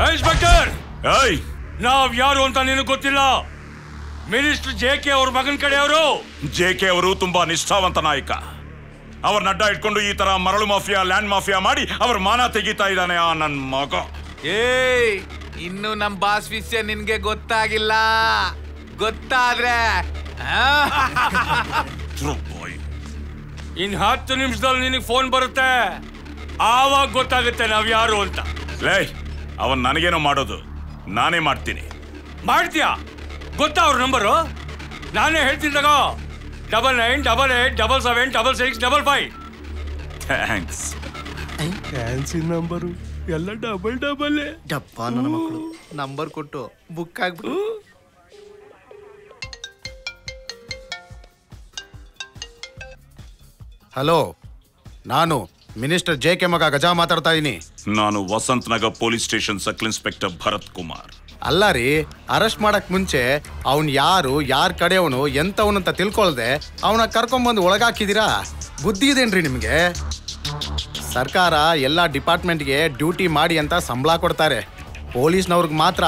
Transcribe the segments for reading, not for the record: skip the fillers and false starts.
Inspector, ನಾವ್ ಯಾರು ಅಂತ ನಿನಗೆ ಗೊತ್ತಿಲ್ಲ. ಮಿನಿಸ್ಟರ್ JK ಅವ್ರ ಮಗನ ಕಡೆಯವರು. JK ಅವರು ತುಂಬಾ ನಿಷ್ಠಾವಂತ ನಾಯಕ. ಅವ್ರನ್ನ ಅಡ್ಡ ಇಟ್ಕೊಂಡು ಈ ತರ ಮರಳು ಮಾಫಿಯಾ, ಲ್ಯಾಂಡ್ ಮಾಫಿಯಾ ಮಾಡಿ ಅವ್ರ ಮಾನ ತೆಗಿತಾ ಇದ್ದಾನೆ ಆ ನನ್ ಮಗ. ಇನ್ನು ನಮ್ ಬಾಸ್ ವಿಷಯ ನಿನ್ಗೆ ಗೊತ್ತಾಗಿಲ್ಲ. ಗೊತ್ತಾದ್ರೆ ಇನ್ 10 ನಿಮಿಷದಲ್ಲಿ ನಿನಗೆ ಫೋನ್ ಬರುತ್ತೆ. ಆವಾಗ ಗೊತ್ತಾಗುತ್ತೆ ನಾವ್ ಯಾರು ಅಂತ. ಲೇ, ಅವನ್ ನನಗೇನೋ ಮಾಡೋದು, ನಾನೇ ಮಾಡ್ತೀನಿ. ಮಾಡ್ತೀಯಾ? ಗೊತ್ತಾ ಅವ್ರ ನಂಬರು? ನಾನೇ ಹೇಳ್ತೀನಿ ತಗೋ. 9988776655. ಥ್ಯಾಂಕ್ಸ್. ಫ್ಯಾನ್ಸಿ ನಂಬರು ಎಲ್ಲ ಡಬಲ್ ಡಪ್ಪ ನನ್ನ ಮಕ್ಕಳು ನಂಬರ್ ಕೊಟ್ಟು ಬುಕ್ ಆಗ್ಬಿಟ್ಟು. ಹಲೋ, ನಾನು ಮಿನಿಸ್ಟರ್ JK ಮಗ ಗಜಾ ಮಾತಾಡ್ತಾ ಇದೀನಿ. ನಾನು Vasanth Nagar police station circle inspector Bharath Kumar. ಅಲ್ಲ ರೀ, ಅರೆಸ್ಟ್ ಮಾಡಕ್ ಮುಂಚೆ ಅವನ್ ಯಾರು, ಯಾರ ಕಡೆಯವನು, ಎಂತವನಂತ ತಿಳ್ಕೊಳ್ದೆ ಅವನ ಕರ್ಕೊಂಡ್ಬಂದು ಒಳಗಾಕಿದೀರಾ? ಬುದ್ಧಿ ಇದೇನ್ರಿ ನಿಮ್ಗೆ? ಸರ್ಕಾರ ಎಲ್ಲ ಡಿಪಾರ್ಟ್ಮೆಂಟ್ಗೆ ಡ್ಯೂಟಿ ಮಾಡಿ ಅಂತ ಸಂಬಳ ಕೊಡ್ತಾರೆ. ಪೊಲೀಸ್ನವ್ರಿಗೆ ಮಾತ್ರ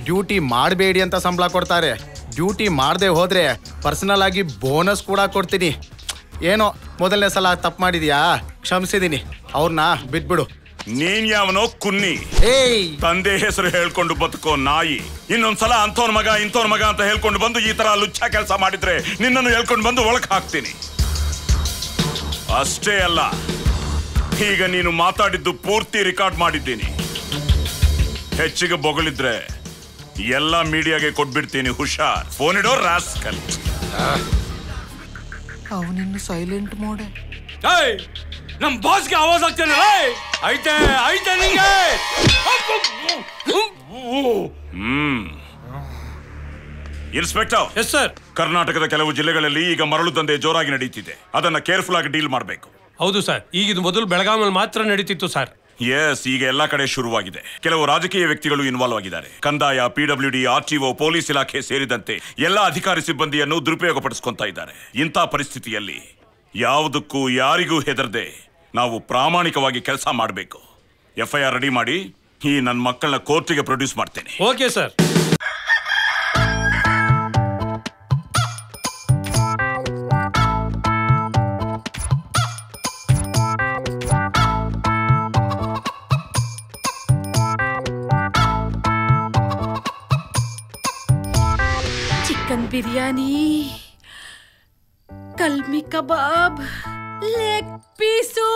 ಡ್ಯೂಟಿ ಮಾಡಬೇಡಿ ಅಂತ ಸಂಬಳ ಕೊಡ್ತಾರೆ. ಡ್ಯೂಟಿ ಮಾಡದೆ ಹೋದ್ರೆ ಪರ್ಸನಲ್ ಆಗಿ ಬೋನಸ್ ಕೂಡ ಕೊಡ್ತೀನಿ. ಏನೋ ಮೊದಲನೇ ಸಲ ತಪ್ಪು ಮಾಡಿದ್ಯಾ, ಕ್ಷಮಿಸಿದೀನಿ. ಅವ್ರನ್ನ ಬಿಟ್ಬಿಡು. ನೀನ್ ಯಾವನೋ ಕುನ್ನಿ, ತಂದೆ ಹೆಸರು ಹೇಳ್ಕೊಂಡು ಬದುಕೋ ನಾಯಿ. ಇನ್ನೊಂದ್ಸಲ ಅಂತವ್ರ ಮಗ ಇಂಥವ್ರ ಮಗ ಅಂತ ಹೇಳ್ಕೊಂಡು ಬಂದು ಈ ತರ ಲುಚ್ಚ ಕೆಲಸ ಮಾಡಿದ್ರೆ ನಿನ್ನನ್ನು ಹೇಳ್ಕೊಂಡು ಬಂದು ಒಳಕ್ ಹಾಕ್ತೀನಿ. ಅಷ್ಟೇ ಅಲ್ಲ, ಈಗ ನೀನು ಮಾತಾಡಿದ್ದು ಪೂರ್ತಿ ರೆಕಾರ್ಡ್ ಮಾಡಿದ್ದೀನಿ. ಹೆಚ್ಚಿಗೆ ಬೊಗಳಿದ್ರೆ ಎಲ್ಲ ಮೀಡಿಯಾಗೆ ಕೊಟ್ಬಿಡ್ತೀನಿ. ಹುಷಾರ್. ಫೋನ್ ಇಡೋ ರಾಸ್ಕಲ್. ಅವನಿನ್ನು ಸೈಲೆಂಟ್ ಮೋಡೆ. ನಮ್ ಬಾಸ್ಗೆ ಆವಾಜ್ ಆಗ್ತೇನೆ. ಐತೆ ಐತೆ ನಿಂಗೆ. ಇನ್ಸ್ಪೆಕ್ಟರ್. Yes sir. ಕರ್ನಾಟಕದ ಕೆಲವು ಜಿಲ್ಲೆಗಳಲ್ಲಿ ಈಗ ಮರಳು ದಂಧೆ ಜೋರಾಗಿ ನಡೀತಿದೆ. ಅದನ್ನ ಕೇರ್ಫುಲ್ ಆಗಿ ಡೀಲ್ ಮಾಡಬೇಕು. ಹೌದು ಸರ್. ಈಗ ಇದು ಮೊದಲು ಬೆಳಗಾವಿಯಲ್ಲಿ ಮಾತ್ರ ನಡೀತಿತ್ತು ಸರ್. ಎಸ್, ಈಗ ಎಲ್ಲಾ ಕಡೆ ಶುರುವಾಗಿದೆ. ಕೆಲವು ರಾಜಕೀಯ ವ್ಯಕ್ತಿಗಳು ಇನ್ವಾಲ್ವ್ ಆಗಿದ್ದಾರೆ. ಕಂದಾಯ, PWD, RTO, ಪೊಲೀಸ್ ಇಲಾಖೆ ಸೇರಿದಂತೆ ಎಲ್ಲಾ ಅಧಿಕಾರಿ ಸಿಬ್ಬಂದಿಯನ್ನು ದುರುಪಯೋಗಪಡಿಸ್ಕೊಂತಾ ಇದ್ದಾರೆ. ಇಂಥ ಪರಿಸ್ಥಿತಿಯಲ್ಲಿ ಯಾವುದಕ್ಕೂ ಯಾರಿಗೂ ಹೆದರದೆ ನಾವು ಪ್ರಾಮಾಣಿಕವಾಗಿ ಕೆಲಸ ಮಾಡಬೇಕು. FIR ರೆಡಿ ಮಾಡಿ ಈ ನನ್ನ ಮಕ್ಕಳನ್ನ ಕೋರ್ಟಿಗೆ ಪ್ರೊಡ್ಯೂಸ್ ಮಾಡ್ತೇನೆ. Okay sir. ಚಿಕನ್ ಬಿರಿಯಾನಿ, ಕಲ್ಮಿ ಕಬಾಬ್, ಲೆಗ್ ಪೀಸು,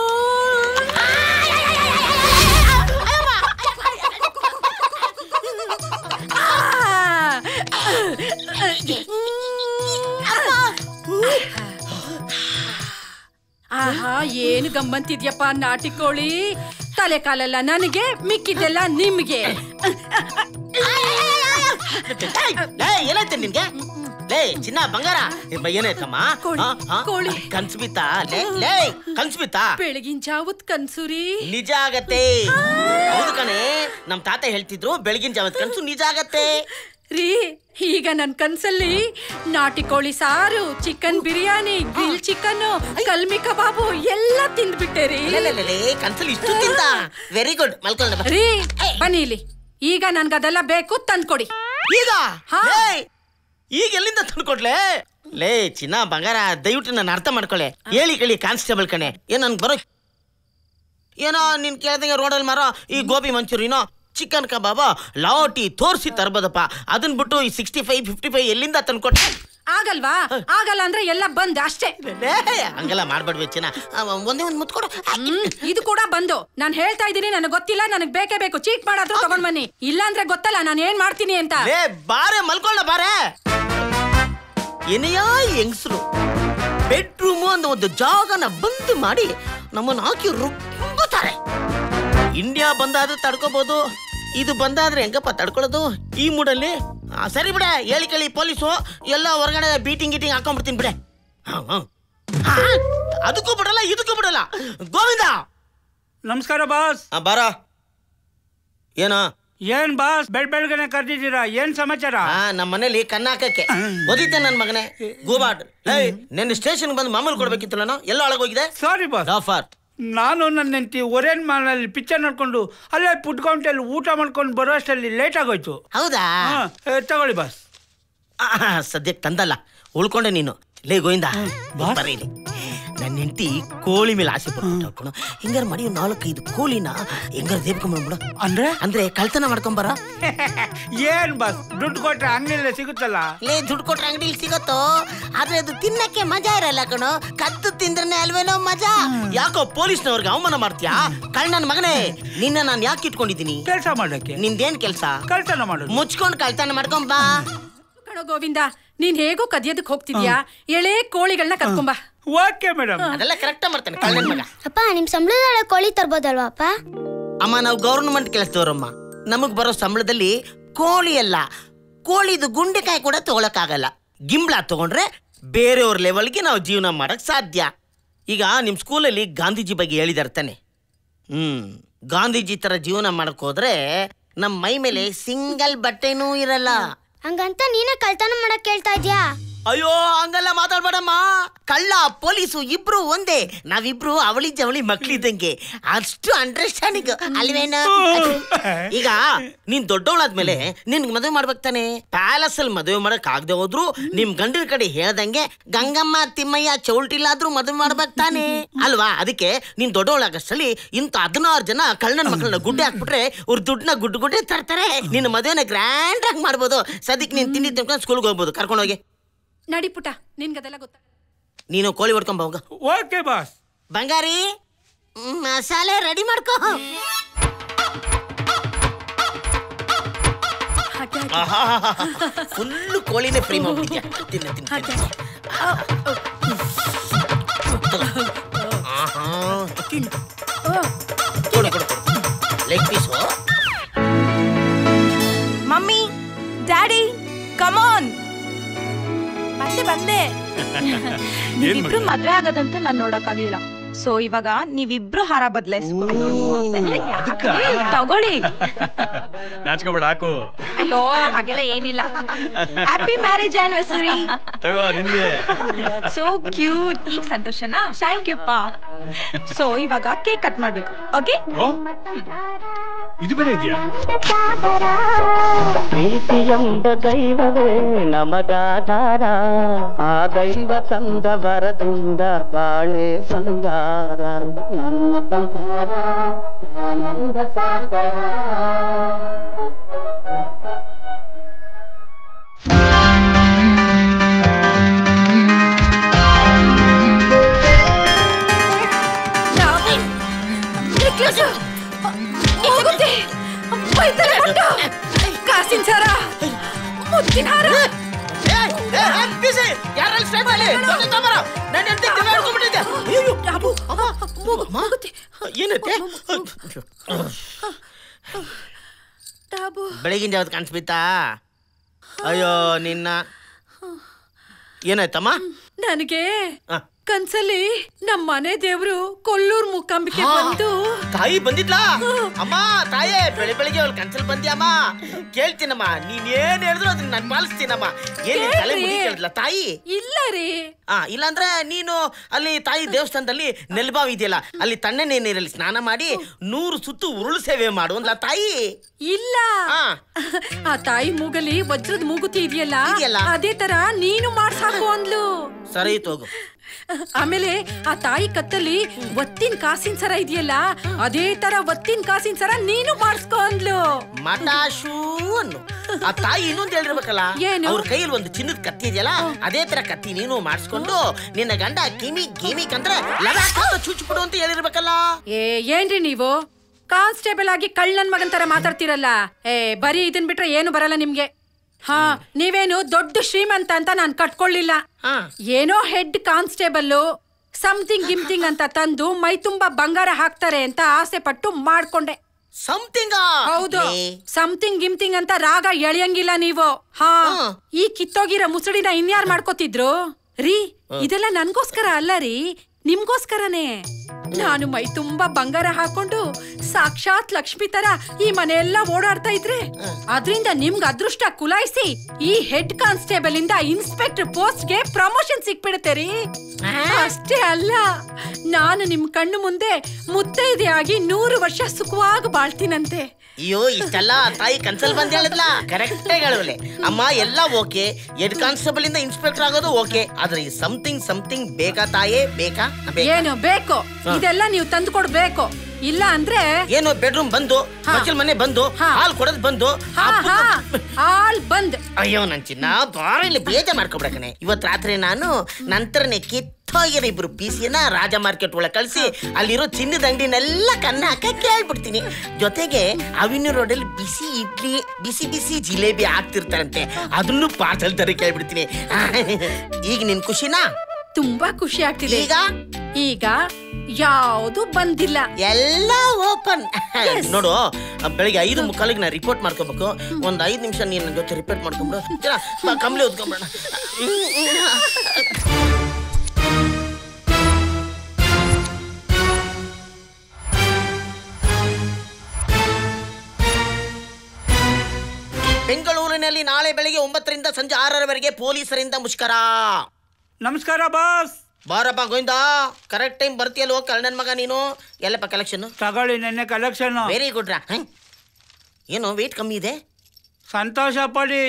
ಆಹಾ ಏನು ಗಮ್ಮಂತಿದ್ಯಪ್ಪ ನಾಟಿ ಕೋಳಿ. ತಲೆ ಕಾಲೆಲ್ಲ ನನಗೆ, ಮಿಕ್ಕಿದೆಲ್ಲ ನಿಮ್ಗೆ. ಏನಾಯ್ತು ನಿನ್ಗೆ? ಲೇ ಚಿನ್ನ ಬಂಗಾರ, ಏನಾಯ್ತಮ್ಮ? ಕನ್ಸು ಬಿತ್ತಾ? ಲೇ ಕನ್ಸು ಬಿತ್ತಾ? ಬೆಳಗಿನ ಜಾವತ್ ಕನ್ಸುರಿ ನಿಜ ಆಗತ್ತೆ. ಹೌದು ಕಣೆ, ನಮ್ ತಾತ ಹೇಳ್ತಿದ್ರು ಬೆಳಗಿನ ಜಾವತ್ ಕನ್ಸು ನಿಜ ಆಗತ್ತೆ ರೀ. ಈಗ ನನ್ ಕನ್ಸಲ್ಲಿ ನಾಟಿ ಕೋಳಿ ಸಾರು, ಚಿಕನ್ ಬಿರಿಯಾನಿ, ಗ್ರಿಲ್ ಚಿಕನ್, ಕಲ್ಮಿ ಕಬಾಬು ಎಲ್ಲ ತಿಂದ್ಬಿಟ್ಟೆ ರೀ. ಕನ್ಸಲ್ಲಿ ಇಷ್ಟು ತಿಂದ? Very good. ಮಲ್ಕೊಂಡ ರೀ, ಬನ್ನಿ ಇಲ್ಲಿ. ಈಗ ನನ್ಗದೆಲ್ಲ ಬೇಕು, ತಂದ್ಕೊಡಿ. ಈಗ ಈಗ ಎಲ್ಲಿಂದ ತಂದ್ಕೊಡ್ಲೆ? ಲೇ ಚಿನ್ನ ಬಂಗಾರ, ದಯವಿಟ್ಟು ನಾನು ಅರ್ಥ ಮಾಡ್ಕೊಳ್ಳೆ. ಹೇಳಿ ಕೇಳಿ ಕಾನ್ಸ್ಟೇಬಲ್ ಕಣೆ. ಏನ್ ನನ್ಗೆ ಬರೋ ಏನೋ ನೀನ್ ಕೇಳ್ದಂಗೆ ರೋಡಲ್ಲಿ ಮಾರೋ ಈ ಗೋಬಿ ಮಂಚೂರಿನೋ ಚಿಕನ್ ಕಬಾಬ ಲಾಟಿ ತೋರಿಸಿ ತರ್ಬೋದಪ್ಪ. ಅದನ್ ಬಿಟ್ಟು ಈ 65, 55 ಎಲ್ಲಿಂದ ತಂದ್ಕೊಟ್ಟೆ? ಆಗಲ್ವಾ? ಆಗಲ್ಲ ಅಂದ್ರೆ ಎಲ್ಲ ಬಂದ್ ಅಷ್ಟೇ. ಹಂಗೆಲ್ಲ ಮಾಡ್ಬೇಡ್ಬೇಕು ಚಿನ್ನ. ಒಂದೇ ಒಂದ್ ಮುತ್ಕೊಡು. ಇದು ಕೂಡ ಬಂದು. ನಾನ್ ಹೇಳ್ತಾ ಇದ್ದೀನಿ, ನನಗೆ ಗೊತ್ತಿಲ್ಲ, ನನಗ್ ಬೇಕೇ ಬೇಕು. ಚೀಟ್ ಮಾಡಾದ್ರು ತಗೊಂಡ್ ಬನ್ನಿ, ಇಲ್ಲ ಅಂದ್ರೆ ಗೊತ್ತಲ್ಲ ನಾನು ಏನ್ ಮಾಡ್ತೀನಿ ಅಂತ. ಬಾರೆ ಮಲ್ಕೊಳ್ಳ ಬಾರೆ. ಏನಯ್ಯ ಹೆಂಗಸರು ಬೆಡ್ರೂಮು ಅನ್ನೋ ಒಂದು ಜಾಗನ ಬಂದ್ ಮಾಡಿ ನಮ್ಮನ್ನ ಹಾಕಿ ರುಬ್ಬುತ್ತಾರೆ. ಇಂಡಿಯಾ ಬಂದಾದ್ರೆ ತಡ್ಕೋಬಹುದು, ಇದು ಬಂದಾದ್ರೆ ಹೆಂಗಪ್ಪ ತಡ್ಕೊಳ್ಳೋದು ಈ ಮೂಡಲ್ಲಿ? ಸರಿ ಬಿಡೆ, ಹೇಳಿ ಕೇಳಿ ಪೊಲೀಸು ಎಲ್ಲ ಹೊರಗಡೆ ಬೀಟಿಂಗ್ ಹಾಕೊಂಡ್ಬಿಡ್ತೀನಿ ಬಿಡೆ. ಅದಕ್ಕೂ ಬಿಡಲ್ಲ ಇದಕ್ಕೂ ಬಿಡಲ್ಲ. ಗೋವಿಂದ ನಮಸ್ಕಾರ ಬಾಸ್. ಬಾರ. ಏನ ಏನ್ ಬಾಸ್ ಬೆಳಗ್ಗೆನೆ ಕರ್ದಿದ್ದೀರಾ? ಏನ್ ಸಮಾಚಾರ? ನಮ್ಮ ಮನೇಲಿ ಕನ್ನ ಹಾಕಕ್ಕೆ ಓದಿದ್ದೆ ನನ್ನ ಮಗನೇ ಗೋಬಾಡ್. ನಿನ್ನ ಸ್ಟೇಷನ್ ಬಂದು ಮಾಮೂಲು ಕೊಡ್ಬೇಕಿತ್ತು. ನಾನು ಎಲ್ಲ ಒಳಗೋಗಿದೆ. Sorry boss. ಆಫರ್ ನಾನು ನನ್ನ ಹೆಂಡತಿ ಒರೇನ್ ಮಾಲ್ನಲ್ಲಿ ಪಿಕ್ಚರ್ ನೋಡ್ಕೊಂಡು ಅಲ್ಲೇ ಫುಡ್ ಕೌಂಟಲ್ಲಿ ಊಟ ಮಾಡ್ಕೊಂಡು ಬರೋ ಅಷ್ಟಲ್ಲಿ ಲೇಟ್ ಆಗೋಯ್ತು. ಹೌದಾ? ತಗೊಳ್ಳಿ ಬಾಸ್. ಸದ್ಯಕ್ಕೆ ತಂದಲ್ಲ ಉಳ್ಕೊಂಡೆ ನೀನು. ಲೇ ಗೋವಿಂದ ಬರೀಲಿ. ನನ್ನ ಹೆಂಡತಿ ಕೋಳಿ ಮೇಲೆ ಆಸೆ ಪಡ್ಕೊಂಡು ಹಿಂಗಾರ ಮಾಡಿ 4-5 ಕೋಳಿನ ಹೆಂಗಾರ ದೇಬ್ಕೊಂಡ್ಬಿಡ. ಅಂದ್ರೆ ಕಳ್ತನ ಮಾಡ್ಕೊಂಬರ. ಏನ್ ಬಾಸ್ ದುಡ್ಡು ಕೊಟ್ರೆ ಅಂಗಡಿಯಲ್ಲೇ ಸಿಗುತ್ತಲ್ಲ. ಲೇ ದುಡ್ಡು ಕೊಟ್ರೆ ಅಂಗಡಿಲಿ ಸಿಗತ್ತೋ, ಆದ್ರೆ ಅದು ತಿನ್ನಕ್ಕೆ ಮಜಾ ಇರಲ್ಲ ಕಣೋ. ಕದ್ದು ತಿಂದ್ರೆ ಅಲ್ವೇನೋ ಮಜಾ. ಯಾಕೋ ಪೊಲೀಸ್ನವ್ರಿಗೆ ಅವಮಾನ ಮಾಡ್ತೀಯಾ? ನನ್ನ ಮಗನೇ, ನಿನ್ನ ನಾನು ಯಾಕೆ ಇಟ್ಕೊಂಡಿದ್ದೀನಿ? ಕೆಲಸ ಮಾಡಕ್ಕೆ. ನಿಂದೇನ್ ಕೆಲಸ? ಕಳ್ತನ ಮಾಡೋದು. ಮುಚ್ಕೊಂಡು ಕಳ್ತನ ಮಾಡ್ಕೊಂಬಾ. ಗೋವಿಂದ, ನೀನ್ ಹೇಗೋ ಕದಿಯೋದಕ್ಕೆ ಹೋಗ್ತಿದ್ಯಾ? ಎಳೆ ಕೋಳಿಗಳನ್ನ ಕರ್ಕೊಂಬ. Okay madam. ಅದೆಲ್ಲ ಕರೆಕ್ಟ್ ಮಾಡ್ತಾನೆ ಕಳ್ಳನ ಮಗ. ಅಪ್ಪ, ನಿಮ್ ಸಂಬಳದೊಳಗೆ ಕೋಳಿ ತರ್ಬೋದಲ್ವಾ ಅಪ್ಪ? ಅಮ್ಮ, ನಾವು ಗೌರ್ಮೆಂಟ್ ಕೆಲಸದವ್ರಮ್ಮ. ನಮಗ್ ಬರೋ ಸಂಬಳದಲ್ಲಿ ಕೋಳಿ ಅಲ್ಲ, ಕೋಳಿದು ಗುಂಡೆಕಾಯಿ ಕೂಡ ತಗೊಳಕ್ಕಾಗಲ್ಲ. ಗಿಂಬ್ಳ ತಗೊಂಡ್ರೆ ಬೇರೆಯವ್ರ ಲೆವೆಲ್ಗೆ ನಾವು ಜೀವನ ಮಾಡಕ್ ಸಾಧ್ಯ. ಈಗ ನಿಮ್ ಸ್ಕೂಲಲ್ಲಿ ಗಾಂಧೀಜಿ ಬಗ್ಗೆ ಹೇಳಿದಾರೆ ತಾನೆ? ಗಾಂಧೀಜಿ ತರ ಜೀವನ ಮಾಡಕ್ ಹೋದ್ರೆ ನಮ್ ಮೈ ಮೇಲೆ ಸಿಂಗಲ್ ಬಟ್ಟೆನೂ ಇರಲ್ಲ. ಹಂಗಂತ ನೀನೇ ಕಳ್ತನ ಮಾಡಕ್ ಕೇಳ್ತಾ ಇದ್ಯಾ? ಅಯ್ಯೋ, ಹಂಗಲ್ಲ ಮಾತಾಡ್ಬೇಡಮ್ಮ. ಕಳ್ಳ ಪೊಲೀಸು ಇಬ್ರು ಒಂದೇ. ನಾವಿಬ್ರು ಅವಳಿ ಜವಳಿ ಮಕ್ಳಿದ್ದಂಗೆ. ಅಷ್ಟು ಅಂಡರ್ಸ್ಟ್ಯಾಂಡಿಂಗ್ ಅಲ್ವೇನ? ಈಗ ನೀನ್ ದೊಡ್ಡವಳಾದ್ಮೇಲೆ ನಿನ್ಗೆ ಮದುವೆ ಮಾಡ್ಬೇಕು ತಾನೆ. ಪ್ಯಾಲೇಸ್ ಅಲ್ಲಿ ಮದುವೆ ಮಾಡಕ್ ಆಗದೆ ಹೋದ್ರು ನಿಮ್ ಗಂಡಿನ ಕಡೆ ಹೇಳ್ದಂಗೆ ಗಂಗಮ್ಮ ತಿಮ್ಮಯ್ಯ ಚೌಲ್ಟಿಲ್ಲಾದ್ರೂ ಮದುವೆ ಮಾಡ್ಬೇಕು ತಾನೆ ಅಲ್ವಾ? ಅದಕ್ಕೆ ನೀನ್ ದೊಡ್ಡವಳಾಗಷ್ಟಲ್ಲಿ ಇಂತ 16 ಜನ ಕಳ್ಳನ ಮಕ್ಕಳನ್ನ ಗುಡ್ಡೆ ಹಾಕ್ಬಿಟ್ರೆ ಅವ್ರ ದುಡ್ಡನ್ನ ಗುಡ್ಡೆ ತರ್ತಾರೆ. ನಿನ್ನ ಮದುವೆನ ಗ್ರ್ಯಾಂಡ್ ಆಗಿ ಮಾಡ್ಬೋದು. ಸದ್ಯಕ್ಕೆ ನೀನ್ ತಿಂಡಿ ತಿನ್ಕೊಂಡು ಸ್ಕೂಲ್ಗೆ ಹೋಗ್ಬೋದು. ಕರ್ಕೊಂಡೋಗಿ ನಡಿ ಪುಟ, ನಿನ್ಗದೆಲ್ಲ ಗೊತ್ತ. ನೀನು ಕೋಳಿ ಹೊಡ್ಕೊಂಬ ಹೋಗ. Okay boss. ಬಂಗಾರಿ, ಮಸಾಲೆ ರೆಡಿ ಮಾಡ್ಕೋ. ಫುಲ್ಲು ಕೋಳಿನೇ ಫ್ರೈ ಮಾಡ್ಬಿಟ್ಟಿದ್ಯಾ. ತಿನ್ನ leg piece. Mummy, daddy, come on. ಬಂದೆ. ನೀವಿಬ್ರು ಮದ್ವೆ ಆಗೋದಂತ ನಾನ್ ನೋಡಕ್ಕಾಗ್ಲಿಲ್ಲ. ಸೊ ಇವಾಗ ನೀವಿಬ್ರು ಹಾರ ಬದಲಾಯಿಸ್ಕೊಂಡು ತಗೊಳ್ಳಿ. ನಾಚ್ಕೊಬೇಡ, ಹಾಕು. ಅಯ್ಯೋ, ಹಾಗೆಲ್ಲ ಏನಿಲ್ಲ. Happy marriage anniversary. So cute. ಈಗ ಸಂತೋಷನಾ? ಥ್ಯಾಂಕ್ ಯು ಪಾ. ಸೊ ಇವಾಗ ಕೇಕ್ ಕಟ್ ಮಾಡ್ಬೇಕು. ಓಕೆ? ಇದು ಬೇರೆ ಇದೆಯಾ? ಪ್ರೀತಿಯೆಂಬ ದೈವವೇ ನಮಗಾಧಾರ, ಆ ದೈವ ತಂದ ವರದಿಂದ ಬಾಳೆ ಸಂಗಾರ. ಕಾಸಿನ ಸರ, ಮುತ್ತಿನ ಹಾರ. ಬೆಳಗಿನ ಯಾವ್ದು ಕಾಣಿಸ್ಬಿತ್ತಾ? ಅಯ್ಯೋ ನಿನ್ನ, ಏನಾಯ್ತಮ್ಮ? ನನಗೆ ಕನ್ಸಲ್ಲಿ ನಮ್ಮ ಮನೆ ದೇವ್ರು ಕೊಲ್ಲೂರ್ ಮೂಕಾಂಬಿಕೆ ಬಂದು. ತಾಯಿ ಬಂದಿದ್ಲಾ? ಅಮ್ಮ, ತಾಯೇ ಬೆಳಿಗ್ಗೆ ಅವಳು ಕನ್ಸಲ್ ಬಂದ್ಯಮ್ಮ. ಕೇಳ್ತೀನಮ್ಮ, ನೀನ್ ಏನ್ ಹೇಳಿದ್ರು ಅದನ್ನ ನಾನು ಪಾಲಿಸ್ತೀನಮ್ಮ. ಏನ್ ತಲೆ ಮುಡಿ ಕೇಳಿದ್ಲ ತಾಯಿ? ಇಲ್ಲ ರೀ. ಇಲ್ಲಾಂದ್ರೆ ನೀನು ಅಲ್ಲಿ ತಾಯಿ ದೇವಸ್ಥಾನದಲ್ಲಿ ನೆಲ್ಬಾವಿ ಇದೆಯಲ್ಲ, ಅಲ್ಲಿ ತಣ್ಣನೆ ನೀರಲ್ಲಿ ಸ್ನಾನ ಮಾಡಿ 100 ಸುತ್ತು ಉರುಳು ಸೇವೆ ಮಾಡು ಅಂದ್ಲ ತಾಯಿ. ಇಲ್ಲ, ಆ ತಾಯಿ ಮೂಗಲಿ ವಜ್ರದ ಮೂಗುತಿ ಇದೆಯಲ್ಲ, ಅದೇ ತರ ನೀನು ಮಾಡ್ಸಾಕು ಅಂದ್ಲು. ಸರಿ ತೋಗು. ಆಮೇಲೆ ಆ ತಾಯಿ ಕತ್ತಲ್ಲಿ ಒತ್ತಿನ ಕಾಸಿನ ಸರ ಇದೆಯಲ್ಲ, ಅದೇ ತರ ಒತ್ತಿನ ಕಾಸಿನ ಸರ ನೀನು ಮಾಡಿಸ್ಕೊ ಅಂದ್ಲು. ಮಟಾಶೂ ಅನ್ನು ಆ ತಾಯಿ ಇನ್ನೊಂದು ಹೇಳಿರ್ಬೇಕಲ್ಲ, ಅವ್ರ ಕೈಯಲ್ಲಿ ಒಂದು ಚಿನ್ನದ ಕತ್ತಿ ಇದೆಯಲ್ಲ, ಅದೇ ತರ ಕತ್ತಿ ನೀನು ಮಾಡಿಸ್ಕೊಂಡು ನಿನ್ನ ಗಂಡ ಗಿಮಿ ಕಂದ್ರೆ ಚುಚ್ಚಿಬಿಡು ಅಂತ ಹೇಳಿರ್ಬೇಕಲ್ಲ. ಏನ್ರಿ ನೀವು ಕಾನ್ಸ್ಟೇಬಲ್ ಆಗಿ ಕಳ್ಳನ್ ಮಗನ್ ತರ ಮಾತಾಡ್ತಿರಲ್ಲ? ಬರೀ ಇದನ್ ಬಿಟ್ರೆ ಏನು ಬರಲ್ಲ ನಿಮ್ಗೆ. ನೀವೇನು ದೊಡ್ಡ ಶ್ರೀಮಂತ ಅಂತ ನಾನ್ ಕಟ್ಕೊಳ್ಳಿಲ್ಲ. ಏನೋ ಹೆಡ್ ಕಾನ್ಸ್ಟೇಬಲ್ ಸಮಥಿಂಗ್ ಗಿಮ್ಥಿಂಗ್ ಅಂತ ತಂದು ಮೈ ತುಂಬಾ ಬಂಗಾರ ಹಾಕ್ತಾರೆ ಅಂತ ಆಸೆ ಪಟ್ಟು ಮಾಡ್ಕೊಂಡೆ. ಹೌದು, ಸಮಥಿಂಗ್ ಗಿಮ್ಥಿಂಗ್ ಅಂತ ರಾಗ ಎಳೆಯಂಗಿಲ್ಲ ನೀವು. ಈ ಕಿತ್ತೋಗಿರೋ ಮುಸುಡಿನ ಇನ್ಯಾರು ಮಾಡ್ಕೋತಿದ್ರು ರೀ? ಇದೆಲ್ಲ ನನ್ಗೋಸ್ಕರ ಅಲ್ಲ ರೀ, ನಿಮ್ಗೋಸ್ಕರನೇ. ನಾನು ಮೈ ತುಂಬಾ ಬಂಗಾರ ಹಾಕೊಂಡು ಸಾಕ್ಷಾತ್ ಲಕ್ಷ್ಮಿ ತರ ಈ ಮನೆಯೆಲ್ಲ ಓಡಾಡ್ತಾ ಇದ್ರೆ ಅದ್ರಿಂದ ನಿಮ್ಗೆ ಅದೃಷ್ಟ ಕುಲಾಯಿಸಿ ಈ ಹೆಡ್ ಕಾನ್ಸ್ಟೇಬಲ್ ಇಂದ ಇನ್ಸ್ಪೆಕ್ಟರ್ ಪೋಸ್ಟ್ ಗೆ ಪ್ರಮೋಷನ್ ಸಿಕ್ಬಿಡುತ್ತೆ ರೀ. ಅಷ್ಟೇ ಅಲ್ಲ, ನಾನು ನಿಮ್ ಕಣ್ಣು ಮುಂದೆ ಮುತ್ತೈದೆಯಾಗಿ 100 ವರ್ಷ ಸುಖವಾಗಿ ಬಾಳ್ತೀನಂತೆ. ಅಯ್ಯೋ, ಇಷ್ಟೆಲ್ಲ ತಾಯಿ ಕನ್ಸಲ್ ಬಂದ್ ಹೇಳಿದ್ಲ. ಕರೆಕ್ಟ್ ಆಗಿ ಹೇಳುವಲೆ ಅಮ್ಮ, ಎಲ್ಲ ಓಕೆ, ಹೆಡ್ ಕಾನ್ಸ್ಟೇಬಲ್ ಇಂದ ಇನ್ಸ್ಪೆಕ್ಟರ್ ಆಗೋದು ಓಕೆ, ಆದ್ರೆ ಈ ಸಮಥಿಂಗ್ ಬೇಕಾ ತಾಯೇ? ಬೇಕಾ? ಏನು ಬೇಕು? ಇದೆಲ್ಲ ನೀವು ತಂದು ಕೊಡ್ಬೇಕು. ಇಲ್ಲ ಅಂದ್ರೆ ಏನು ಬೆಡ್ರೂಮ್ ಬಂದು, ಮಕ್ಕಳ ಮನೆ ಬಂದು, ಹಾಲ್ ಕೊಡೋದ್ ಬಂದು, ಹಾಲ್ ಬಂದ್. ಅಯ್ಯೋ ನನ್ ಚಿನ್ನ, ಬಾರ ಇಲ್ಲಿ ಬೇಜಾರ್ ಮಾಡ್ಕೊಬಿಡಕನೆ. ಇವತ್ ರಾತ್ರಿ ನಾನು ನಂತರನೇ ಕಿತ್ತೋಗಿರೋ 2 ಪೀಸಿನ ರಾಜ ಮಾರ್ಕೆಟ್ ಒಳಗೆ ಕಳ್ಸಿ ಅಲ್ಲಿರೋ ಚಿನ್ನದ ಅಂಗಡಿನೆಲ್ಲ ಕನ್ನ ಹಾಕ ಕೇಳ್ಬಿಡ್ತೀನಿ. ಜೊತೆಗೆ ಅವಿನ್ಯೂ ರೋಡಲ್ಲಿ ಬಿಸಿ ಇಡ್ಲಿ, ಬಿಸಿ ಜಿಲೇಬಿ ಆಗ್ತಿರ್ತಾರಂತೆ, ಅದನ್ನು ಪಾರ್ಸಲ್ ತರ ಕೇಳ್ಬಿಡ್ತೀನಿ. ಈಗ ನಿನ್ ಖುಷಿನಾ? ತುಂಬಾ ಖುಷಿ ಆಗ್ತಿದೆ. ಈಗ ಯಾವುದು ಬಂದಿಲ್ಲ, ಎಲ್ಲ ಓಪನ್. ನೋಡು, ಬೆಳಿಗ್ಗೆ 5:45 ನಾ ರಿಪೋರ್ಟ್ ಮಾಡ್ಕೋಬೇಕು. ಒಂದ್ 5 ನಿಮಿಷ ನೀನ್ ಜೊತೆ ರಿಪೋರ್ಟ್ ಮಾಡ್ಕೊಂಡ್ಬಿಡು. ಕಂಬ್ಳಿ ಓದ್ಕೊಂಡ್ಬಿಡ. ಬೆಂಗಳೂರಿನಲ್ಲಿ ನಾಳೆ ಬೆಳಿಗ್ಗೆ 9ರಿಂದ ಸಂಜೆ 6ರವರೆಗೆ ಪೊಲೀಸರಿಂದ ಮುಷ್ಕರ. ನಮಸ್ಕಾರ ಬಾಸ್. ಬಾರಪ್ಪ ಗೋವಿಂದ, ಕರೆಕ್ಟ್ ಟೈಮ್ ಬರ್ತೀಯಲ್ವ ಕಳ್ಳನ ಮಗ ನೀನು. ಎಲ್ಲಪ್ಪ ಕಲೆಕ್ಷನ್? ತಗೊಳ್ಳಿ, ನೆನ್ನೆ ಕಲೆಕ್ಷನ್. ವೆರಿ ಗುಡ್ ರಾ. ಏನು ವೇಟ್ ಕಮ್ಮಿ ಇದೆ? ಸಂತೋಷ ಪಡಿ.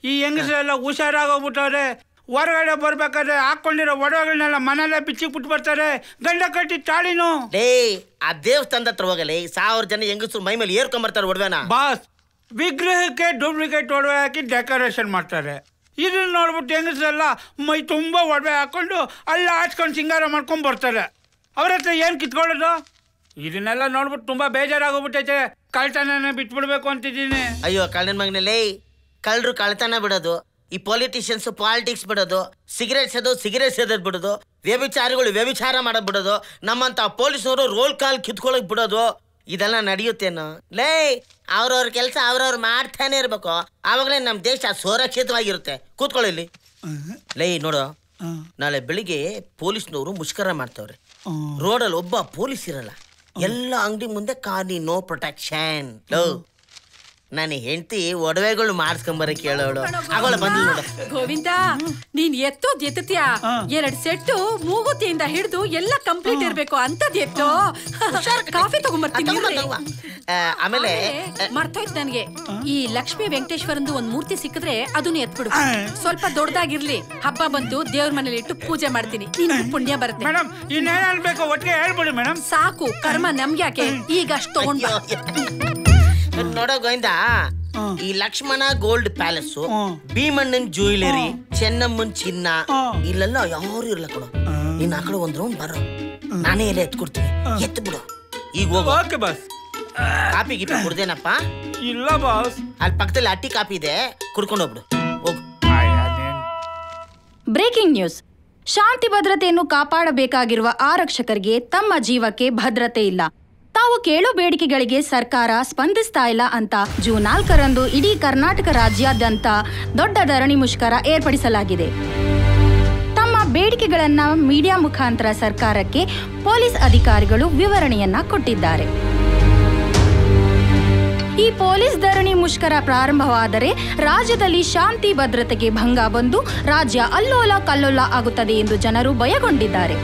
ಈ ಹೆಂಗಸರೆಲ್ಲ ಹುಷಾರಾಗೋಗ್ಬಿಟ್ಟವ್ರೆ. ಹೊರಗಡೆ ಬರ್ಬೇಕಾದ್ರೆ ಹಾಕೊಂಡಿರೋ ಒಡವೆಗಳನ್ನೆಲ್ಲ ಮನೆಯಲ್ಲೇ ಬಿಚ್ಚಿಕ್ ಬಿಟ್ಟು ಬರ್ತಾರೆ. ಗಂಡ ಕಟ್ಟಿ ತಾಳಿನು. ಲೇ, ಆ ದೇವಸ್ಥಾನದ ಹತ್ರ ಹೋಗಲೇ 1000 ಜನ ಹೆಂಗಸರು ಮೈ ಮೇಲೆ ಏರ್ಕೊಂಬರ್ತಾರೆ ಒಡವೆನ. ಬಾಸ್, ವಿಗ್ರಹಕ್ಕೆ ಡೂಪ್ಲಿಕೇಟ್ ಒಡವೆ ಹಾಕಿ ಡೆಕೋರೇಷನ್ ಮಾಡ್ತಾರೆ. ಇದನ್ನ ನೋಡ್ಬಿಟ್ಟು ಹೆಂಗಸರೆಲ್ಲ ಮೈ ತುಂಬ ಒಡವೆ ಹಾಕೊಂಡು ಅಲ್ಲ ಹಾಚ್ಕೊಂಡು ಸಿಂಗಾರ ಮಾಡ್ಕೊಂಡು ಬರ್ತಾರೆ. ಅವ್ರ ಹತ್ರ ಏನು ಕಿತ್ಕೊಳ್ಳೋದು? ಇದನ್ನೆಲ್ಲ ನೋಡ್ಬಿಟ್ಟು ತುಂಬಾ ಬೇಜಾರಾಗೋಗ್ಬಿಟ್ಟೈತೆ. ಕಳ್ತನ ಬಿಟ್ಬಿಡ್ಬೇಕು ಅಂತಿದ್ದೀನಿ. ಅಯ್ಯೋ ಕಳ್ಳನ ಮಗನಲ್ಲಿ, ಕಳ್ಳರು ಕಳ್ತನ ಬಿಡೋದು, ಈ ಪೊಲಿಟಿಷಿಯನ್ಸ್ ಪಾಲಿಟಿಕ್ಸ್ ಬಿಡೋದು, ಸಿಗರೇಟ್ ಸೇದೋದು ಬಿಡೋದು, ವ್ಯಭಿಚಾರಿಗಳು ವ್ಯಭಿಚಾರ ಮಾಡೋದು ಬಿಡೋದು, ನಮ್ಮಂತ ಪೊಲೀಸರು ರೋಲ್ ಕಾಲ್ ಕಿತ್ಕೊಳ್ಳೋಕ್ ಬಿಡೋದು, ಇದೆಲ್ಲ ನಡೆಯುತ್ತೇನೋ? ಲೇ, ಅವ್ರವ್ರ ಕೆಲಸ ಅವ್ರವ್ರು ಮಾಡ್ತಾನೆ ಇರ್ಬೇಕು. ಆವಾಗಲೇ ನಮ್ಮ ದೇಶ ಸುರಕ್ಷಿತವಾಗಿರುತ್ತೆ. ಕೂತ್ಕೊಳ್ಳಿ. ಲೇ ನೋಡು, ನಾಳೆ ಬೆಳಿಗ್ಗೆ ಪೊಲೀಸ್ನವರು ಮುಷ್ಕರ ಮಾಡ್ತವ್ರೆ. ರೋಡಲ್ಲಿ ಒಬ್ಬ ಪೊಲೀಸ್ ಇರಲ್ಲ, ಎಲ್ಲ ಅಂಗಡಿ ಮುಂದೆ ಖಾಲಿ, ನೋ ಪ್ರೊಟೆಕ್ಷನ್. ನಾನು ಹೆಂಡತಿ ಒಡವೆಗಳು ಮಾಡಿಸ್ಕೊಂಬರ ಕೇಳೋಳು. ಆಗೋಳ ಬಂದ್ಲು ನೋಡು. ಗೋವಿಂದ, ನೀನ್ ಎತ್ತೋದ್ ಎತ್ತತ್ಯಾ? 2 ಸೆಟ್ಟು ಮೂಗುತಿಯಿಂದ ಹಿಡಿದು ಎಲ್ಲ ಕಂಪ್ಲೀಟ್ ಇರ್ಬೇಕು ಅಂತದ್ ಎತ್ತೋ. ಕಾಫಿ ತಗೊಂಡ್ಬರ್ತೀನಿ. ಆಮೇಲೆ ಮರ್ತೋಯ್ತು ನನ್ಗೆ, ಈ ಲಕ್ಷ್ಮೀ ವೆಂಕಟೇಶ್ವರಂದು ಒಂದ್ ಮೂರ್ತಿ ಸಿಕ್ಕಿದ್ರೆ ಅದನ್ನ ಎತ್ಬಿಡು. ಸ್ವಲ್ಪ ದೊಡ್ಡದಾಗಿರ್ಲಿ. ಹಬ್ಬ ಬಂತು, ದೇವ್ರ ಮನೇಲಿ ಇಟ್ಟು ಪೂಜೆ ಮಾಡ್ತೀನಿ. ನಿನ್ಗೆ ಪುಣ್ಯ ಬರುತ್ತೆ. ಮೇಡಮ್, ಇನ್ನೇನ್ ಬೇಕು ಒಟ್ಟಿಗೆ ಹೇಳ್ಬಿಡಿ ಮೇಡಮ್. ಸಾಕು, ಕರ್ಮ ನಮ್ಗ್ಯಾಕೆ, ಈಗ ಅಷ್ಟು ತಗೊಂಡ್ ನೋಡೋ ಗೋವಿಂದ, ಈ ಲಕ್ಷ್ಮಣ ಗೋಲ್ಡ್ ಪ್ಯಾಲೇಸ್, ಭೀಮಣ್ಣನ್ ಜ್ಯುವೆಲರಿ, ಚೆನ್ನಮ್ಮನ್ ಚಿನ್ನ, ಇಲ್ಲೆಲ್ಲ ಯಾರು ಇರ್ಲ ಕೊಡು. ನೀನ್ ಆ ಕಡೆ ಒಂದ್ ರೌಂಡ್ ಬರೋ, ನಾನೇ ಎಲ್ಲ ಎತ್ಕೊಡ್ತೀನಿ. ಎತ್ತು ಬಿಡು. ಈಗ ಹೋಗು. Okay boss. ಕಾಪಿ ಗಿಪಿ ಕುಡ್ದೇನಪ್ಪ? ಇಲ್ಲ ಬಾಸ್. ಅಲ್ಲಿ ಪಕ್ಕದಲ್ಲಿ ಅಟ್ಟಿ ಕಾಪಿ ಇದೆ, ಕುಡ್ಕೊಂಡು ಹೋಗ್ಬಿಡು. ಹೋಗು. Breaking news. ಶಾಂತಿ ಭದ್ರತೆಯನ್ನು ಕಾಪಾಡಬೇಕಾಗಿರುವ ಆರಕ್ಷಕರಿಗೆ ತಮ್ಮ ಜೀವಕ್ಕೆ ಭದ್ರತೆ ಇಲ್ಲ. ತಾವು ಕೇಳೋ ಬೇಡಿಕೆಗಳಿಗೆ ಸರ್ಕಾರ ಸ್ಪಂದಿಸ್ತಾ ಇಲ್ಲ ಅಂತ ಜೂನ್ 4ರಂದು ಇಡೀ ಕರ್ನಾಟಕ ರಾಜ್ಯಾದ್ಯಂತ ದೊಡ್ಡ ಧರಣಿ ಮುಷ್ಕರ ಏರ್ಪಡಿಸಲಾಗಿದೆ. ತಮ್ಮ ಬೇಡಿಕೆಗಳನ್ನ ಮೀಡಿಯಾ ಮುಖಾಂತರ ಸರ್ಕಾರಕ್ಕೆ ಪೊಲೀಸ್ ಅಧಿಕಾರಿಗಳು ವಿವರಣೆಯನ್ನ ಕೊಟ್ಟಿದ್ದಾರೆ. ಈ ಪೊಲೀಸ್ ಧರಣಿ ಮುಷ್ಕರ ಪ್ರಾರಂಭವಾದರೆ ರಾಜ್ಯದಲ್ಲಿ ಶಾಂತಿ ಭದ್ರತೆಗೆ ಭಂಗ ಬಂದು ರಾಜ್ಯ ಅಲ್ಲೋಲ ಕಲ್ಲೋಲ ಆಗುತ್ತದೆ ಎಂದು ಜನರು ಭಯಗೊಂಡಿದ್ದಾರೆ.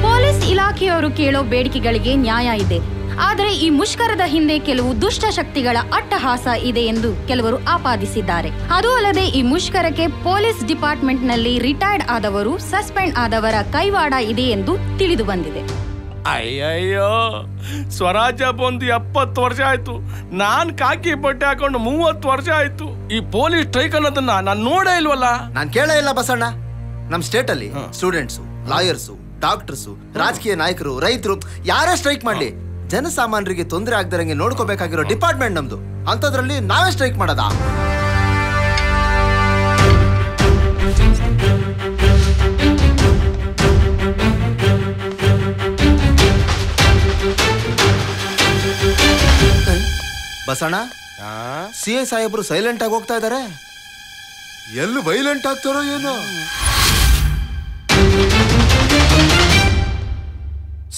ಪೊಲೀಸ್ ಇಲಾಖೆಯವರು ಕೇಳೋ ಬೇಡಿಕೆಗಳಿಗೆ ನ್ಯಾಯ ಇದೆ, ಆದರೆ ಈ ಮುಷ್ಕರದ ಹಿಂದೆ ಕೆಲವು ದುಷ್ಟ ಶಕ್ತಿಗಳ ಅಟ್ಟಹಾಸ ಇದೆ ಎಂದು ಕೆಲವರು ಆಪಾದಿಸಿದ್ದಾರೆ. ಅದು ಅಲ್ಲದೆ ಈ ಮುಷ್ಕರಕ್ಕೆ ಪೊಲೀಸ್ ಡಿಪಾರ್ಟ್ಮೆಂಟ್ನಲ್ಲಿ ರಿಟೈರ್ಡ್ ಆದವರು, ಸಸ್ಪೆಂಡ್ ಆದವರ ಕೈವಾಡ ಇದೆ ಎಂದು ತಿಳಿದು ಬಂದಿದೆ. ಅಯ್ಯಯ್ಯೋ, ಸ್ವರಾಜ್ಯ ಬಂದು 70 ವರ್ಷ ಆಯ್ತು. ನಾನ್ ಕಾಕಿ ಬಟ್ಟೆ ಹಾಕೊಂಡು 30 ವರ್ಷ ಆಯ್ತು. ಈ ಪೊಲೀಸ್ ಸ್ಟ್ರೈಕ್ ಅನ್ನೋದನ್ನ ನಾನ್ ನೋಡೇ ಇಲ್ವಲ್ಲ. ನಾನ್ ಕೇಳೇ ಇಲ್ಲ ಬಸಣ್ಣ. ನಮ್ ಸ್ಟೇಟ್ ಅಲ್ಲಿ ಸ್ಟೂಡೆಂಟ್ಸು, ಲಾಯರ್ಸು, ಡಾಕ್ಟರ್ಸು, ರಾಜಕೀಯ ನಾಯಕರು, ರೈತರು ಯಾರೇ ಸ್ಟ್ರೈಕ್ ಮಾಡ್ಲಿ, ಜನಸಾಮಾನ್ಯರಿಗೆ ತೊಂದರೆ ಆಗದಂಗೆ ನೋಡ್ಕೋಬೇಕಾಗಿರೋ ಡಿಪಾರ್ಟ್ಮೆಂಟ್ ನಮ್ದು. ಅಂತದ್ರಲ್ಲಿ ನಾವೇ ಸ್ಟ್ರೈಕ್ ಮಾಡೋದಾ? ಬಸಣ್ಣ, CI ಸಾಹೇಬ್ರು ಸೈಲೆಂಟ್ ಆಗಿ ಹೋಗ್ತಾ ಇದಾರೆ. ಎಲ್ಲಿ ವೈಲೆಂಟ್ ಆಗ್ತಾರೋ ಏನೋ.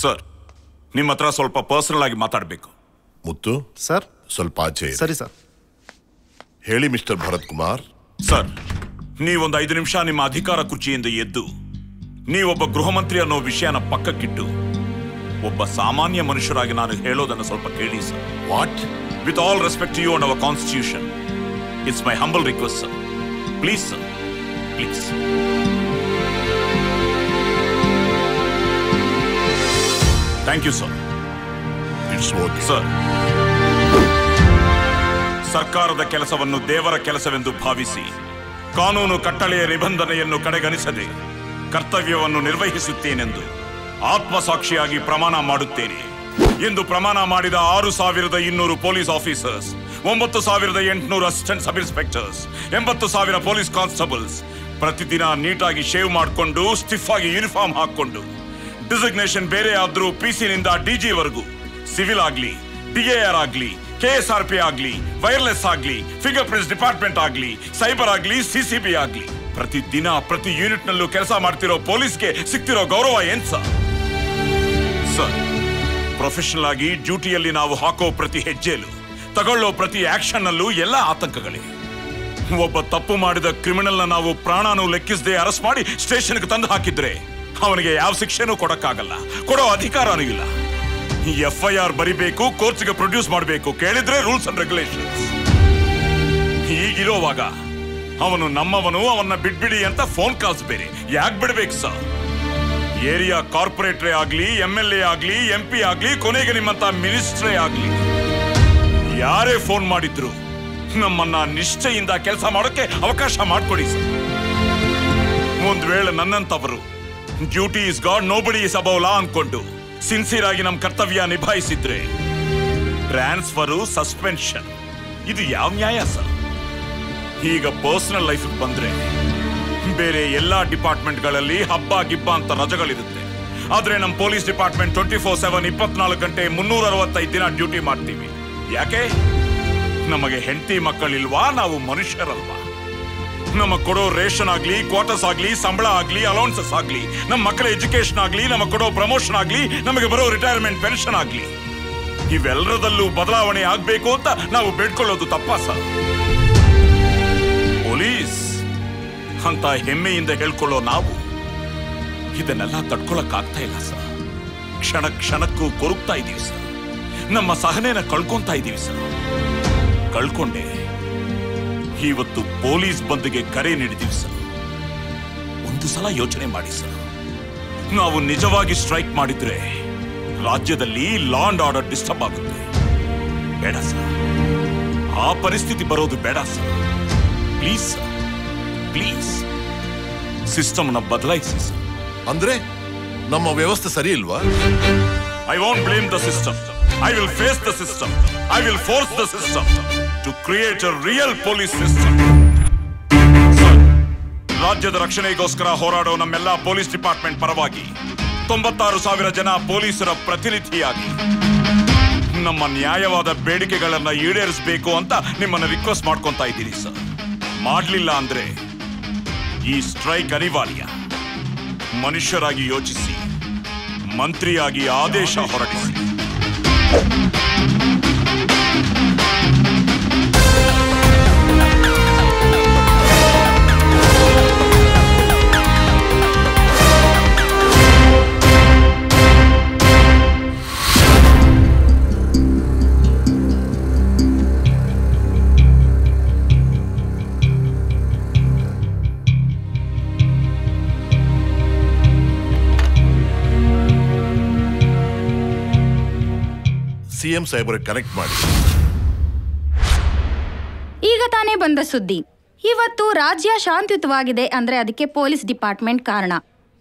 ಸರ್, ನಿಮ್ಮ ಹತ್ರ ಸ್ವಲ್ಪ ಪರ್ಸನಲ್ ಆಗಿ ಮಾತಾಡಬೇಕು. ಮುತ್ತು ಸರ್. ಸ್ವಲ್ಪ ಆಚೆ ಸರಿ ಸರ್. ಹೇಳಿ ಮಿಸ್ಟರ್ ಭರತ್ ಕುಮಾರ್. ಸರ್, ನೀವೊಂದು 5 ನಿಮಿಷ ನಿಮ್ಮ ಅಧಿಕಾರ ಕುರ್ಚಿಯಿಂದ ಎದ್ದು ನೀವೊಬ್ಬ ಗೃಹ ಮಂತ್ರಿ ಅನ್ನೋ ವಿಷಯನ ಪಕ್ಕಕ್ಕಿಟ್ಟು ಒಬ್ಬ ಸಾಮಾನ್ಯ ಮನುಷ್ಯರಾಗಿ ನಾನು ಹೇಳೋದನ್ನು ಸ್ವಲ್ಪ ಕೇಳಿ sir. What? With all respect to you and our constitution, it's my humble request sir. Please sir, please. Thank you sir. It's okay sir. ಸರ್ಕಾರದ ಕೆಲಸವನ್ನು ದೇವರ ಕೆಲಸವೆಂದು ಭಾವಿಸಿ ಕಾನೂನು ಕಟ್ಟಳೆಯ ನಿಬಂಧನೆಯನ್ನು ಕಡೆಗಣಿಸದೆ ಕರ್ತವ್ಯವನ್ನು ನಿರ್ವಹಿಸುತ್ತೇನೆಂದು ಆತ್ಮಸಾಕ್ಷಿಯಾಗಿ ಪ್ರಮಾಣ ಮಾಡುತ್ತೇನೆ ಎಂದು ಪ್ರಮಾಣ ಮಾಡಿದ 6,200 ಪೊಲೀಸ್ ಆಫೀಸರ್ಸ್, 9,800 ಅಸಿಸ್ಟೆಂಟ್ ಸಬ್ ಇನ್ಸ್ಪೆಕ್ಟರ್ಸ್, 80,000 ಪೊಲೀಸ್ ಕಾನ್ಸ್ಟೇಬಲ್ಸ್ ಪ್ರತಿದಿನ ನೀಟಾಗಿ ಶೇವ್ ಮಾಡಿಕೊಂಡು ಸ್ಟಿಫ್ ಆಗಿ ಯೂನಿಫಾರ್ಮ್ ಹಾಕೊಂಡು ಡಿಸಿಗ್ನೇಷನ್ ಬೇರೆ ಆದ್ರೂ ಪಿಸಿನಿಂದ ಡಿಜಿ ವರೆಗೂ ಸಿವಿಲ್ ಆಗ್ಲಿ, ಡಿಎಆರ್ ಆಗ್ಲಿ, KSRP ಆಗ್ಲಿ, ವೈರ್ಲೆಸ್ ಆಗ್ಲಿ, ಫಿಂಗರ್ ಪ್ರಿಂಟ್ಸ್ ಡಿಪಾರ್ಟ್ಮೆಂಟ್ ಆಗ್ಲಿ, ಸೈಬರ್ ಆಗ್ಲಿ, CCB ಆಗ್ಲಿ, ಪ್ರತಿದಿನ ಪ್ರತಿ ಯೂನಿಟ್ ನಲ್ಲೂ ಕೆಲಸ ಮಾಡ್ತಿರೋ ಪೊಲೀಸ್ಗೆ ಸಿಗ್ತಿರೋ ಗೌರವ ಏನ್ ಸರ್? ಪ್ರೊಫೆಷನಲ್ ಆಗಿ ಡ್ಯೂಟಿಯಲ್ಲಿ ನಾವು ಹಾಕೋ ಪ್ರತಿ ಹೆಜ್ಜೆಯಲ್ಲೂ ತಗೊಳ್ಳೋ ಪ್ರತಿ ಆಕ್ಷನ್ ನಲ್ಲೂ ಎಲ್ಲ ಆತಂಕಗಳೇ. ಒಬ್ಬ ತಪ್ಪು ಮಾಡಿದ ಕ್ರಿಮಿನಲ್ ನಾವು ಪ್ರಾಣನೂ ಲೆಕ್ಕಿಸದೆ ಅರೆಸ್ಟ್ ಮಾಡಿ ಸ್ಟೇಷನ್ಗೆ ತಂದು ಹಾಕಿದ್ರೆ ಅವನಿಗೆ ಯಾವ ಶಿಕ್ಷೆನೂ ಕೊಡಕ್ಕಾಗಲ್ಲ, ಕೊಡೋ ಅಧಿಕಾರನೂ ಇಲ್ಲ. FIR ಬರಿಬೇಕು, ಕೋರ್ಟ್ಸ್ಗೆ ಪ್ರೊಡ್ಯೂಸ್ ಮಾಡಬೇಕು, ಕೇಳಿದ್ರೆ ರೂಲ್ಸ್ ಅಂಡ್ ರೆಗ್ಯುಲೇಷನ್ಸ್. ಹೀಗಿರೋವಾಗ ಅವನು ನಮ್ಮವನು, ಅವನ್ನ ಬಿಡ್ಬಿಡಿ ಅಂತ ಫೋನ್ ಕಾಲ್ಸ್ ಬೇರೆ ಯಾಕೆ ಬಿಡ್ಬೇಕು ಸರ್? ಏರಿಯಾ ಕಾರ್ಪೊರೇಟ್ರೇ ಆಗ್ಲಿ, MLA ಆಗ್ಲಿ, MP ಆಗ್ಲಿ, ಕೊನೆಗೆ ನಿಮ್ಮಂತ ಮಿನಿಸ್ಟ್ರೇ ಆಗ್ಲಿ, ಯಾರೇ ಫೋನ್ ಮಾಡಿದ್ರು ನಮ್ಮನ್ನ ನಿಷ್ಠೆಯಿಂದ ಕೆಲಸ ಮಾಡೋಕೆ ಅವಕಾಶ ಮಾಡ್ಕೊಡಿ ಸರ್. ಒಂದ್ ವೇಳೆ ನನ್ನಂತವರು duty is God, nobody is above law ಅನ್ಕೊಂಡು ಸಿನ್ಸಿಯರ್ ಆಗಿ ನಮ್ಮ ಕರ್ತವ್ಯ ನಿಭಾಯಿಸಿದ್ರೆ ಟ್ರಾನ್ಸ್ಫರು, ಸಸ್ಪೆನ್ಷನ್, ಇದು ಯಾವ ನ್ಯಾಯ ಸರ್? ಈಗ ಪರ್ಸನಲ್ ಲೈಫ್ ಬಂದ್ರೆ ಬೇರೆ ಎಲ್ಲಾ ಡಿಪಾರ್ಟ್ಮೆಂಟ್ಗಳಲ್ಲಿ ಹಬ್ಬ ಗಿಬ್ಬ ಅಂತ ರಜೆಗಳಿರುತ್ತೆ. ಆದ್ರೆ ನಮ್ಮ ಪೊಲೀಸ್ ಡಿಪಾರ್ಟ್ಮೆಂಟ್ 24/7 24 ಗಂಟೆ 365 ದಿನ ಡ್ಯೂಟಿ ಮಾಡ್ತೀವಿ. ಯಾಕೆ? ನಮಗೆ ಹೆಂಡತಿ ಮಕ್ಕಳಿಲ್ವಾ? ನಾವು ಮನುಷ್ಯರಲ್ವಾ? ನಮಗ್ ಕೊಡೋ ರೇಷನ್ ಆಗ್ಲಿ, ಕ್ವಾರ್ಟರ್ಸ್ ಆಗ್ಲಿ, ಸಂಬಳ ಆಗ್ಲಿ, ಅಲೌನ್ಸಸ್ ಆಗ್ಲಿ, ನಮ್ಮ ಮಕ್ಕಳ ಎಜುಕೇಶನ್ ಆಗ್ಲಿ, ನಮಗ್ ಕೊಡೋ ಪ್ರಮೋಷನ್ ಆಗ್ಲಿ, ನಮಗೆ ಬರೋ ರಿಟೈರ್ಮೆಂಟ್ ಪೆನ್ಷನ್ ಆಗ್ಲಿ, ಇವೆಲ್ಲರದಲ್ಲೂ ಬದಲಾವಣೆ ಆಗ್ಬೇಕು ಅಂತ ನಾವು ಬೇಡ್ಕೊಳ್ಳೋದು ತಪ್ಪಾ ಸರ್? ಪೊಲೀಸ್ ಅಂತ ಹೆಮ್ಮೆಯಿಂದ ಹೇಳ್ಕೊಳ್ಳೋ ನಾವು ಇದನ್ನೆಲ್ಲ ತಡ್ಕೊಳಕ್ಕಾಗ್ತಾ ಇಲ್ಲ ಸರ್. ಕ್ಷಣ ಕ್ಷಣಕ್ಕೂ ಕೊರಗ್ತಾ ಇದೀವಿ ಸರ್. ನಮ್ಮ ಸಹನೆನ ಕಳ್ಕೊಂತಾ ಇದೀವಿ ಸರ್. ಕಳ್ಕೊಂಡೆ ಇವತ್ತು ಪೊಲೀಸ್ ಬಂದ್ಗೆ ಕರೆ ನೀಡಿದೀವಿ ಸರ್. ಒಂದು ಸಲ ಯೋಚನೆ ಮಾಡಿ ಸರ್, ನಾವು ನಿಜವಾಗಿ ಸ್ಟ್ರೈಕ್ ಮಾಡಿದ್ರೆ ರಾಜ್ಯದಲ್ಲಿ ಲಾ ಅಂಡ್ ಆರ್ಡರ್ ಡಿಸ್ಟರ್ಬ್ ಆಗುತ್ತೆ. ಬೇಡ ಸರ್, ಆ ಪರಿಸ್ಥಿತಿ ಬರೋದು ಬೇಡ ಸರ್. ಪ್ಲೀಸ್ ಸರ್, ಪ್ಲೀಸ್ ಸಿಸ್ಟಮ್ನ ಬದಲಾಯಿಸಿ ಸರ್. ಅಂದ್ರೆ ನಮ್ಮ ವ್ಯವಸ್ಥೆ ಸರಿ ಇಲ್ವಾ? I won't blame the system. I will face the system. I will force the system to create a real police system. ರಾಜ್ಯದ ರಕ್ಷಣೆಗೋಸ್ಕರ ಹೋರಾಡೋ ನಮ್ಮೆಲ್ಲ ಪೊಲೀಸ್ ಡಿಪಾರ್ಟ್ಮೆಂಟ್ ಪರವಾಗಿ 96,000 ಜನ ಪೊಲೀಸರ ಪ್ರತಿನಿಧಿಯಾಗಿ ನಮ್ಮ ನ್ಯಾಯವಾದ ಬೇಡಿಕೆಗಳನ್ನ ಈಡೇರಿಸಬೇಕು ಅಂತ ನಿಮ್ಮನ್ನ ರಿಕ್ವೆಸ್ಟ್ ಮಾಡ್ಕೊಂತಾ ಇದ್ದೀನಿ ಸರ್. ಮಾಡಲಿಲ್ಲ ಅಂದ್ರೆ ಈ ಸ್ಟ್ರೈಕ್ ಅನಿವಾರ್ಯ. ಮನುಷ್ಯರಾಗಿ ಯೋಚಿಸಿ, ಮಂತ್ರಿಯಾಗಿ ಆದೇಶ ಹೊರಡಿಸಿ. CM ಸಾಹೇಬರಿಗೆ ಕನೆಕ್ಟ್ ಮಾಡಿ. ಈಗ ತಾನೇ ಬಂದ ಸುದ್ದಿ. ಇವತ್ತು ರಾಜ್ಯ ಶಾಂತಿಯುತವಾಗಿದೆ ಅಂದ್ರೆ ಅದಕ್ಕೆ ಪೊಲೀಸ್ ಡಿಪಾರ್ಟ್ಮೆಂಟ್ ಕಾರಣ.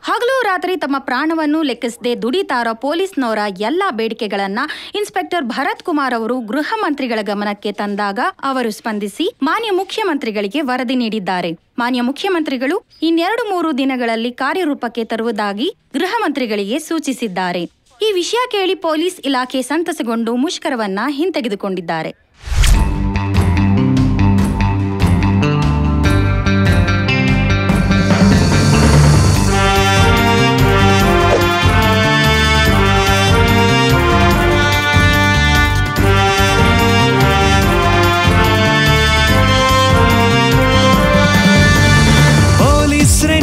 ಹಗಲು ರಾತ್ರಿ ತಮ್ಮ ಪ್ರಾಣವನ್ನು ಲೆಕ್ಕಿಸದೆ ದುಡಿತಾರೋ ಪೊಲೀಸ್ನವರ ಎಲ್ಲಾ ಬೇಡಿಕೆಗಳನ್ನ ಇನ್ಸ್ಪೆಕ್ಟರ್ ಭರತ್ ಕುಮಾರ್ ಅವರು ಗೃಹ ಮಂತ್ರಿಗಳ ಗಮನಕ್ಕೆ ತಂದಾಗ ಅವರು ಸ್ಪಂದಿಸಿ ಮಾನ್ಯ ಮುಖ್ಯಮಂತ್ರಿಗಳಿಗೆ ವರದಿ ನೀಡಿದ್ದಾರೆ. ಮಾನ್ಯ ಮುಖ್ಯಮಂತ್ರಿಗಳು 2-3 ದಿನಗಳಲ್ಲಿ ಕಾರ್ಯರೂಪಕ್ಕೆ ತರುವುದಾಗಿ ಗೃಹ ಮಂತ್ರಿಗಳಿಗೆ ಸೂಚಿಸಿದ್ದಾರೆ. ಈ ವಿಷಯ ಕೇಳಿ ಪೊಲೀಸ್ ಇಲಾಖೆ ಸಂತಸಗೊಂಡು ಮುಷ್ಕರವನ್ನ ಹಿಂತೆಗೆದುಕೊಂಡಿದ್ದಾರೆ.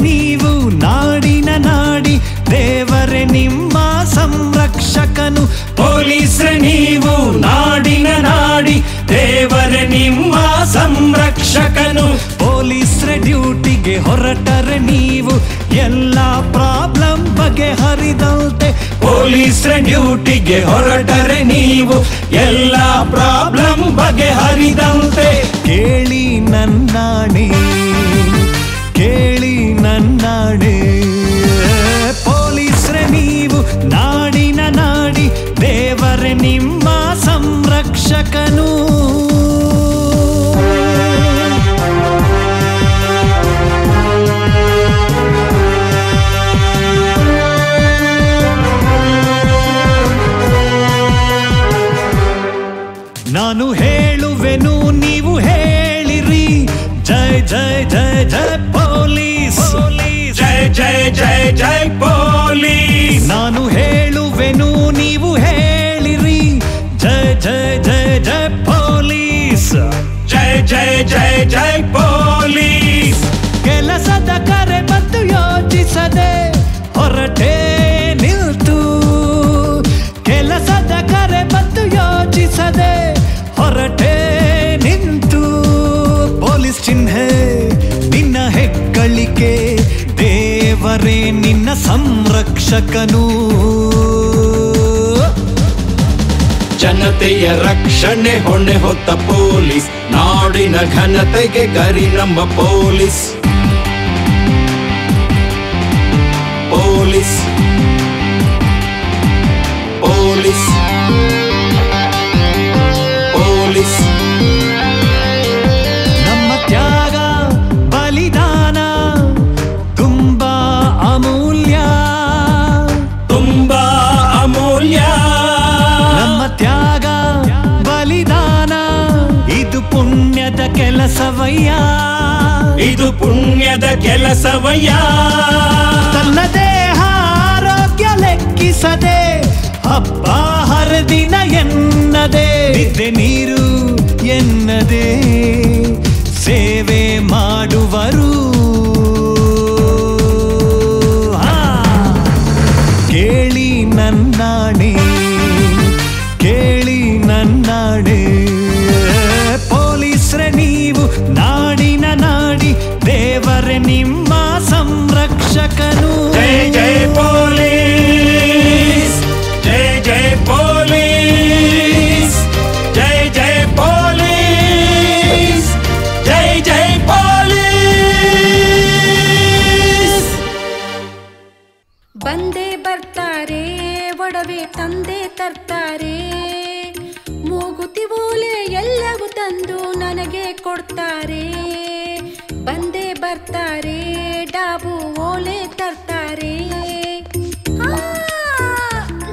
ನೀವು ನಾಡಿನ ನಾಡಿ ದೇವರೇ ನಿಮ್ಮ ಸಂರಕ್ಷಕನು ಪೊಲೀಸ್ರೆ ನೀವು ನಾಡಿನ ನಾಡಿ ದೇವರೇ ನಿಮ್ಮ ಸಂರಕ್ಷಕನು ಪೊಲೀಸ್ರೆ ಡ್ಯೂಟಿಗೆ ಹೊರಟರೆ ನೀವು ಎಲ್ಲ ಪ್ರಾಬ್ಲಮ್ ಬಗೆಹರಿದಂತೆ ಪೊಲೀಸ್ರೆ ಡ್ಯೂಟಿಗೆ ಹೊರಟರೆ ನೀವು ಎಲ್ಲ ಪ್ರಾಬ್ಲಮ್ ಬಗೆಹರಿದಂತೆ ಕೇಳಿ ನನ್ನಾಣೆ ಕೇಳಿ ನನ್ನಾಣೆ ಪೊಲೀಸ್ರೆ ನೀವು ನಾಡಿನ ನಾಡಿ ದೇವರೇ ನಿಮ್ಮ ಸಂರಕ್ಷಕನು ನಾನು ಹೇಳುವೆನು ನೀವು ಹೇಳಿರಿ ಜೈ ಜೈ ಜೈ ಜೈ ಪೊಲೀಸ್ ಜೈ ಜೈ ಜೈ ಜೈ ಪೊಲೀಸ್ ನಾನು ಹೇಳುವೆನು ನೀವು ಹೇಳಿರಿ ಜೈ ಜೈ ಜೈ ಜೈ ಪೊಲೀಸ್ ಜೈ ಜೈ ಜೈ ಜೈ ಪೊಲೀಸ್ ಕೆಲಸದ ಕರೆ ಮತ್ತು ಯೋಚಿಸದೆ ಹೊರಟೇ ನಿಲ್ತು ಕೆಲಸದ ಕರೆ ಮತ್ತು ಯೋಚಿಸದೆ ಹೊರಟೇ ನಿಂತು ಪೊಲೀಸ್ ಚಿಹ್ನೆ ನಿನ್ನ ಹೆಗ್ಗಳಿಕೆ ದೇವರೇ ನಿನ್ನ ಸಂರಕ್ಷಕನು ಜನತೆಯ ರಕ್ಷಣೆ ಹೊಣೆ ಹೊತ್ತ ಪೊಲೀಸ್ ನಾಡಿನ ಘನತೆಗೆ ಗರಿ ನಮ್ಮ ಪೊಲೀಸ್ ಪೊಲೀಸ್ ಪೊಲೀಸ್ ಪೊಲೀಸ್ ನಮ್ಮ ತ್ಯಾಗ ಬಲಿದಾನ ತುಂಬಾ ಅಮೂಲ್ಯ ತುಂಬಾ ಅಮೂಲ್ಯ ನಮ್ಮ ತ್ಯಾಗ ಬಲಿದಾನ ಇದು ಪುಣ್ಯದ ಕೆಲಸವಯ್ಯ ಇದು ಪುಣ್ಯದ ಕೆಲಸವಯ್ಯ ತನ್ನ ದೇಹ ಆರೋಗ್ಯ ಲೆಕ್ಕಿಸದೆ ಹಬ್ಬ ಹರಿದಿನ ಎನ್ನದೆ ನಿದ್ದೆ ನೀರು ಎನ್ನದೆ ಸೇವೆ ಮಾಡುವರು ಕೇಳಿ ನನ್ನಾಣೆ ಕೇಳಿ ನನ್ನಾಣೆ ಪೊಲೀಸ್ರೆ ನೀವು ನಾಡಿನ ನಾಡಿ ದೇವರೇ ನಿಮ್ಮ ಸಂರಕ್ಷಕನು ಜೈ ಜೈ ಪೊಲೀಸ್ ಜೈ ಜೈ ಪೊಲೀಸ್ ಜೈ ಜೈ ಪೊಲೀಸ್ ಜೈ ಜೈ ಪೊಲೀಸ್ ಬಂದೇ ಬರ್ತಾರೆ ಒಡವೆ ತಂದೆ ತರ್ತಾರೆ ಮೂಗುತಿ ಓಲೆ ಎಲ್ಲವೂ ತಂದು ನನಗೆ ಕೊಡ್ತಾರೆ ಬಂದೇ ಬರ್ತಾರೆ ಡಾಬು ಓಲೆ ತರ್ತಾರೆ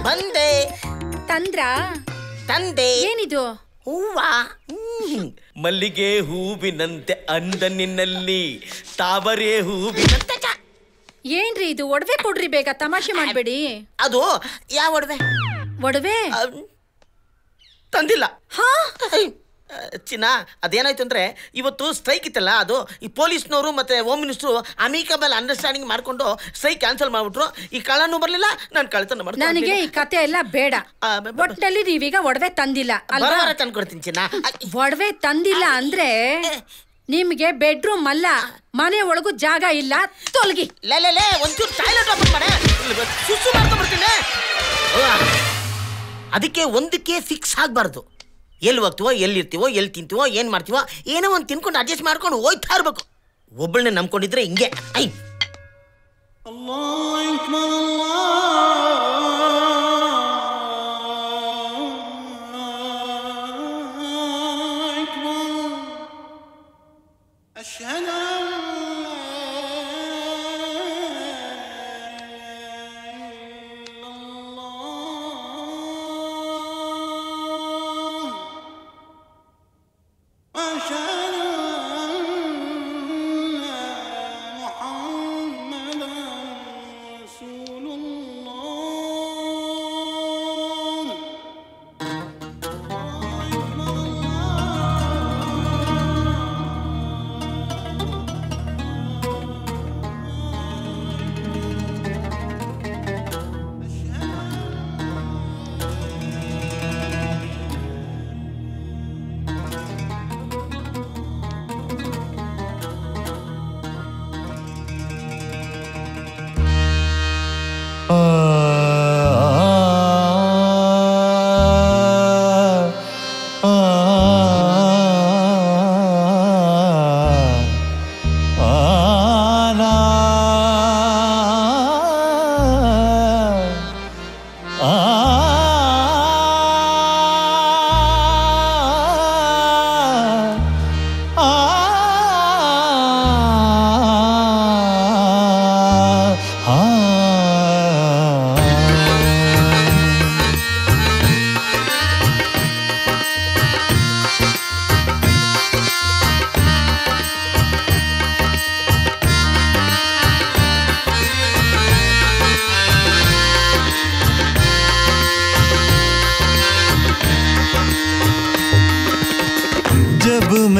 ಬಂದೆ ತಂದ್ರ ತಂದೆ ಏನಿದು ಹೂವ ಮಲ್ಲಿಗೆ ಹೂವಿನಂತೆ ಅಂದ ನಿನ್ನಲ್ಲಿ ತಾವರೆ ಹೂವಿನಂತೆ ಏನ್ರಿ ಇದು ಒಡವೆ ಕೊಡ್ರಿ ಬೇಗ ತಮಾಷೆ ಮಾಡ್ಬೇಡಿ ಅದು ಯಾವ ಒಡವೆ ಒಡವೆ ತಂದಿಲ್ಲ ಚಿನ್ನ ಅದೇನಾಯ್ತು ಅಂದ್ರೆ ಇವತ್ತು ಸ್ಟ್ರೈಕ್ ಇತ್ತಲ್ಲ ಅದು ಈ ಪೊಲೀಸ್ನವರು ಮತ್ತೆ ಹೋಮ್ ಮಿನಿಸ್ಟ್ರು ಅಮಿಕಬಲ್ ಅಂಡರ್ಸ್ಟ್ಯಾಂಡಿಂಗ್ ಮಾಡ್ಕೊಂಡು ಸ್ಟ್ರೈಕ್ ಕ್ಯಾನ್ಸಲ್ ಮಾಡ್ಬಿಟ್ರು ಈ ಕಳ್ಳನೂ ಬರ್ಲಿಲ್ಲ ನಾನು ಕಳ್ತನ ಮಾಡ್ತೀನಿ ನನಗೆ ಈ ಕತೆ ಎಲ್ಲ ಬೇಡ ಒಟ್ಟಲ್ಲಿ ನೀವೀಗ ಒಡವೆ ತಂದಿಲ್ಲ ಅಲ್ವಾ ತಂದ್ಕೊಡ್ತೀನಿ ಚಿನ್ನ ಒಡವೆ ತಂದಿಲ್ಲ ಅಂದ್ರೆ ನಿಮ್ಗೆ ಬೆಡ್ರೂಮ್ ಅಲ್ಲ ಮನೆ ಒಳಗೂ ಜಾಗ ಇಲ್ಲ ತೊಲಗಿ ಲೇ ಒಂಚೂರು ಟಾಯ್ಲೆಟ್ ಓಪನ್ ಮಾಡೆ ಸುಸು ಮಾಡ್ಕೊಂಡ್ಬಿಡ್ತೀನಿ ಅದಕ್ಕೆ ಒಂದಕ್ಕೆ ಫಿಕ್ಸ್ ಆಗ್ಬಾರ್ದು ಎಲ್ಲಿ ಹೋಗ್ತೀವೋ ಎಲ್ಲಿರ್ತೀವೋ ಎಲ್ಲಿ ತಿಂತೀವೋ ಏನು ಮಾಡ್ತೀವೋ ಏನೋ ಒಂದು ತಿನ್ಕೊಂಡು ಅಡ್ಜಸ್ಟ್ ಮಾಡ್ಕೊಂಡು ಹೋಯ್ತಾ ಇರ್ಬೇಕು ಒಬ್ಬಳನ್ನೇ ನಂಬ್ಕೊಂಡಿದ್ರೆ ಹಿಂಗೆ ಐ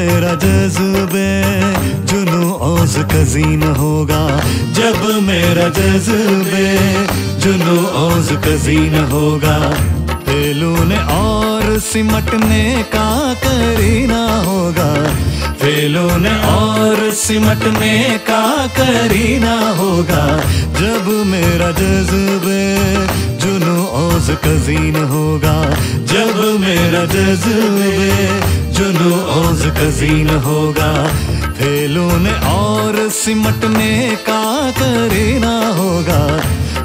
मेरा जज्बे जुनू औज कजीन होगा, जब मेरा जज्बे जुनू औज कजीन होगा, फेलूने और सिमटने का करीना होगा, फेलूने और सिमटने का करीना होगा, जब मेरा जज्बे जुनू औज कजीन होगा, जब मेरा जज्बे जुनू औज कजीन होगा, फेलूने और सिमटने का करीना होगा,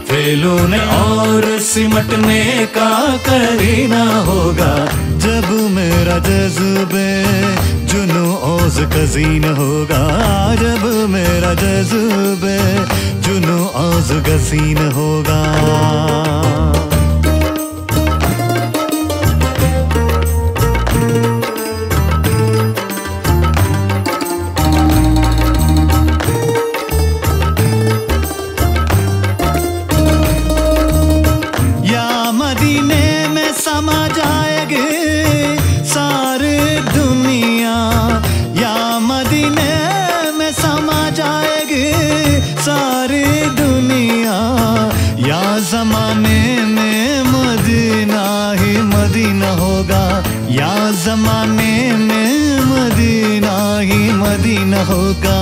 फेलूने और सिमटने का करीना होगा, जब मेरा जज्बे जुनू औज कजीन होगा, जब मेरा जज्बे जुनू औज कजीन होगा। समा जाएगी सारी दुनिया, या मदीने में समा जाएगी सारी दुनिया, या जमाने में मदीना ही मदीना होगा, या जमाने में मदीना ही मदीना होगा,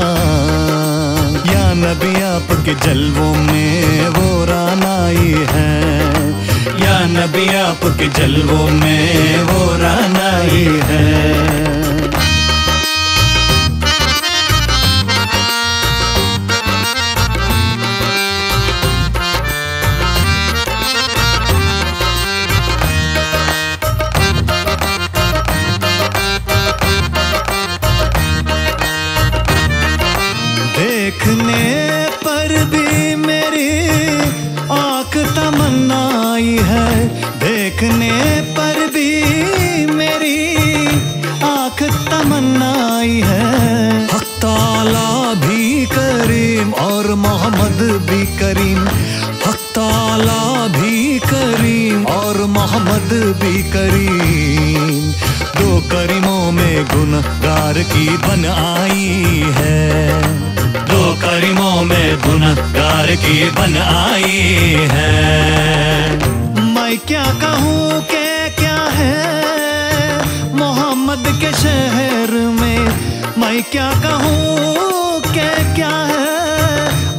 या नबी आपके जलवों में वो रानाई है, या नबी आपके जलवों में वो रानाई है। देखने पर भी मेरी आँख तमन्नाई है, देखने पर भी मेरी आँख तमन्नाई है, हक़ ताला भी करीम और मोहम्मद भी करीम, हक़ ताला भी करीम और मोहम्मद भी करीम, दो करीमों में गुनहगार की बन आई है, दो करीमों में गुनहगार की बन आई है। मैं क्या कहूँ के क्या है मोहम्मद के शहर में, मैं क्या कहूँ के क्या है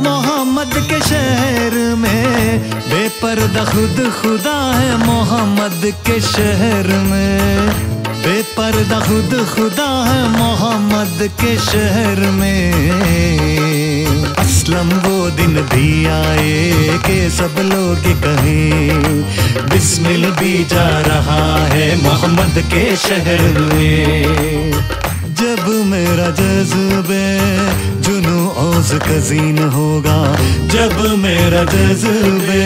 मोहम्मद के शहर में, बेपर्दा खुद खुदा है मोहम्मद के शहर में, बेपर्दा खुद खुदा है मोहम्मद के शहर में। असलम वो दिन भी आए कि सब लोग कहें बिस्मिल भी जा रहा है मोहम्मद के शहर में, जब मेरा जज्बे जुनू औज कजीन होगा, जब मेरा जज्बे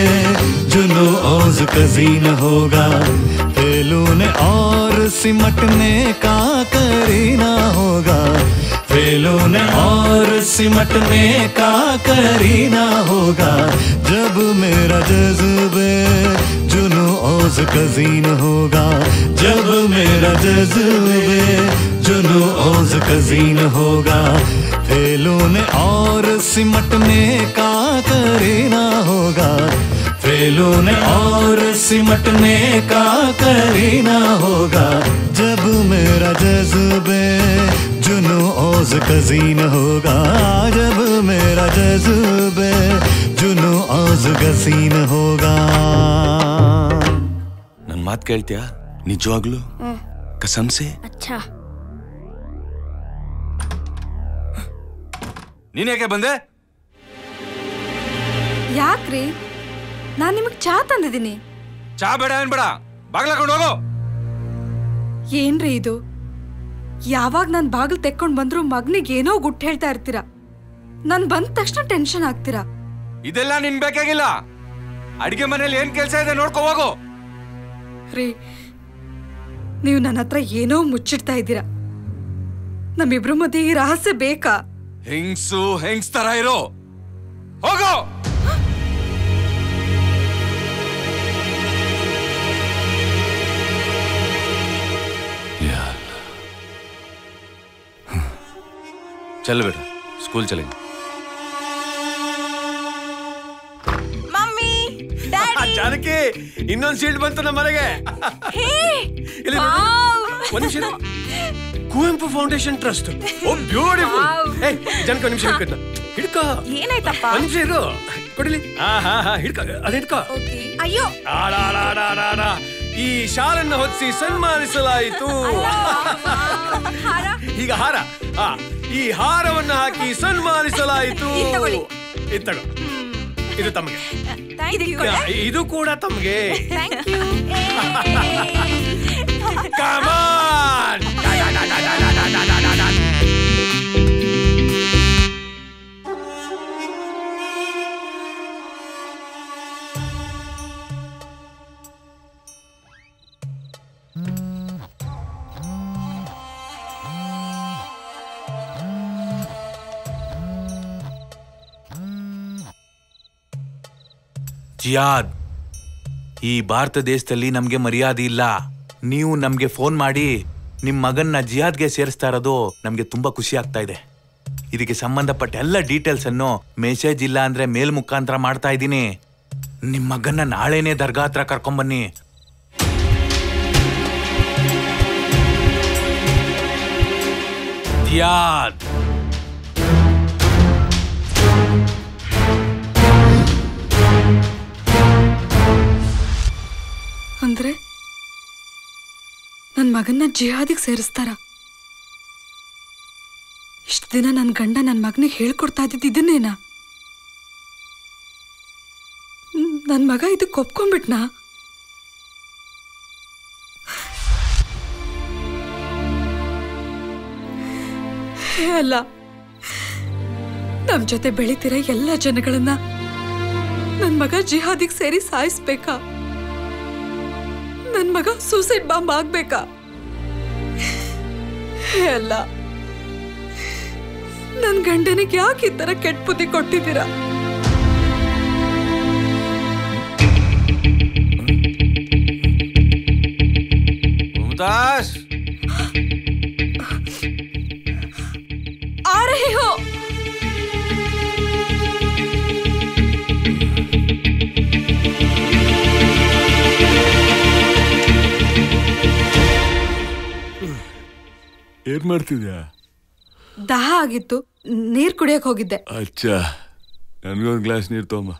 जुनू औज कजीन होगा, फेलूने और सिमटने का करीना होगा, फेलूने और सिमटने का करीना होगा, जब मेरा जज्बे जुनू औज कजीन होगा, जब मेरा जज्बे जुनू औज कजीन होगा, फेलूने और सिमटने का करीना होगा, फेलूने और सिमटने का करीना होगा, जब मेरा जज्बे जुनू औज कजीन होगा, जब मेरा जज्बे जुनू औज कजीन होगा। ನನ್ನ ಮಾತು ಕೇಳ್ತೀಯಾ ನಿಜವಾಗ್ಲೂ ಕಸಮ್ ಸೆ? अच्छा ನೀನ್ ಯಾಕೆ ಬಂದೆ? ಯಾಕ್ರಿ ನಾನ್ ನಿಮಗ್ ಚಾ ತಂದಿದ್ದೀನಿ. ಚಾ ಬೇಡ ಏನ್ ಬೇಡ, ಬಾಗ್ಲಾಕೊಂಡು ಹೋಗೋ. ಏನ್ರಿ ಇದು, ಯಾವಾಗ ನಾನ್ ಬಾಗಿಲು ತೆಕ್ಕೊಂಡ್ ಬಂದ್ರು ಮಗನಿಗೆ ಏನೋ ಗುಟ್ಟು ಹೇಳ್ತಾ ಇರ್ತೀರಾ, ನಾನ್ ಬಂದ ತಕ್ಷಣ ಟೆನ್ಷನ್ ಆಗ್ತೀರಾ. ಇದೆಲ್ಲ ನಿನ್ ಬೇಕಾಗಿಲ್ಲ, ಅಡಿಗೆ ಮನೇಲಿ ಏನ್ ಕೆಲ್ಸ ಇದೆ ನೋಡ್ಕೋ ಹೋಗೋ. ರೀ ನೀವು ನನ್ನ ಹತ್ರ ಏನೋ ಮುಚ್ಚಿಡ್ತಾ ಇದ್ದೀರಾ, ನಮ್ಮಿಬ್ರು ಮಧ್ಯೆ ಈ ರಹಸ್ಯ ಬೇಕಾ? ಹೆಂಗ್ಸ್ ತರ ಇರೋ, ಹೋಗೋ. चल बेटा स्कूल चलेंगे। ಮಮ್ಮಿ ಡ್ಯಾಡಿ ಜಾನಕಿ ಇನ್ನೊಂದು ಸೀಟ್ ಬಂತು ನಮ್ಮ ಮನೆಗೆ. ಇಲ್ಲಿ ಒಂದು ನಿಮಿಷ. Kuvempu foundation trust. ಓ ಬ್ಯೂಟಿಫುಲ್. ಜಾನಕಿ ಒಂದು ನಿಮಿಷ ಹಿಡ್ಕೋ. ಏನಾಯ್ತಪ್ಪ? ಒಂದು ನಿಮಿಷ ಇರು ಕೊಡಿಲಿ. ಹಿಡ್ಕೋ ಅದು ಹಿಡ್ಕೋ. ಅಯ್ಯೋ ಈ ಶಾಲನ್ನು ಹೊತ್ತಿಸಿ ಸನ್ಮಾನಿಸಲಾಯಿತು. ಈಗ ಹಾರ. ಈ ಹಾರವನ್ನು ಹಾಕಿ ಸನ್ಮಾನಿಸಲಾಯಿತು. ಇದು ತಗೋ. ಇದು ತಮಗೆ. ಇದು ಕೂಡ ತಮಗೆ. ಕಮಾನ್. ಜಿಯಾದ್, ಈ ಭಾರತ ದೇಶದಲ್ಲಿ ನಮ್ಗೆ ಮರ್ಯಾದೆ ಇಲ್ಲ. ನೀವು ನಮ್ಗೆ ಫೋನ್ ಮಾಡಿ ನಿಮ್ ಮಗನ್ನ ಜಿಯಾದ್ಗೆ ಸೇರಿಸ್ತಾ ಇರೋದು ನಮ್ಗೆ ತುಂಬಾ ಖುಷಿ ಆಗ್ತಾ ಇದೆ. ಇದಕ್ಕೆ ಸಂಬಂಧಪಟ್ಟ ಎಲ್ಲ ಡೀಟೇಲ್ಸ್ ಅನ್ನು ಮೆಸೇಜ್ ಇಲ್ಲ ಅಂದ್ರೆ ಮೇಲ್ ಮುಖಾಂತರ ಮಾಡ್ತಾ ಇದ್ದೀನಿ. ನಿಮ್ ಮಗನ್ನ ನಾಳೆನೆ ದರ್ಗಾ ಹತ್ರ ಕರ್ಕೊಂಬನ್ನಿ. ಜಿಯಾದ್ ಅಂದ್ರೆ ನನ್ ಮಗನ್ನ ಜಿಹಾದಿಗೆ ಸೇರಿಸ್ತಾರ? ಇಷ್ಟ ದಿನ ನನ್ ಗಂಡ ನನ್ ಮಗನಿಗೆ ಹೇಳ್ಕೊಡ್ತಾ ಇದ್ದಿದ್ದು ಇದನ್ನೇನಾ? ನನ್ ಮಗ ಇದಕ್ಕೆ ಒಪ್ಕೊಂಡ್ಬಿಟ್ನಾ? ಅಲ್ಲ, ನಮ್ ಜೊತೆ ಬೆಳಿತಿರೋ ಎಲ್ಲ ಜನಗಳನ್ನ ನನ್ ಮಗ ಜಿಹಾದಿಗೆ ಸೇರಿ ಸಾಯಿಸ್ಬೇಕಾ? ನನ್ ಮಗ ಸೂಸೈಡ್ ಬಾಂಬ್ ಆಗ್ಬೇಕಾ? ಅಲ್ಲ, ನನ್ ಗಂಡನಿಗೆ ಯಾಕೆ ಈ ತರ ಕೆಟ್ಟ ಬುದ್ಧಿ ಕೊಟ್ಟಿದ್ದೀರಾ? मुमताज आ रहे हो? ಏನ್ ಮಾಡ್ತಿದ್ಯಾ? ದಾಹ ಆಗಿತ್ತು, ನೀರ್ ಕುಡಿಯಕ್ ಹೋಗಿದ್ದೆ. ಅಚ್ಚಾ, ನನ್ಗೊಂದು ಗ್ಲಾಸ್ ನೀರು ತಗೊಂಬ.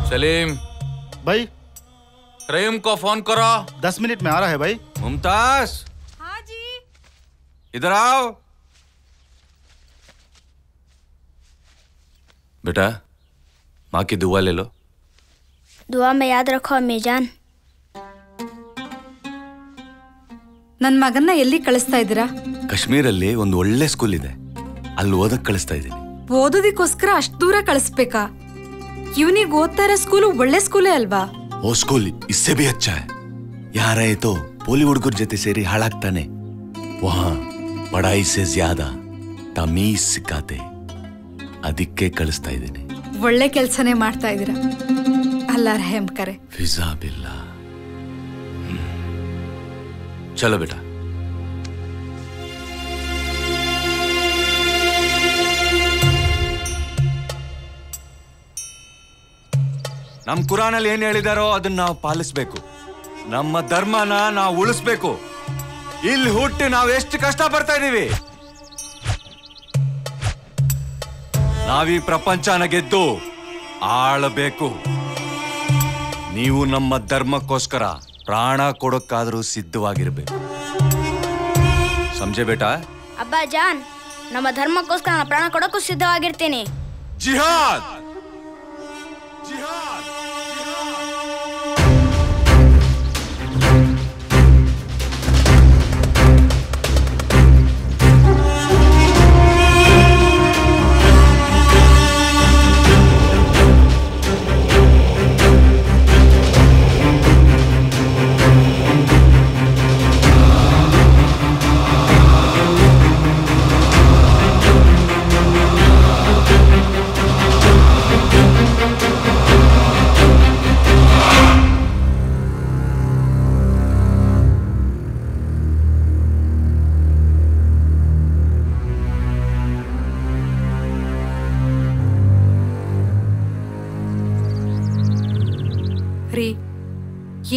सलीम भाई, रहीम को फोन करो. 10 मिनट में आ रहा है भाई. मुमताज, हाँ जी, इधर आओ. बेटा, माँ की दुआ ले लो. दुआ में याद रखो अम्मी जान. ನನ್ ಮಗನ್ನ ಎಲ್ಲಿ ಕಳಿಸ್ತಾ ಇದ್ದೀರಾ? ಕಾಶ್ಮೀರಲ್ಲಿ ಒಂದು ಒಳ್ಳೆ ಸ್ಕೂಲ್ ಇದೆ, ಅಲ್ಲಿ ಓದಕ್ ಕಳಿಸ್ತಾ ಇದ್ದೀನಿ. ಓದೋದಿಕ್ಕೋಸ್ಕರ ಅಷ್ಟು ದೂರ ಕಳಿಸ್ಬೇಕಾ? ಇವನಿಗೆ ಓದ್ತಾ ಇರೋ ಸ್ಕೂಲು ಒಳ್ಳೆ ಸ್ಕೂಲೇ ಅಲ್ವಾ? ಓ ಸ್ಕೂಲ್ ಇಸ್ಸೆ ಭಿ ಅಚ್ಚಾ ಹೈ. ಯಾರ ಆಯ್ತೋ ಪೋಲಿ ಹುಡುಗರ ಜೊತೆ ಸೇರಿ ಹಾಳಾಗ್ತಾನೆ. ವಹಾ ಪಢಾಯಿ ಸೆ ಜ್ಯಾದಾ ತಮೀಜ್ ಸಿಕ್ಕಾತೆ. ಅದಕ್ಕೆ ಕಳಿಸ್ತಾ ಇದ್ದೀನಿ. ಒಳ್ಳೆ ಕೆಲ್ಸನೇ ಮಾಡ್ತಾ ಇದ್ದೀರಾ. ಅಲ್ಲಾ ರಹಮ್ ಕರೆ. ಫಿಜಾ ಬಿಲ್ಲಾ. ಚಲೋ ಬೇಟಾ. ನಮ್ ಕುರಾನಲ್ಲಿ ಏನ್ ಹೇಳಿದಾರೋ ಅದನ್ನ ನಾವು ಪಾಲಿಸ್ಬೇಕು. ನಮ್ಮ ಧರ್ಮನ ನಾವು ಉಳಿಸ್ಬೇಕು. ಇಲ್ಲಿ ಹುಟ್ಟಿ ನಾವು ಎಷ್ಟು ಕಷ್ಟ ಪಡ್ತಾ ಇದೀವಿ. ನಾವೀ ಪ್ರಪಂಚನ ಗೆದ್ದು ಆಳಬೇಕು. ನೀವು ನಮ್ಮ ಧರ್ಮಕ್ಕೋಸ್ಕರ ಪ್ರಾಣ ಕೊಡೋಕ್ಕಾದ್ರೂ ಸಿದ್ಧವಾಗಿರ್ಬೇಕು. ಸಮझे ಬೇಟಾ? ಅಬ್ಬಾ ಜಾನ್, ನಮ್ಮ ಧರ್ಮಕ್ಕೋಸ್ಕರ ನಾನು ಪ್ರಾಣ ಕೊಡೋಕ್ಕೂ ಸಿದ್ಧವಾಗಿರ್ತೀನಿ. ಜಿಹಾದ್.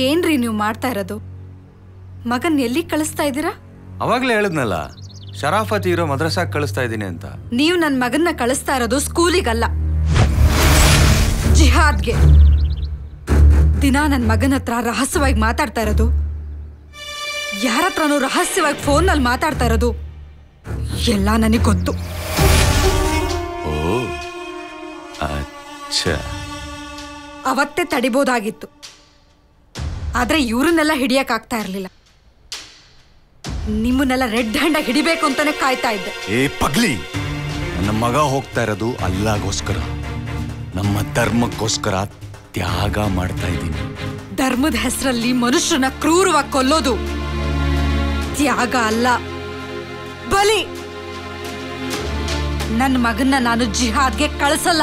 ಏನ್ರಿ ನೀವು ಮಾಡ್ತಾ ಇರೋದು? ಮಗನ್ ಎಲ್ಲಿ ಕಳಿಸ್ತಾ ಇದ್ದೀರಾ? ಅವಾಗ್ಲೇ ಹೇಳಿದ್ನಲ್ಲ, ಶರಾಫತ್ ಇರೋ ಮದ್ರಸಾಕ್ ಕಳಿಸ್ತಾ ಇದ್ದೀನಿ ಅಂತ. ನೀವು ನನ್ನ ಮಗನ್ನ ಕಳಿಸ್ತಾ ಇರೋದು ಸ್ಕೂಲಿಗಲ್ಲ, ಜಿಹಾದ್ಗೆ. ದಿನ ನನ್ನ ಮಗನ ಹತ್ರ ರಹಸ್ಯವಾಗಿ ಮಾತಾಡ್ತಾ ಇರೋದು, ಯಾರ ಹತ್ರನೂ ರಹಸ್ಯವಾಗಿ ಫೋನಲ್ಲಿ ಮಾತಾಡ್ತಾ ಇರೋದು ಎಲ್ಲ ನನಗೆ ಗೊತ್ತು. ಓ ಅಚ್ಚಾ. ಅವತ್ತೇ ತಡಿಬೋದಾಗಿತ್ತು, ಆದ್ರೆ ಇವ್ರನ್ನೆಲ್ಲ ಹಿಡಿಯಕ್ ಆಗ್ತಾ ಇರ್ಲಿಲ್ಲ. ನಿಮ್ಮನ್ನೆಲ್ಲ ರೆಡ್ ಹ್ಯಾಂಡ್ ಹಿಡಿಬೇಕು ಅಂತಾನೆ ಕಾಯ್ತಾ ಇದ್ದೆ. ಏ ಪಗ್ಲಿ, ನನ್ನ ಮಗ ಹೋಗ್ತಾ ಇರೋದು ಅಲ್ಲಾಗೋಸ್ಕರ, ನಮ್ಮ ಧರ್ಮಕ್ಕೋಸ್ಕರ ತ್ಯಾಗ ಮಾಡ್ತಾ ಇದ್ದೀನಿ. ಧರ್ಮದ ಹೆಸರಲ್ಲಿ ಮನುಷ್ಯನ ಕ್ರೂರವಾಗಿ ಕೊಲ್ಲೋದು ತ್ಯಾಗ ಅಲ್ಲ, ಬಲಿ. ನನ್ನ ಮಗನ್ನ ನಾನು ಜಿಹಾದ್ಗೆ ಕಳಿಸಲ್ಲ.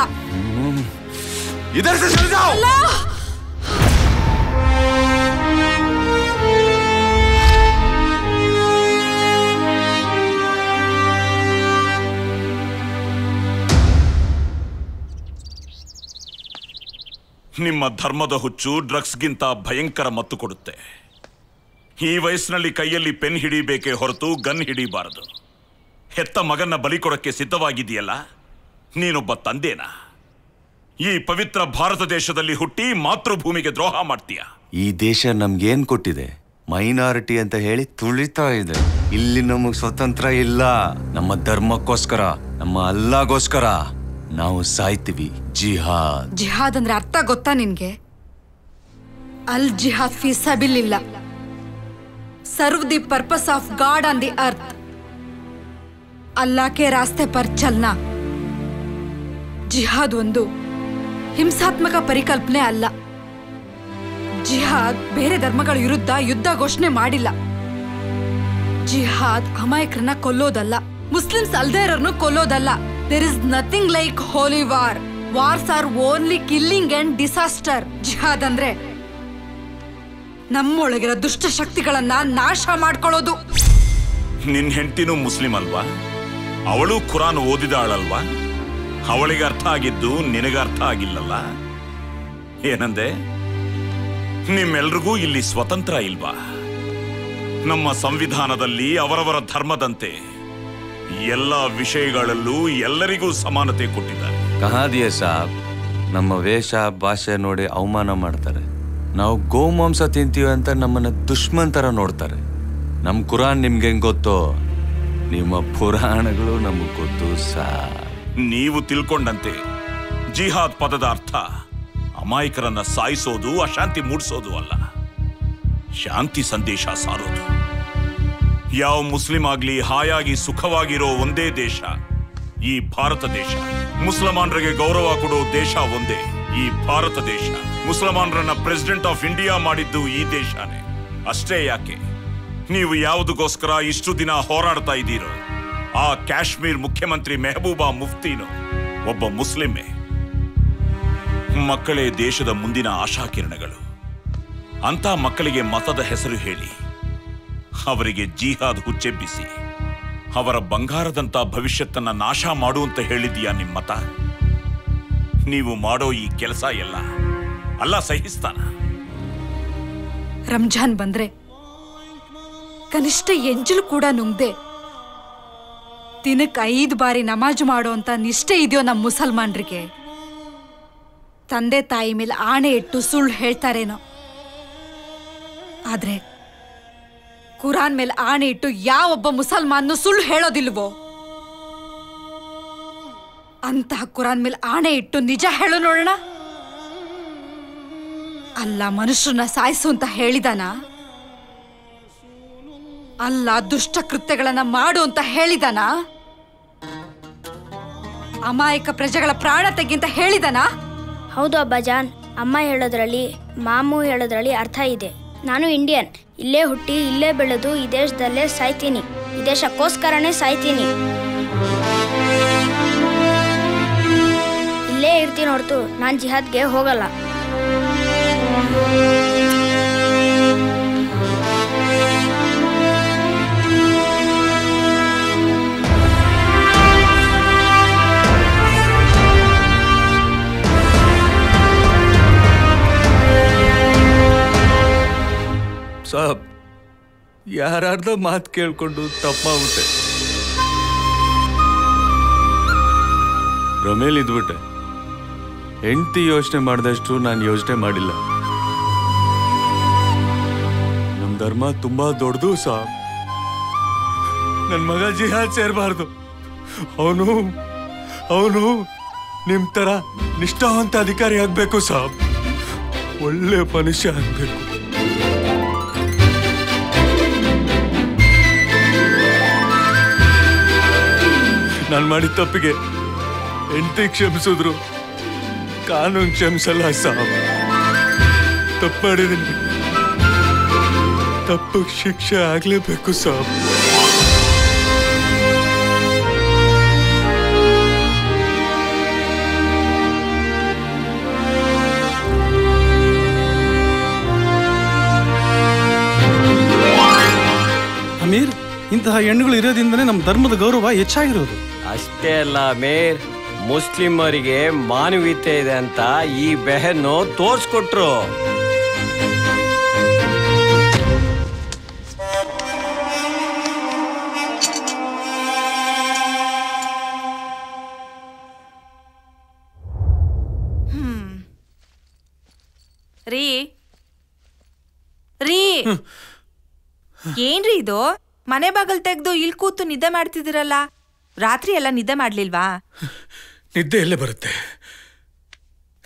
ನಿಮ್ಮ ಧರ್ಮದ ಹುಚ್ಚು ಡ್ರಗ್ಸ್ಗಿಂತ ಭಯಂಕರ ಮತ್ತು ಕೊಡುತ್ತೆ. ಈ ವಯಸ್ಸಿನಲ್ಲಿ ಕೈಯಲ್ಲಿ ಪೆನ್ ಹಿಡಿಬೇಕೇ ಹೊರತು ಗನ್ ಹಿಡಿಬಾರದು. ಹೆತ್ತ ಮಗನ್ನ ಬಲಿ ಕೊಡಕ್ಕೆ ಸಿದ್ಧವಾಗಿದೆಯಲ್ಲ, ನೀನೊಬ್ಬ ತಂದೆನಾ? ಈ ಪವಿತ್ರ ಭಾರತ ದೇಶದಲ್ಲಿ ಹುಟ್ಟಿ ಮಾತೃಭೂಮಿಗೆ ದ್ರೋಹ ಮಾಡ್ತೀಯ. ಈ ದೇಶ ನಮ್ಗೇನ್ ಕೊಟ್ಟಿದೆ? ಮೈನಾರಿಟಿ ಅಂತ ಹೇಳಿ ತುಳಿತಾ ಇದೆ. ಇಲ್ಲಿ ನಮಗ್ ಸ್ವತಂತ್ರ ಇಲ್ಲ. ನಮ್ಮ ಧರ್ಮಕ್ಕೋಸ್ಕರ, ನಮ್ಮ ಅಲ್ಲಾಗೋಸ್ಕರ ನಾವು ಸಾಯ್ತೀವಿ. ಜಿಹಾದ್. ಜಿಹಾದ್ ಅಂದ್ರೆ ಅರ್ಥ ಗೊತ್ತಾ ನಿನ್ಗೆ? ಅಲ್ ಜಿಹಾದ್ ಫೀ ಸಬಿಲ್ ಇಲ್ಲ, serve the purpose of God on the earth. Allah ಕೆ ರಾಸ್ತೆ ಪರ್ ಚಲ್ನಾ. ಜಿಹಾದ್ ಒಂದು ಹಿಂಸಾತ್ಮಕ ಪರಿಕಲ್ಪನೆ ಅಲ್ಲ. ಜಿಹಾದ್ ಬೇರೆ ಧರ್ಮಗಳ ವಿರುದ್ಧ ಯುದ್ಧ ಘೋಷಣೆ ಮಾಡಿಲ್ಲ. ಜಿಹಾದ್ ಅಮಾಯಕರನ್ನ ಕೊಲ್ಲೋದಲ್ಲ, ಮುಸ್ಲಿಮ್ಸ್ ಅಲ್ದೇ ಇರೋರ್ನು ಕೊಲ್ಲೋದಲ್ಲ. There is nothing like holy war. Wars are only killing and disaster. ಜಿಹಾದ್ ಅಂದ್ರೆ ನಮ್ಮೊಳಗಿರೋ ದುಷ್ಟ ಶಕ್ತಿಗಳನ್ನ ನಾಶ ಮಾಡ್ಕೊಳ್ಳೋದು. ನಿನ್ ಹೆಂಡತಿನೂ ಮುಸ್ಲಿಂ ಅಲ್ವಾ? ಅವಳು ಕುರಾನ್ ಓದಿದಾಳಲ್ವಾ? ಅವಳಿಗೆ ಅರ್ಥ ಆಗಿದ್ದು ನಿನಗೆ ಅರ್ಥ ಆಗಿಲ್ಲಲ್ಲ? ಏನಂದೆ? ನಿಮ್ಮೆಲ್ರಿಗೂ ಇಲ್ಲಿ ಸ್ವತಂತ್ರ ಇಲ್ವಾ? ನಮ್ಮ ಸಂವಿಧಾನದಲ್ಲಿ ಅವರವರ ಧರ್ಮದಂತೆ ಎಲ್ಲ ವಿಷಯಗಳಲ್ಲೂ ಎಲ್ಲರಿಗೂ ಸಮಾನತೆ ಕೊಟ್ಟಿದ್ದಾರೆ. ಕಹಾದಿಯ ಸಾಬ್, ನಮ್ಮ ವೇಷ ಭಾಷೆ ನೋಡಿ ಅವಮಾನ ಮಾಡ್ತಾರೆ. ನಾವು ಗೋಮಾಂಸ ತಿಂತೀವಿ ಅಂತ ನಮ್ಮನ್ನ ದುಶ್ಮನ್ ತರ ನೋಡ್ತಾರೆ. ನಮ್ ಕುರಾನ್ ನಿಮ್ಗೆ ಹೆಂಗ್ ಗೊತ್ತೋ, ನಿಮ್ಮ ಪುರಾಣಗಳು ನಮಗ್ ಗೊತ್ತು ಸಾಬ್. ನೀವು ತಿಳ್ಕೊಂಡಂತೆ ಜಿಹಾದ್ ಪದದ ಅರ್ಥ ಅಮಾಯಕರನ್ನ ಸಾಯಿಸೋದು, ಅಶಾಂತಿ ಮೂಡಿಸೋದು ಅಲ್ಲ, ಶಾಂತಿ ಸಂದೇಶ ಸಾರೋದು. ಯಾವ ಮುಸ್ಲಿಂ ಆಗ್ಲಿ ಹಾಯಾಗಿ ಸುಖವಾಗಿರೋ ಒಂದೇ ದೇಶ ಈ ಭಾರತ ದೇಶ. ಮುಸಲ್ಮಾನರಿಗೆ ಗೌರವ ಕೊಡೋ ದೇಶ ಒಂದೇ ಈ ಭಾರತ ದೇಶ. ಮುಸಲ್ಮಾನರನ್ನ ಪ್ರೆಸಿಡೆಂಟ್ ಆಫ್ ಇಂಡಿಯಾ ಮಾಡಿದ್ದು ಈ ದೇಶನೇ. ಅಷ್ಟೇ ಯಾಕೆ, ನೀವು ಯಾವುದಕ್ಕೋಸ್ಕರ ಇಷ್ಟು ದಿನ ಹೋರಾಡ್ತಾ ಇದ್ದೀರೋ ಆ ಕಾಶ್ಮೀರ್ ಮುಖ್ಯಮಂತ್ರಿ ಮೆಹಬೂಬಾ ಮುಫ್ತಿನು ಒಬ್ಬ ಮುಸ್ಲಿಮೇ. ಮಕ್ಕಳೇ ದೇಶದ ಮುಂದಿನ ಆಶಾಕಿರಣಗಳು. ಅಂತ ಮಕ್ಕಳಿಗೆ ಮತದ ಹೆಸರು ಹೇಳಿ ಅವರಿಗೆ ಜಿಹಾದ್ ಹುಚ್ಚೆಬ್ಬಿಸಿ ಅವರ ಬಂಗಾರದಂತ ಭವಿಷ್ಯತ್ತನ್ನ ನಾಶ ಮಾಡುವಂತ ಹೇಳಿದೀಯಾ ನಿಮ್ಮ ಮತ? ನೀವು ಮಾಡೋ ಈ ಕೆಲಸ ಎಲ್ಲ ಅಲ್ಲ ಸಹಿಸ್ತಾನ? ರಂಜಾನ್ ಬಂದ್ರೆ ಕನಿಷ್ಠ ಎಂಜಲು ಕೂಡ ನುಂಗ್ದೆ ದಿನಕ್ಕೆ 5 ಬಾರಿ ನಮಾಜ್ ಮಾಡೋ ಅಂತ ನಿಷ್ಠೆ ಇದೆಯೋ ನಮ್ಮ ಮುಸಲ್ಮಾನ್ರಿಗೆ? ತಂದೆ ತಾಯಿ ಮೇಲೆ ಆಣೆ ಇಟ್ಟು ಸುಳ್ಳು ಹೇಳ್ತಾರೇನೋ, ಆದ್ರೆ ಕುರಾನ್ ಮೇಲೆ ಆಣೆ ಇಟ್ಟು ಯಾವೊಬ್ಬ ಮುಸಲ್ಮಾನ್ ಸುಳ್ಳು ಹೇಳೋದಿಲ್ವೋ? ಅಂತಹ ಕುರಾನ್ ಮೇಲೆ ಆಣೆ ಇಟ್ಟು ನಿಜ ಹೇಳೋ ನೋಡೋಣ. ಅಲ್ಲ ಮನುಷ್ಯರನ್ನ ಸಾಯಿಸು ಅಂತ ಹೇಳಿದಾನ? ಅಲ್ಲ ದುಷ್ಟ ಕೃತ್ಯಗಳನ್ನ ಮಾಡು ಅಂತ ಹೇಳಿದಾನ? ಅಮಾಯಕ ಪ್ರಜೆಗಳ ಪ್ರಾಣ ತೆಗಿಂತ ಹೇಳಿದಾನ? ಹೌದು ಅಬ್ಬಾಜಾನ್, ಅಮ್ಮ ಹೇಳೋದ್ರಲ್ಲಿ ಮಾಮು ಹೇಳೋದ್ರಲ್ಲಿ ಅರ್ಥ ಇದೆ. ನಾನು ಇಂಡಿಯನ್, ಇಲ್ಲೇ ಹುಟ್ಟಿ ಇಲ್ಲೇ ಬೆಳೆದು ಈ ದೇಶದಲ್ಲೇ ಸಾಯ್ತೀನಿ. ಈ ದೇಶಕ್ಕೋಸ್ಕರನೇ ಸಾಯ್ತೀನಿ. ಇಲ್ಲೇ ಇರ್ತೀನಿ ಹೊರತು ನಾನು ಜಿಹಾದ್ಗೆ ಹೋಗಲ್ಲ. ಸಾಬ್ ಯಾರ್ದ ಮಾತು ಕೇಳ್ಕೊಂಡು ತಪ್ಪಾಗ್ಬಿಟ್ಟೆ. ರಮೇಲ್ ಇದ್ಬಿಟ್ಟೆ. ಹೆಂಡತಿ ಯೋಚನೆ ಮಾಡಿದಷ್ಟು ನಾನು ಯೋಚನೆ ಮಾಡಿಲ್ಲ. ನಮ್ ಧರ್ಮ ತುಂಬಾ ದೊಡ್ಡದು ಸಾಬ್. ನನ್ನ ಮಗ ಜಿಹಾದ್ ಸೇರಬಾರ್ದು. ಅವನು ನಿಮ್ ತರ ನಿಷ್ಠಾವಂತ ಅಧಿಕಾರಿ ಆಗ್ಬೇಕು ಸಾಬ್. ಒಳ್ಳೆ ಮನುಷ್ಯ ಆಗ್ಬೇಕು. ನಾನು ಮಾಡಿದ ತಪ್ಪಿಗೆ ಹೆಂಡತಿ ಕ್ಷಮಿಸಿದ್ರು ಕಾನೂನು ಕ್ಷಮಿಸಲ್ಲ ಸಾಬ್. ತಪ್ಪು ಮಾಡಿದ್ದೀನಿ, ತಪ್ಪು ಶಿಕ್ಷೆ ಆಗ್ಲೇಬೇಕು ಸಾಬ್. ಅಮೀರ್, ಇಂತಹ ಹೆಣ್ಣುಗಳು ಇರೋದ್ರಿಂದನೇ ನಮ್ಮ ಧರ್ಮದ ಗೌರವ ಹೆಚ್ಚಾಗಿರೋದು. ಅಷ್ಟೇ ಅಲ್ಲ ಅಮೀರ್, ಮುಸ್ಲಿಮರಿಗೆ ಮಾನವೀಯತೆ ಇದೆ ಅಂತ ಈ ಬೆಹನ್ನು ತೋರ್ಸ್ಕೊಟ್ರು. ರೀ ಏನ್ರಿ ಇದು? ಮನೆ ಬಾಗಲ್ ತೆಗ್ದು ಇಲ್ಲಿ ಕೂತು ನಿದ್ದೆ ಮಾಡ್ತಿದ್ದೀರಲ್ಲ, ರಾತ್ರಿ ಎಲ್ಲ ನಿದ್ದೆ ಮಾಡ್ಲಿಲ್ವಾ? ನಿದ್ದೆ ಎಲ್ಲೇ ಬರುತ್ತೆ?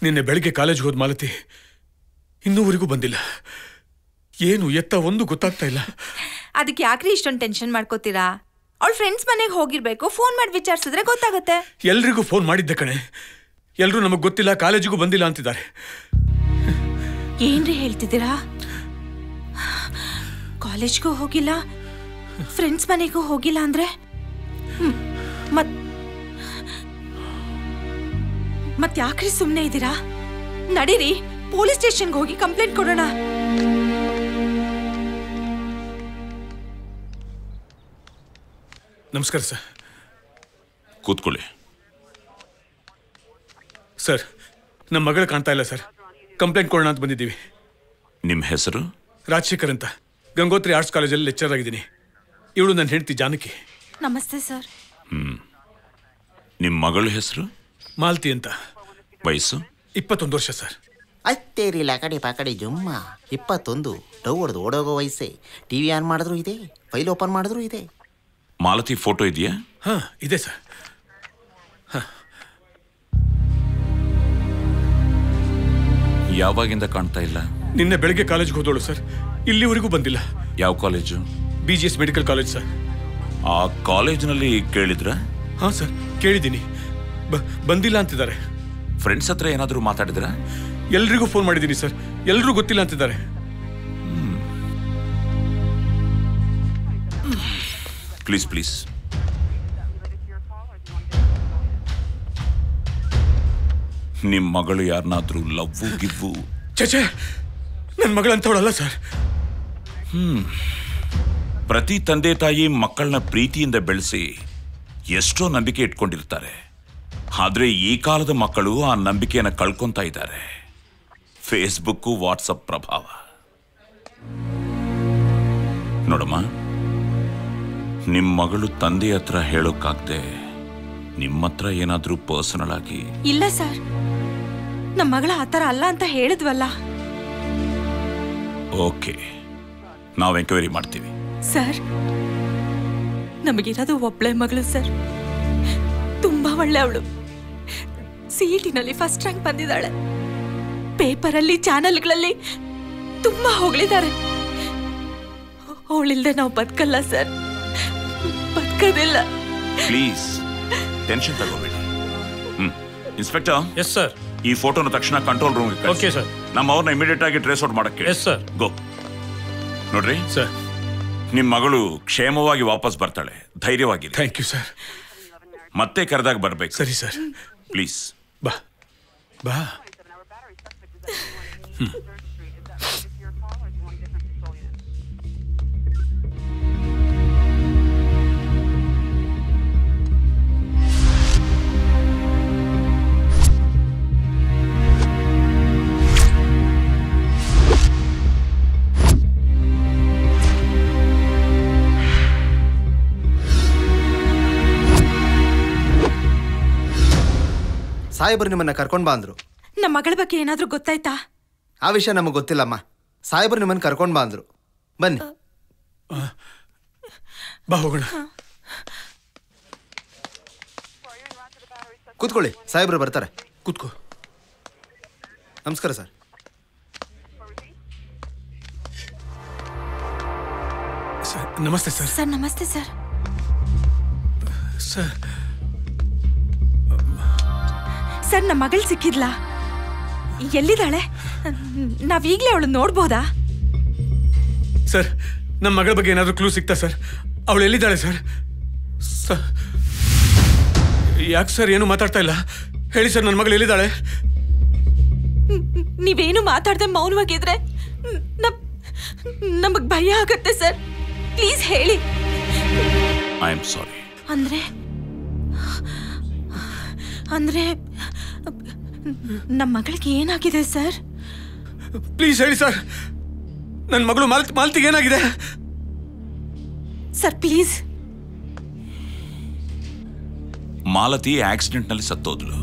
ನಿನ್ನೆ ಬೆಳಿಗ್ಗೆ ಕಾಲೇಜ್ಗೆ ಹೋದ್ ಮಾಲತಿ ಇನ್ನೂವರೆಗೂ ಬಂದಿಲ್ಲ. ಏನು ಎತ್ತ ಒಂದು ಗೊತ್ತಾಗ್ತಾ ಇಲ್ಲ. ಅದಕ್ಕೆ ಯಾಕ್ರಿ ಇಷ್ಟೊಂದು ಟೆನ್ಷನ್ ಮಾಡ್ಕೋತೀರಾ? ಅವಳ ಫ್ರೆಂಡ್ಸ್ ಮನೆಗೆ ಹೋಗಿರ್ಬೇಕು, ಫೋನ್ ಮಾಡಿ ವಿಚಾರಿಸಿದ್ರೆ ಗೊತ್ತಾಗತ್ತೆ. ಎಲ್ರಿಗೂ ಫೋನ್ ಮಾಡಿದ್ದೆ ಕಣೆ. ಎಲ್ರೂ ನಮಗ್ ಗೊತ್ತಿಲ್ಲ, ಕಾಲೇಜಿಗೂ ಬಂದಿಲ್ಲ ಅಂತಿದ್ದಾರೆ. ಏನ್ರಿ ಹೇಳ್ತಿದ್ದೀರಾ? ಕಾಲೇಜ್ಗೂ ಹೋಗಿಲ್ಲ, ಫ್ರೆಂಡ್ಸ್ ಮನೆಗೂ ಹೋಗಿಲ್ಲ ಅಂದ್ರೆ ಮತ್ ಯಾಕ್ರಿ ಸುಮ್ನೆ ಇದ್ದೀರಾ? ನಡೀರಿ, ಪೊಲೀಸ್ ಸ್ಟೇಷನ್ಗೆ ಹೋಗಿ ಕಂಪ್ಲೇಂಟ್ ಕೊಡೋಣ. ನಮಸ್ಕಾರ ಸರ್. ಕೂತ್ಕೊಳ್ಳಿ. ಸರ್, ನಮ್ಮ ಮಗಳು ಕಾಣ್ತಾ ಇಲ್ಲ ಸರ್. ಕಂಪ್ಲೇಂಟ್ ಕೊಡೋಣ ಅಂತ ಬಂದಿದ್ದೀವಿ. ನಿಮ್ಮ ಹೆಸರು? ರಾಜಶೇಖರ್ ಅಂತ, ಗಂಗೋತ್ರಿ ಆರ್ಟ್ಸ್ ಕಾಲೇಜಲ್ಲಿ ಲೆಕ್ಚರ್ ಆಗಿದ್ದೀನಿ. ಇವಳು ನನ್ನ ಹೆಂಡತಿ ಜಾನಕಿ. ನಮಸ್ತೆ ಸರ್. ನಿಮ್ಮ ಮಗಳ ಹೆಸರು? ಮಾಲ್ತಿ ಅಂತ. ವಯಸ್ಸು? 21 ವರ್ಷ ಸರ್. ಅತ್ತೇರಿಲ್ಲ ಕಡೆ ಪಾಕಡೆ ಜುಮ್ಮ 21. ಡವ್ ಹೊಡೆದು ಓಡೋಗೋ ವಯಸ್ಸೆ. ಟಿವಿ ಆನ್ ಮಾಡಿದ್ರು ಇದೆ, ಫೈಲ್ ಓಪನ್ ಮಾಡಿದ್ರು ಇದೆ. ಮಾಲತಿ ಫೋಟೋ ಇದೆಯಾ? ಹಾ, ಇದೆ ಸರ್. ಯಾವಾಗಿಂದ ಕಾಣ್ತಾ ಇಲ್ಲ? ನಿನ್ನೆ ಬೆಳಗ್ಗೆ ಕಾಲೇಜ್ಗೆ ಹೋದೋಳು ಸರ್, ಇಲ್ಲಿವರೆಗೂ ಬಂದಿಲ್ಲ. ಯಾವ college? BGS medical college sir. ಆ ಕಾಲೇಜಿನಲ್ಲಿ ಕೇಳಿದ್ರ? ಹಾ ಸರ್, ಕೇಳಿದ್ದೀನಿ. ಬಂದಿಲ್ಲ ಅಂತಿದ್ದಾರೆ. ಫ್ರೆಂಡ್ಸ್ ಹತ್ರ ಏನಾದರೂ ಮಾತಾಡಿದ್ರ? ಎಲ್ರಿಗೂ ಫೋನ್ ಮಾಡಿದ್ದೀನಿ ಸರ್, ಎಲ್ರೂ ಗೊತ್ತಿಲ್ಲ ಅಂತಿದ್ದಾರೆ. Please please. ನಿಮ್ ಮಗಳು ಯಾರನ್ನಾದ್ರೂ ಲವ್ವು ಗಿವ್ವು? ಚಚೆ, ನನ್ನ ಮಗಳಂತವಳಲ್ಲ ಸರ್. ಪ್ರತಿ ತಂದೆ ತಾಯಿ ಮಕ್ಕಳನ್ನ ಪ್ರೀತಿಯಿಂದ ಬೆಳೆಸಿ ಎಷ್ಟೋ ನಂಬಿಕೆ ಇಟ್ಕೊಂಡಿರ್ತಾರೆ. ಆದ್ರೆ ಈ ಕಾಲದ ಮಕ್ಕಳು ಆ ನಂಬಿಕೆಯನ್ನು ಕಳ್ಕೊಂತಾ ಇದ್ದಾರೆ. ಫೇಸ್ಬುಕ್, ವಾಟ್ಸಪ್ ಪ್ರಭಾವ. ನೋಡಮ್ಮ, ನಿಮ್ಮ ಮಗಳು ತಂದೆ ಹತ್ರ ಹೇಳೋಕ್ಕಾಗ್ದೆ ನಿಮ್ಮ ಹತ್ರ ಏನಾದ್ರೂ ಪರ್ಸನಲ್ ಆಗಿ? ಇಲ್ಲ ಸರ್, ನಮ್ಮ ಮಗಳ ಆತರ ಅಲ್ಲ ಅಂತ ಹೇಳಿದ್ವಲ್ಲ. ಓಕೆ, ನಾವು ಎಂಕ್ವೈರಿ ಮಾಡ್ತೀವಿ. ಸರ್, ನಮಗಿರೋದು ಒಬ್ಳೆ ಮಗಳು ಸರ್. ತುಂಬಾ ಒಳ್ಳೆ ಅವಳು. CETನಲ್ಲಿ ಫಸ್ಟ್ ರ್ಯಾಂಕ್ ಬಂದಿದ್ದಾಳೆ. ಪೇಪರಲ್ಲಿ, ಚಾನೆಲ್ಗಳಲ್ಲಿ ತುಂಬಾ ಹೊಗಳಿದ್ದಾರೆ. ಅವಳಿಲ್ದೆ ನಾವು ಬದುಕಲ್ಲ ಸರ್, ಬದುಕೋದಿಲ್ಲ. ಪ್ಲೀಸ್ ಟೆನ್ಷನ್ ತಗೋಬೇಡಿ. ಇನ್ಸ್ಪೆಕ್ಟರ್. Yes sir. ಈ ಫೋಟೋನ ತಕ್ಷಣ ಕಂಟ್ರೋಲ್ ರೂಮ್ಗೆ ಕಳಿಸಿ. Okay sir. ನಮ್ಮ ಅವ್ರನ್ನ ಇಮಿಡಿಯೇಟ್ ಆಗಿ ಟ್ರೇಸ್ ಔಟ್ ಮಾಡಕ್ಕೆ. Yes sir. ಗೋ. ನೋಡ್ರಿ ಸರ್, ನಿಮ್ಮ ಮಗಳು ಕ್ಷೇಮವಾಗಿ ವಾಪಸ್ ಬರ್ತಾಳೆ, ಧೈರ್ಯವಾಗಿ. Thank you sir. ಮತ್ತೆ ಕರೆದಾಗ ಬರ್ಬೇಕು. ಸರಿ ಸರ್. ಪ್ಲೀಸ್ ಬಾ ಬಾ. ಸಾಹೇಬರು ನಿಮ್ಮನ್ನ ಕರ್ಕೊಂಡ್ ಬಾ ಅಂದ್ರು. ನಮ್ಮ ಮಗಳ ಬಗ್ಗೆ ಏನಾದ್ರೂ ಗೊತ್ತಾಯ್ತಾ? ಆ ವಿಷಯ ನಮಗೆ ಗೊತ್ತಿಲ್ಲಮ್ಮ. ಸಾಹೇಬರು ನಿಮ್ಮನ್ನ ಕರ್ಕೊಂಡ್ ಬಾ ಅಂದ್ರು. ಬನ್ನಿ ಬಾ ಹೋಗೋಣ. ಕೂತ್ಕೊಳ್ಳಿ, ಸಾಹೇಬರು ಬರ್ತಾರೆ. ಕೂತ್ಕೋ. ನಮಸ್ಕಾರ ಸರ್. ನಮಸ್ತೆ ಸರ್. ಸರ್ ನಮಸ್ತೆ ಸರ್. ಸರ್ ಸರ್ ನಮ್ಮ ಮಗಳು ಸಿಕ್ಕಿದ್ಲಾ? ಎಲ್ಲಿದ್ದಾಳೆ? ನಾವೀಗ್ಲೇ ಅವಳು ನೋಡ್ಬೋದಾ? ಸರ್ ನಮ್ಮ ಮಗಳ ಬಗ್ಗೆ ಏನಾದರೂ ಕ್ಲೂ ಸಿಗ್ತಾ ಸರ್? ಅವಳು ಎಲ್ಲಿದ್ದಾಳೆ ಸರ್? ಯಾಕೆ ಸರ್ ಏನು ಮಾತಾಡ್ತಾ ಇಲ್ಲ? ಹೇಳಿ ಸರ್, ನನ್ನ ಮಗಳು ಎಲ್ಲಿದ್ದಾಳೆ? ನೀವೇನು ಮಾತಾಡದೆ ಮೌನವಾಗಿದ್ರೆ ನಮಗ್ ಭಯ ಆಗತ್ತೆ ಸರ್. ಪ್ಲೀಸ್ ಹೇಳಿ. ಐ ಆಮ್ ಸಾರಿ. ಅಂದ್ರೆ ನಮ್ಮ ಮಗಳಿಗೆ ಏನಾಗಿದೆ ಸರ್? ಪ್ಲೀಸ್ ಹೇಳಿ ಸರ್, ನನ್ನ ಮಗಳು ಮಾಲ್ತಿಗೆ ಏನಾಗಿದೆ ಸರ್? ಪ್ಲೀಸ್. ಮಾಲತಿ ಆಕ್ಸಿಡೆಂಟ್ ನಲ್ಲಿ ಸತ್ತೋದ್ಲು.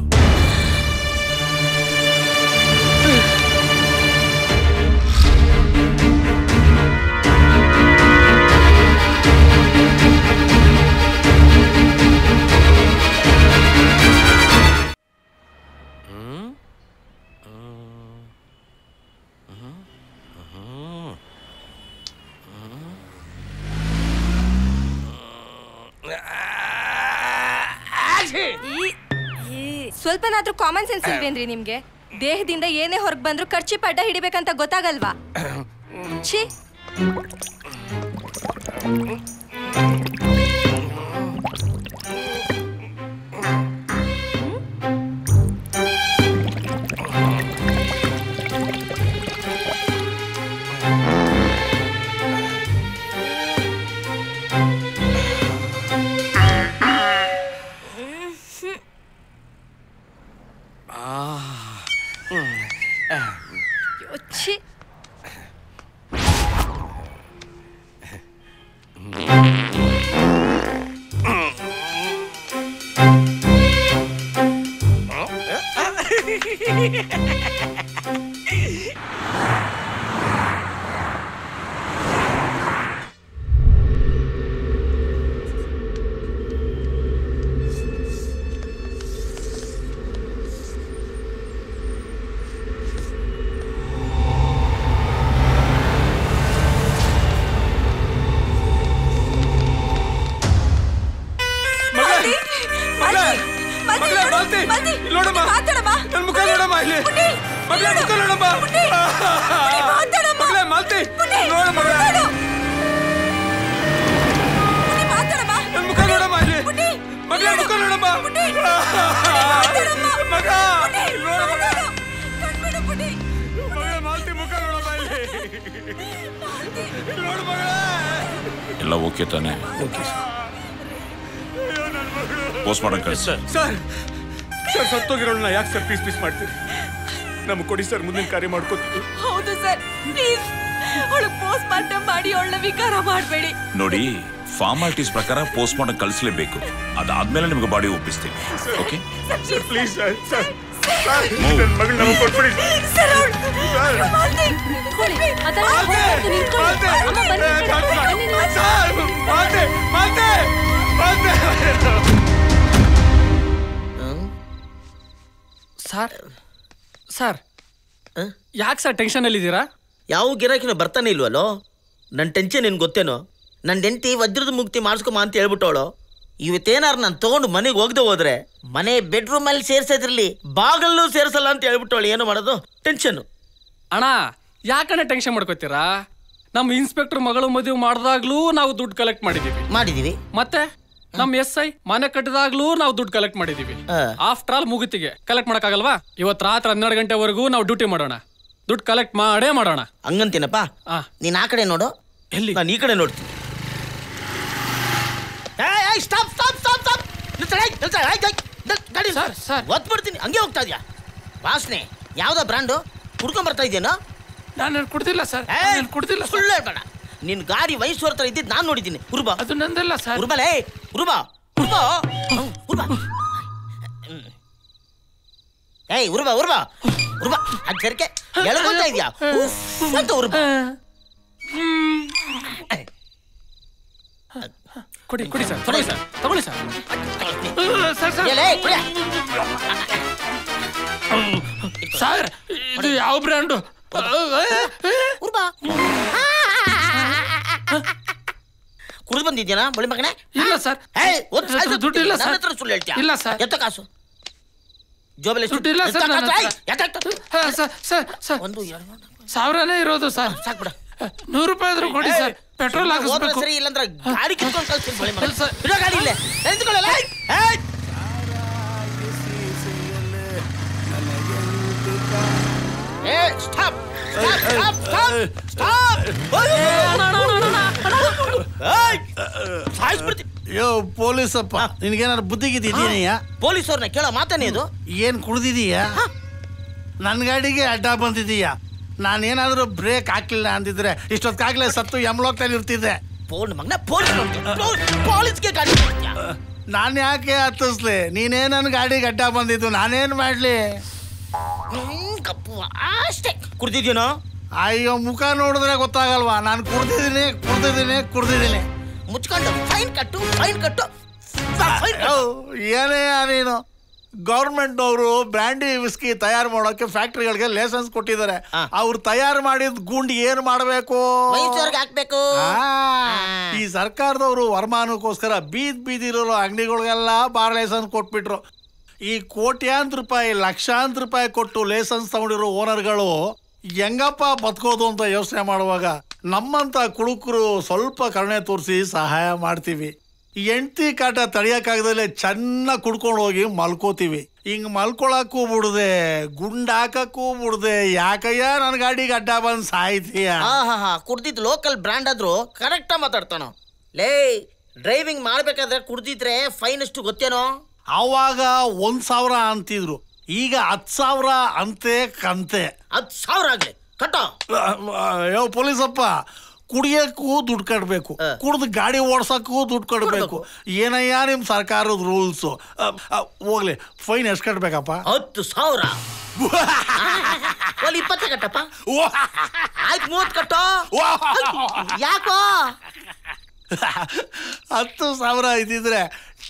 ಸ್ವಲ್ಪನಾದ್ರೂ ಕಾಮನ್ ಸೆನ್ಸ್ ಇಲ್ವೇನ್ರಿ ನಿಮ್ಗೆ? ದೇಹದಿಂದ ಏನೇ ಹೊರಗೆ ಬಂದ್ರು ಖರ್ಚಿ ಪಡ್ಡ ಹಿಡಿಬೇಕಂತ ಗೊತ್ತಾಗಲ್ವಾ? ಛೀ. ಎಲ್ಲ ಓಕೆ ತಾನೆ? ಪೋಸ್ಟ್ ಮಾಡಕ್ ಸರ್ ಸತ್ತೋಗಿರೋಳನ್ನ ಯಾಕೆ ಸರ್ ಪೀಸ್ ಮಾಡ್ತೀರಿ? ನಮ್ಗೆ ಕೊಡಿ ಸರ್, ಮುಂದಿನ ಕಾರ್ಯ ಮಾಡ್ಕೋತೀವಿ. ಹೌದು ಸರ್, ಪ್ಲೀಸ್ ಅವಳು ಪೋಸ್ಟ್ ಮಾರ್ಟಮ್ ಮಾಡಿ ಅವಳನ್ನ ವಿಕಾರ ಮಾಡಬೇಡಿ. ನೋಡಿ, ಫಾರ್ಮಾಲಿಟೀಸ್ ಪ್ರಕಾರ ಪೋಸ್ಟ್ ಮಾರ್ಟಮ್ ಕಳಿಸಲೇಬೇಕು. ಅದಾದ್ಮೇಲೆ ನಿಮ್ಗೆ ಬಾಡಿ ಒಪ್ಪಿಸ್ತೀವಿ. Okay sir, please sir. ನನ್ನ ಮಗಳು ನಮಗೆ ಕೊಟ್ಬಿಡಿ ಸರ್. ಸರ್ ಯಾಕೆ ಸರ್ ಟೆನ್ಷನ್ ಅಲ್ಲಿ ಇದ್ದೀರಾ? ಯಾವ ಗಿರಾಕಿನ ಬರ್ತಾನೆ ಇಲ್ವಲ್ಲೋ? ನನ್ನ ಟೆನ್ಷನ್ ಏನ್ ಗೊತ್ತೇನೋ? ನನ್ನ ಹೆಂಡತಿ ವಜ್ರದ ಮುಕ್ತಿ ಮಾಡಿಸ್ಕೊಮ ಅಂತ ಹೇಳ್ಬಿಟ್ಟವಳು. ಇವತ್ತೇನಾರು ನಾನು ತಗೊಂಡು ಮನೆಗೆ ಹೋಗದೆ ಹೋದ್ರೆ ಮನೆ ಬೆಡ್ರೂಮ್ ಅಲ್ಲಿ ಸೇರ್ಸೋದ್ರಲ್ಲಿ ಬಾಗಲ್ಲೂ ಸೇರ್ಸಲ್ಲ ಅಂತ ಹೇಳ್ಬಿಟ್ಟವಳು. ಏನು ಮಾಡೋದು? ಟೆನ್ಷನ್. ಅಣ್ಣ ಯಾಕಣ್ಣ ಟೆನ್ಷನ್ ಮಾಡ್ಕೋತೀರಾ? ನಮ್ಮ ಇನ್ಸ್ಪೆಕ್ಟರ್ ಮಗಳು ಮದುವೆ ಮಾಡಿದಾಗ್ಲೂ ನಾವು ದುಡ್ಡು ಕಲೆಕ್ಟ್ ಮಾಡಿದೀವಿ. ಮತ್ತೆ ನಮ್ಮ SI ಮನೆ ಕಟ್ಟಿದಾಗ್ಲೂ ನಾವು ದುಡ್ಡು ಕಲೆಕ್ಟ್ ಮಾಡಿದೀವಿ. ಆಫ್ಟರ್ ಆಲ್ ಮುಗಿತಿಗೆ ಕಲೆಕ್ಟ್ ಮಾಡಕ್ಕಾಗಲ್ವಾ? ಇವತ್ತು ರಾತ್ರಿ 12 ಗಂಟೆವರೆಗೂ ನಾವು ಡ್ಯೂಟಿ ಮಾಡೋಣ. ದುಡ್ಡು ಕಲೆಕ್ಟ್ ಮಾಡೇ ಮಾಡೋಣ. ಹಂಗಂತೀನಪ್ಪ. ನೀನ್ ಆ ಕಡೆ ನೋಡು, ಎಲ್ಲಿ? ನಾನು ಈ ಕಡೆ ನೋಡ್ತೀನಿ. ಒತ್ಬಿಡ್ತೀನಿ. ಹಂಗೆ ಹೋಗ್ತಾ ಇದೆಯಾ? ವಾಸನೆ ಯಾವ್ದೋ ಬ್ರಾಂಡು ಕುಡ್ಕೊಂಡ್ ಬರ್ತಾ ಇದೆಯೇನೋ? ನಾನು ಕುಡ್ದಿಲ್ಲ ಸರ್, ಕುಡ್ದಿಲ್ಲ. ಸುಳ್ಳು ಹೇಳ್ಬೇಡ. ನಿನ್ ಗಾಡಿ ವಯಸ್ಸು ಹೊರತರ ಇದ್ದಿದ್ದು ನಾನು ನೋಡಿದ್ದೀನಿ. ಉರ್ಬಾ, ಅದು ನಂದಲ್ಲ ಸರ್. ಉರ್ಬಲೇ, ಉರ್ಬಾ ಉರ್ಬಾ ಉರ್ಬಾ. ಏಯ್ ಉರ್ಬಾ ಉರ್ಬಾ ಉರ್ಬಾ ಅದ್ ಸರ್ಕೆ ಎಳ್ಕೊಂತ ಇದ್ಯಾ ಅಂತ ಉರ್ಬಾ. ಕೊಡಿ ಕೊಡಿ ಸರ್ ತಗೊಳ್ಳಿ ಸರ್ ತಗೊಳ್ಳಿ ಸರ್ ಸರ್ ಇದು ಯಾವ ಬ್ರ್ಯಾಂಡು? ಕುಡಿದು ಬಂದಿದ್ಯಾನ ಬಳಿ ಮಗನೇ? ಇಲ್ಲ ಸರ್ ದುಡ್ಡು ಇಲ್ಲ ಸರ್. ಸುಳ್ಳು ಹೇಳ್ತೀಯ? ಇಲ್ಲ ಸರ್. ಎತ್ತ ಕಾಸು ಜೋಬಲ್ಲಿ ದುಡ್ಡು ಇಲ್ಲ ಸರ್. ಒಂದು 1000ನೇ ಇರೋದು ಸರ್. ಸಾಕ್ಬಿಡ. 100 ರೂಪಾಯಿ ಆದ್ರೂ ಕೊಡಿ ಸರ್. ಪೆಟ್ರೋಲ್ ಹಾಕಿಸ್ಬೇಕು. ಸರಿ ಇಲ್ಲಂದ್ರೆ ಗಾಡಿ ಕಿತ್ಕೊಂಡು ಕಳ್ಸ್ತೀನಿ ಬಳಿ ಮಗ. ಇರೋ ಗಾಡಿ ಇಲ್ಲೇ ನಿಂತ್ಕೊಳ್ಳಲ್ಲ. ಏ ಸ್ಟಾಪ್ ಸ್ಟಾಪ್ ಸ್ಟಾಪ್ ಸ್ಟಾಪ್. ಯೋ ಪೊಲೀಸಪ್ಪ, ನಿನ್ಗೇನಾದ್ರು ಬುದ್ಧಿಗಿದ್ದೀಯ? ಪೊಲೀಸವ್ರನ್ನ ಕೇಳೋ ಮಾತಾನೆ ಇದು. ಏನ್ ಕುಡ್ದಿದೀಯ? ನನ್ನ ಗಾಡಿಗೆ ಅಡ್ಡ ಬಂದಿದೀಯ. ನಾನೇನಾದ್ರೂ ಬ್ರೇಕ್ ಹಾಕ್ಲಿಲ್ಲ ಅಂದಿದ್ರೆ ಇಷ್ಟೊತ್ತಾಗ್ಲೇ ಸತ್ತು ಯಮಲೋಕದಲ್ಲಿ ಇರ್ತಿದ್ದೆ. ಪೊಲೀಸ್ಗೆ ಗಾಡಿ ನಾನು ಯಾಕೆ ಹತ್ತಿಸ್ಲಿ? ನೀನೇ ನನ್ನ ಗಾಡಿಗೆ ಅಡ್ಡ ಬಂದಿದ್ದು, ನಾನೇನ್ ಮಾಡ್ಲಿ? ಅಷ್ಟೇ. ಕುಡ್ದಿದ್ಯೇನೋ? ಅಯ್ಯೋ, ಮುಖ ನೋಡಿದ್ರೆ ಗೊತ್ತಾಗಲ್ವಾ? ನಾನು ಕುಡ್ದಿದ್ದೀನಿ ಕುಡ್ದಿದ್ದೀನಿ ಕುಡ್ದಿದ್ದೀನಿ. ಮುಚ್ಕೊಂಡು ಫೈನ್ ಕಟ್ಟು ಫೈನ್ ಕಟ್ಟು. ಏನೇ ನೀನು? ಗೌರ್ಮೆಂಟ್ ಅವರು ಬ್ರ್ಯಾಂಡಿ ವಿಸ್ಕಿ ತಯಾರು ಮಾಡೋಕೆ ಫ್ಯಾಕ್ಟ್ರಿಗಳಿಗೆ ಲೈಸೆನ್ಸ್ ಕೊಟ್ಟಿದ್ದಾರೆ. ಅವ್ರು ತಯಾರು ಮಾಡಿದ ಗುಂಡಿ ಏನ್ ಮಾಡಬೇಕು? ಹಾಕ್ಬೇಕು. ಈ ಸರ್ಕಾರದವರು ವರಮಾನಕ್ಕೋಸ್ಕರ ಬೀದಿರೋ ಅಂಗಡಿಗಳಿಗೆಲ್ಲ ಬಾರ್ ಲೈಸೆನ್ಸ್ ಕೊಟ್ಬಿಟ್ರು. ಈ ಕೋಟ್ಯಾಂತರ ರೂಪಾಯಿ ಲಕ್ಷಾಂತರ ರೂಪಾಯಿ ಕೊಟ್ಟು ಲೈಸೆನ್ಸ್ ತಗೊಂಡಿರೋ ಓನರ್ಗಳು ಹೆಂಗಪ್ಪ ಬದುಕೋದು ಅಂತ ಯೋಚನೆ ಮಾಡುವಾಗ ನಮ್ಮಂತ ಕುಡುಕರು ಸ್ವಲ್ಪ ಕರುಣೆ ತೋರಿಸಿ ಸಹಾಯ ಮಾಡ್ತೀವಿ. ಹೆಂಡತಿ ಕಾಟ ತಡಿಯಕ್ಕಾಗದಲ್ಲೇ ಚೆನ್ನಾಗಿ ಕುಡ್ಕೊಂಡು ಹೋಗಿ ಮಲ್ಕೋತೀವಿ. ಹಿಂಗ್ ಮಲ್ಕೊಳಕ್ಕೂ ಬಿಡದೆ ಗುಂಡಾಕಕ್ಕೂ ಬಿಡದೆ ಯಾಕಯ್ಯ ನನ್ನ ಗಾಡಿಗೆ ಅಡ್ಡ ಬಂದ್ ಸಾಯ್ತೀಯ? ಕುಡ್ದಿದ್ ಲೋಕಲ್ ಬ್ರ್ಯಾಂಡ್ ಆದ್ರೂ ಕರೆಕ್ಟ್ ಮಾತಾಡ್ತಾನೋ. ಲೇ, ಡ್ರೈವಿಂಗ್ ಮಾಡ್ಬೇಕಾದ್ರೆ ಕುಡ್ದಿದ್ರೆ ಫೈನ್ ಎಷ್ಟು ಗೊತ್ತೇನೋ? ಅವಾಗ 1000 ಅಂತಿದ್ರು, ಈಗ 10,000 ಅಂತೆ ಕಂತೆ. 10,000 ಆಗ್ಲಿ ಕಟ್ಟೋ. ಯೋ ಪೊಲೀಸಪ್ಪ, ಕುಡಿಯಕ್ಕೂ ದುಡ್ಡು ಕಟ್ಬೇಕು, ಕುಡ್ದು ಗಾಡಿ ಓಡ್ಸಕ್ಕೂ ದುಡ್ಡು ಕಟ್ಬೇಕು. ಏನಯ್ಯ ನಿಮ್ ಸರ್ಕಾರದ ರೂಲ್ಸು? ಹೋಗ್ಲಿ, ಫೈನ್ ಎಷ್ಟು ಕಟ್ಬೇಕಪ್ಪ? 10,000. 20 ಕಟ್ಟಪ್ಪ. ಆಯ್ತು 30 ಕಟ್ಟೋ. ಯಾಕೋ? 10,000 ಇದ್ದಿದ್ರೆ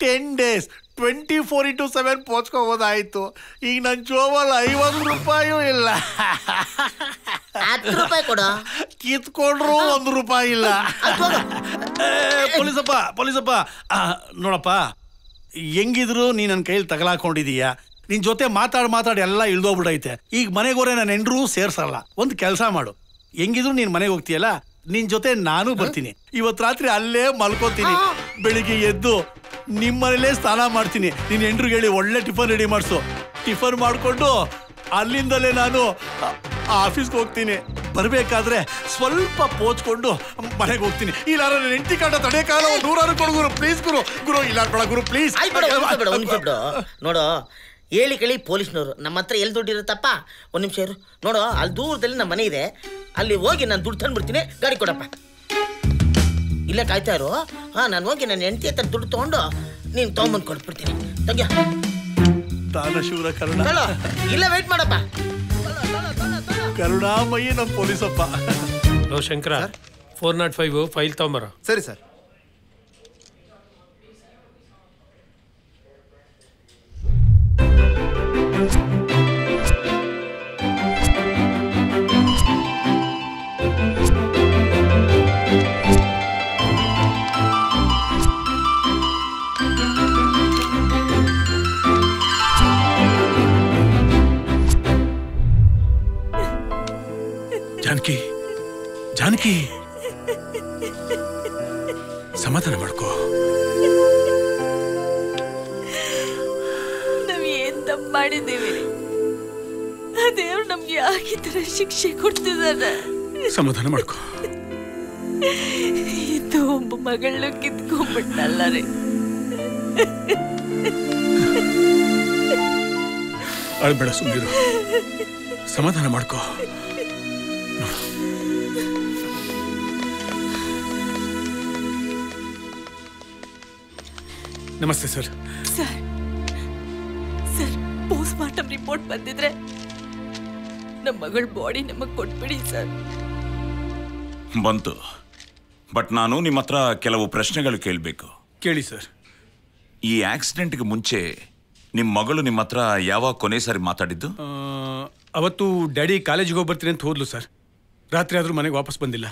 10 days 24x7 ಪೋಚ್ಕೋಬೋದಾಯ್ತು. ಈಗ ನನ್ನ ಜೋಬಲ್ಲಿ 50 ರೂಪಾಯೂ ಇಲ್ಲ. 10 ರೂಪಾಯಿ ಕೊಡ. ಕಿತ್ಕೊಂಡ್ರು 1 ರೂಪಾಯಿ ಇಲ್ಲ. ಪೊಲೀಸಪ್ಪ ನೋಡಪ್ಪ, ಹೆಂಗಿದ್ರು ನೀ ನನ್ನ ಕೈಲಿ ತಗಲಾಕೊಂಡಿದೀಯ. ನಿನ್ ಜೊತೆ ಮಾತಾಡಿ ಎಲ್ಲ ಇಳ್ದೋಗ್ಬಿಡೈತೆ. ಈಗ ಮನೆಗೋರೆ ನನ್ನ ಹೆಂಡ್ರೂ ಸೇರ್ಸಲ್ಲ. ಒಂದು ಕೆಲಸ ಮಾಡು, ಹೆಂಗಿದ್ರು ನೀನ್ ಮನೆಗೆ ಹೋಗ್ತೀಯಲ್ಲ, ನಿನ್ ಜೊತೆ ನಾನು ಬರ್ತೀನಿ. ಇವತ್ತು ರಾತ್ರಿ ಅಲ್ಲೇ ಮಲ್ಕೋತೀನಿ. ಬೆಳಿಗ್ಗೆ ಎದ್ದು ನಿಮ್ಮನೇಲೇ ಸ್ನಾನ ಮಾಡ್ತೀನಿ. ನಿನ್ನ ಹೆಂಡ್ರಿಗೆ ಹೇಳಿ ಒಳ್ಳೆ ಟಿಫನ್ ರೆಡಿ ಮಾಡಿಸು. ಟಿಫನ್ ಮಾಡಿಕೊಂಡು ಅಲ್ಲಿಂದಲೇ ನಾನು ಆಫೀಸ್ಗೆ ಹೋಗ್ತೀನಿ. ಬರಬೇಕಾದ್ರೆ ಸ್ವಲ್ಪ ಪೋಚ್ಕೊಂಡು ಮನೆಗೆ ಹೋಗ್ತೀನಿ. ಇಲ್ಲ ನನ್ನ ಹೆಂಡತಿ ಕಾಟ ತಡೆಯಕಾಲ 100 ಕೊಡು ಗುರು, ಪ್ಲೀಸ್ ಗುರು ಇಲ್ಲ ಬೇಡ ಗುರು, ಪ್ಲೀಸ್. ನೋಡು, ಹೇಳಿ ಕೇಳಿ ಪೊಲೀಸ್ನವರು ನಮ್ಮ ಹತ್ರ ಎಲ್ಲಿ ದುಡ್ಡು ಇರುತ್ತಪ್ಪ? ಒಂದು ನಿಮಿಷ ಇರು. ನೋಡು, ಅಲ್ಲಿ ದೂರದಲ್ಲಿ ನಮ್ಮ ಮನೆ ಇದೆ, ಅಲ್ಲಿ ಹೋಗಿ ನಾನು ದುಡ್ಡು ತಂದ್ಬಿಡ್ತೀನಿ. ಗಾಡಿ ಕೊಡಪ್ಪ. ಇಲ್ಲೇ ಕಾಯ್ತಾ ಇರು. ನಾನು ಹೋಗಿ ನನ್ನ ಹೆಂಡತಿ ಹತ್ರ ದುಡ್ಡು ತೊಗೊಂಡು ನೀನು ತೊಗೊಂಬಂದು ಕೊಟ್ಬಿಡ್ತೀನಿ. ತೆಗ್ಯ ಶಿವರ ಕರುಣ. ಇಲ್ಲ, ವೇಟ್ ಮಾಡಪ್ಪ. ಕರುಣಾಮಯಿ ನಮ್ಮ ಪೊಲೀಸಪ್ಪ. ಶಂಕರ, 405 ಫೈಲ್ ತಗೊಂಬರ. ಸರಿ ಸರ್. ಜಾನಕಿ, ಸಮಾಧಾನ ಮಾಡ್ಕೋ. ನಾವ್ ಏನ್ ತಪ್ಪು ಮಾಡಿದ್ದೀವಿ? ದೇವ್ರು ನಮ್ಗೆ ಯಾಕೆ ಈ ತರ ಶಿಕ್ಷೆ ಕೊಡ್ತಿದ್ದಾನೆ? ಸಮಾಧಾನ ಮಾಡ್ಕೋ. ಇದು ಒಬ್ಬ ಮಗಳನ್ನ ಕಿತ್ಕೊಂಡ್ಬಿಟ್ಟಲ್ಲ ರೀ. ಅಳ್ಬೇಡ, ಸುಮ್ಮನಿರು, ಸಮಾಧಾನ ಮಾಡ್ಕೋ. ನಮಸ್ತೆ sir. Sir, post mortem report ಬಂದಿದ್ರೆ ನಮ್ಮ ಮಗಳ ಬಾಡಿ ನಮಗ್ ಕೊಟ್ಬಿಡಿ ಸರ್. ಬಂತು, ಬಟ್ ನಾನು ನಿಮ್ಮ ಹತ್ರ ಕೆಲವು ಪ್ರಶ್ನೆಗಳು ಕೇಳಬೇಕು. ಕೇಳಿ ಸರ್. ಈ ಆಕ್ಸಿಡೆಂಟ್ಗೆ ಮುಂಚೆ ನಿಮ್ಮ ಮಗಳು ನಿಮ್ಮ ಹತ್ರ ಯಾವಾಗ ಕೊನೆ ಸಾರಿ ಮಾತಾಡಿದ್ದು? ಅವತ್ತು ಡ್ಯಾಡಿ ಕಾಲೇಜಿಗೆ ಹೋಗಿ ಬರ್ತೀನಿ ಅಂತ ಹೋದ್ಲು ಸರ್. ರಾತ್ರಿ ಆದರೂ ಮನೆಗೆ ವಾಪಸ್ ಬಂದಿಲ್ಲ.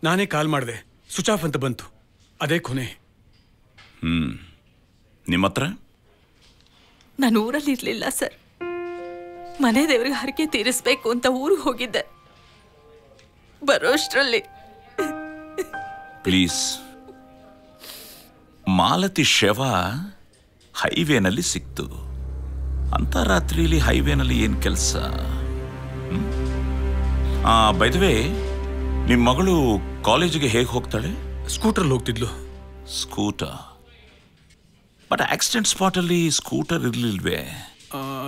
ನಾನೇ ಕಾಲ್ ಮಾಡಿದೆ, ಸ್ವಿಚ್ ಆಫ್ ಅಂತ ಬಂತು. ಅದೇ ಕೊನೆ. ನಿಮ್ಮ ಹತ್ರ? ನಾನು ಊರಲ್ಲಿ ಇರ್ಲಿಲ್ಲ ಸರ್. ಮನೆ ದೇವ್ರಿಗೆ ಹರಕೆ ತೀರಿಸ್ಬೇಕು ಅಂತ ಊರಿಗೆ ಹೋಗಿದ್ದೆ. ಬರೋಷ್ಟ್ರಲ್ಲಿ ಪ್ಲೀಸ್, ಮಾಲತಿ ಶವ ಹೈವೇನಲ್ಲಿ ಸಿಕ್ತು. ಅಂತ ರಾತ್ರಿಲಿ ಹೈವೇನಲ್ಲಿ ಏನ್ ಕೆಲಸ? ಬೈ ದ ವೇ, ನಿಮ್ಮ ಮಗಳು ಕಾಲೇಜಿಗೆ ಹೇಗೆ ಹೋಗ್ತಾಳೆ? ಸ್ಕೂಟರ್ಲ್ಲಿ ಹೋಗ್ತಿದ್ಲು. ಸ್ಕೂಟರ್? ಬಟ್ ಆಕ್ಸಿಡೆಂಟ್ ಸ್ಪಾಟ್ ಅಲ್ಲಿ ಸ್ಕೂಟರ್ ಇರ್ಲಿಲ್ವೇ?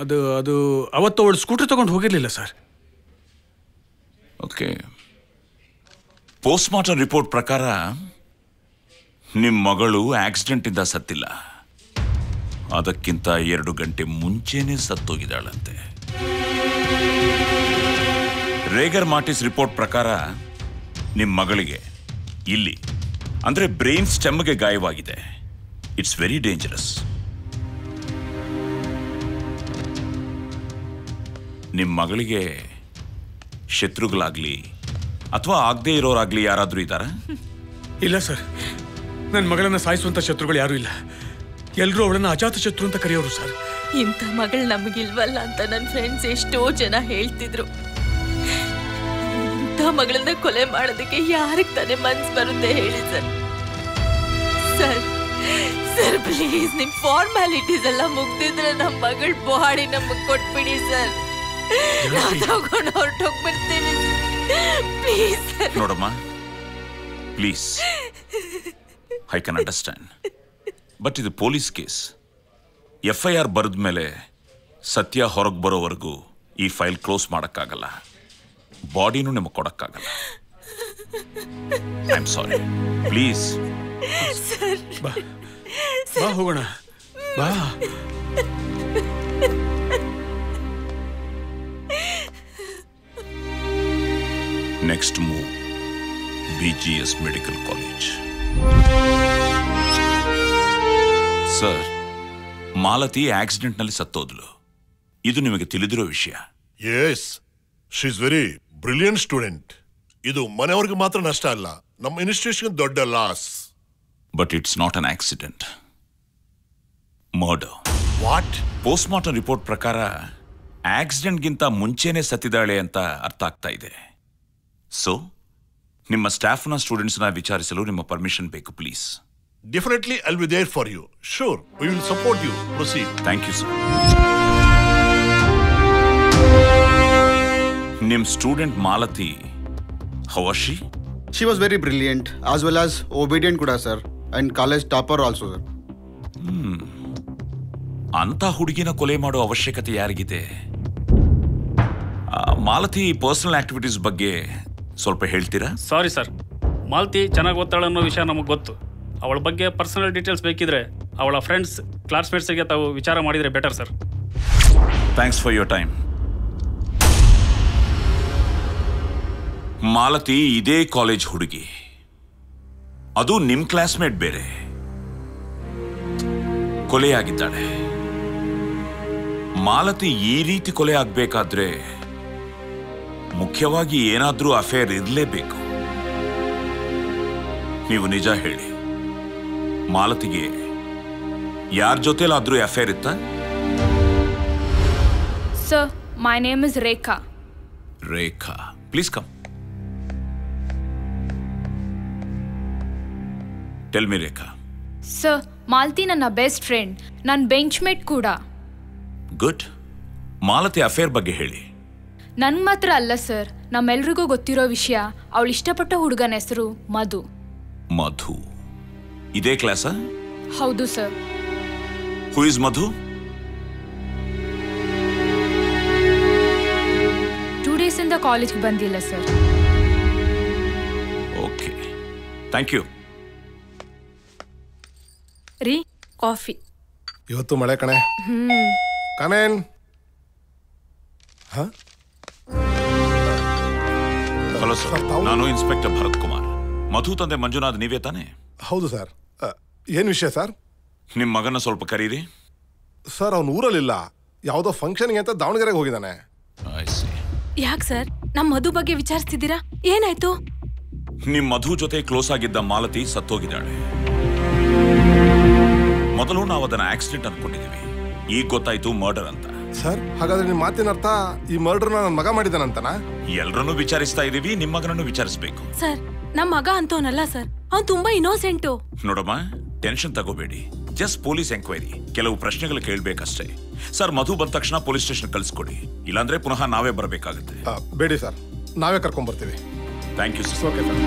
ಅದು ಅವತ್ತು ಅವಳು ಸ್ಕೂಟರ್ ತಗೊಂಡು ಹೋಗಿರ್ಲಿಲ್ಲ sir. Okay. Post mortem report ಪ್ರಕಾರ ನಿಮ್ಮ ಮಗಳು ಆಕ್ಸಿಡೆಂಟ್ ಇಂದ ಸತ್ತಿಲ್ಲ, ಅದಕ್ಕಿಂತ 2 ಗಂಟೆ ಮುಂಚೆನೆ ಸತ್ತೋಗಿದ್ದಾಳಂತೆ. ರೇಗರ್ ಮಾರ್ಟಿಸ್ ರಿಪೋರ್ಟ್ ಪ್ರಕಾರ ನಿಮ್ಮ ಮಗಳಿಗೆ ಇಲ್ಲಿ ಅಂದ್ರೆ ಬ್ರೈನ್ ಸ್ಟೆಮ್ಗೆ ಗಾಯವಾಗಿದೆ. It's very dangerous. ನಿಮ್ಮ ಮಗಳಿಗೆ ಶತ್ರುಗಳಾಗ್ಲಿ ಅಥವಾ ಆಗದೆ ಇರೋರಾಗ್ಲಿ ಯಾರಾದ್ರೂ ಇದ್ದಾರಾ? ಇಲ್ಲ ಸರ್, ನನ್ನ ಮಗಳನ್ನ ಸಾಯಿಸುವಂತ ಶತ್ರುಗಳು ಯಾರೂ ಇಲ್ಲ. ಎಲ್ಲರೂ ಅವಳನ್ನ ಅಜಾತ ಶತ್ರು ಅಂತ ಕರೆಯೋರು ಸರ್. ಇಂಥ ಮಗಳು ನಮಗಿಲ್ವಲ್ಲ ಅಂತ ನನ್ನ ಫ್ರೆಂಡ್ಸ್ ಎಷ್ಟೋ ಜನ ಹೇಳ್ತಿದ್ರು. ಇಂಥ ಮಗಳನ್ನ ಕೊಲೆ ಮಾಡೋದಕ್ಕೆ ಯಾರಿಗೆ ತಾನೇ ಮನ್ಸು ಬರುತ್ತೆ ಹೇಳಿ ಸರ್? ಸರ್ ಸರ್ ಪ್ಲೀಸ್, ನಿಮ್ ಫಾರ್ಮ್ಯಾಲಿಟೀಸ್ ಎಲ್ಲ ಮುಗ್ದಿದ್ರೆ ನಮ್ಮ ಮಗಳ ಬಾಡಿ ನಮಗ್ ಕೊಟ್ಬಿಡಿ ಸರ್. ನಾವು ತಗೊಂಡು ಹೊರಟೋಗ್ಬಿಡ್ತೀವಿ ಪ್ಲೀಸ್. ನೋಡಮ್ಮ, please, I can understand. But ಇದು ಪೊಲೀಸ್ ಕೇಸ್. FIR ಬರೆದ ಮೇಲೆ ಸತ್ಯ ಹೊರಗೆ ಬರೋವರೆಗೂ ಈ ಫೈಲ್ ಕ್ಲೋಸ್ ಮಾಡೋಕ್ಕಾಗಲ್ಲ, ಬಾಡಿನೂ ನಿಮಗೆ ಕೊಡೋಕ್ಕಾಗಲ್ಲ. I am sorry, please. ಬಾ ಹೋಗೋಣ, ಬಾ. Next move BGS medical college. Sir, Malathi accident ನಲ್ಲಿ ಸತ್ತೋದ್ಲು. ಇದು ನಿಮಗೆ ತಿಳಿದಿರೋ ವಿಷಯ? Yes, she is very brilliant student. ಇದು ಮನೆಯವ್ರಿಗೆ ಮಾತ್ರ ನಷ್ಟ ಅಲ್ಲ, ನಮ್ಮ ಇನ್ಸ್ಟಿಟ್ಯೂಷನ್ ದೊಡ್ಡ loss. But it's not an accident, murder. What? Post mortem report ಪ್ರಕಾರ ಆಕ್ಸಿಡೆಂಟ್ಗಿಂತ ಮುಂಚೆನೆ ಸತ್ತಿದ್ದಾಳೆ ಅಂತ ಅರ್ಥ ಆಗ್ತಾ ಇದೆ. ಸೊ ನಿಮ್ಮ ಸ್ಟಾಫ್ನ ಸ್ಟೂಡೆಂಟ್ಸ್ನ ವಿಚಾರಿಸಲು ನಿಮ್ಮ ಪರ್ಮಿಷನ್ ಬೇಕು, please. Definitely, I'll be there for you. Sure, we will support you. Proceed. Thank you, sir. Nim student Malati, how was she? She was very brilliant as well as obedient kuda, sir, and college topper also, sir. ಅಂತ ಹುಡುಗಿನ ಕೊಲೆ ಮಾಡೋ ಅವಶ್ಯಕತೆ ಯಾರಿಗಿದೆ? Malathi personal activities ಬಗ್ಗೆ ಸ್ವಲ್ಪ ಹೇಳ್ತೀರಾ? Sorry sir, Malathi ಚೆನ್ನಾಗಿ ಓದ್ತಾಳೆ ಅನ್ನೋ ವಿಷಯ ನಮಗೆ ಗೊತ್ತು. ಅವಳ ಬಗ್ಗೆ ಪರ್ಸನಲ್ ಡೀಟೇಲ್ಸ್ ಬೇಕಿದ್ರೆ ಅವಳ ಫ್ರೆಂಡ್ಸ್, ಕ್ಲಾಸ್ಮೇಟ್ಸ್ಗೆ ತಾವು ವಿಚಾರ ಮಾಡಿದರೆ better sir. Thanks for your time. Malathi ಇದೇ ಕಾಲೇಜ್ ಹುಡುಗಿ, ಅದು ನಿಮ್ ಕ್ಲಾಸ್ಮೇಟ್ ಬೇರೆ. ಕೊಲೆಯಾಗಿದ್ದಾಳೆ. ಮಾಲತಿ ಈ ರೀತಿ ಕೊಲೆ ಆಗ್ಬೇಕಾದ್ರೆ ಮುಖ್ಯವಾಗಿ ಏನಾದ್ರೂ ಅಫೇರ್ ಇರಲೇಬೇಕು. ನೀವು ನಿಜ ಹೇಳಿ, ಮಾಲತಿಗೆ ಯಾರ ಜೊತೆಲಾದ್ರೂ ಅಫೇರ್ ಇತ್ತಾ? Sir, my name is Rekha. Rekha, please come. Tell me, Rekha. Sir, Malathi ನನ್ನ ಬೆಸ್ಟ್ ಫ್ರೆಂಡ್, ನನ್ನ ಬೆಂಚ್ಮೇಟ್ ಕೂಡ. ಗುಡ್. ಮಾಲತಿ ಅಫೇರ್ ಬಗ್ಗೆ ಹೇಳಿ. ನನ್ಗೆ ಮಾತ್ರ ಅಲ್ಲ ಸರ್, ನಮ್ಮೆಲ್ರಿಗೂ ಗೊತ್ತಿರೋ ವಿಷಯ. ಅವಳು ಇಷ್ಟಪಟ್ಟ ಹುಡುಗನ ಹೆಸರು ಮಧು. ಮಧು ಇದೇ ಕ್ಲಾಸಾ? ಹೌದು sir. Who is Madhu? 2 days ಇಂದ ಕಾಲೇಜ್ಗೆ ಬಂದಿಲ್ಲ ಸರ್. Okay, thank you. ರೀ, ಕಾಫಿ. ಇವತ್ತು ಮಳೆ ಕಣೆ. ಕಮೇನ್. ಹಲೋ ಸರ್, ನಾನು ಇನ್ಸ್ಪೆಕ್ಟರ್ ಭರತ್ ಕುಮಾರ್. ಮಧು ತಂದೆ ಮಂಜುನಾಥ್ ನೀವೇ ತಾನೆ? ಹೌದು ಸರ್. ಏನು ವಿಷಯ ಸರ್? ನಿಮ್ಮ ಮಗನ ಸ್ವಲ್ಪ ಕರೀರಿ. ಸರ್ ಅವನು ಊರಲ್ಲಿಲ್ಲ, ಯಾವುದೋ ಫಂಕ್ಷನ್ಗೆ ಅಂತ ದಾವಣಗೆರೆಗೆ ಹೋಗಿದ್ದಾನೆ. ಯಾಕೆ ಸರ್ ನಮ್ಮ ಮಧು ಬಗ್ಗೆ ವಿಚಾರಿಸ್ತಿದ್ದೀರಾ? ಏನಾಯ್ತು? ನಿಮ್ ಮಧು ಜೊತೆ ಕ್ಲೋಸ್ ಆಗಿದ್ದ ಮಾಲತಿ ಸತ್ತೋಗಿದ್ದಾಳೆ. ಮೊದಲು ನಾವು ಅದನ್ನ ಆಕ್ಸಿಡೆಂಟ್ ಅನ್ಕೊಂಡಿದೀವಿ, ಈಗ ಗೊತ್ತಾಯ್ತು ಮರ್ಡರ್ ಅಂತ. ಸರ್ ಹಾಗಾದ್ರೆ ನಿಮ್ಮ ಮಾತಿನ ಅರ್ಥ ಈ ಮರ್ಡರ್ನ ನನ್ನ ಮಗ ಮಾಡಿದಾನಂತನಾ? ಎಲ್ರನ್ನೂ ವಿಚಾರಿಸ್ತಾ ಇದೀವಿ, ನಿಮ್ಮ ಮಗನನ್ನು ವಿಚಾರಿಸಬೇಕು. ಸರ್ ನಮ್ಮ ಮಗ ಅಂತವನಲ್ಲ ಸರ್, ಅವ್ನು ತುಂಬಾ ಇನ್ನೋಸೆಂಟು. ನೋಡಮ್ಮ, ಟೆನ್ಷನ್ ತಗೋಬೇಡಿ, ಜಸ್ಟ್ ಪೊಲೀಸ್ ಎಂಕ್ವೈರಿ, ಕೆಲವು ಪ್ರಶ್ನೆಗಳು ಕೇಳಬೇಕಷ್ಟೇ. ಸರ್ ಮಧು ಬಂದ ತಕ್ಷಣ ಪೊಲೀಸ್ ಸ್ಟೇಷನ್ ಕಳಿಸ್ಕೊಡಿ, ಇಲ್ಲಾಂದ್ರೆ ಪುನಃ ನಾವೇ ಬರಬೇಕಾಗುತ್ತೆ. ಬೇಡಿ ಸರ್, ನಾವೇ ಕರ್ಕೊಂಡ್ ಬರ್ತೀವಿ. Thank you sir. Okay sir.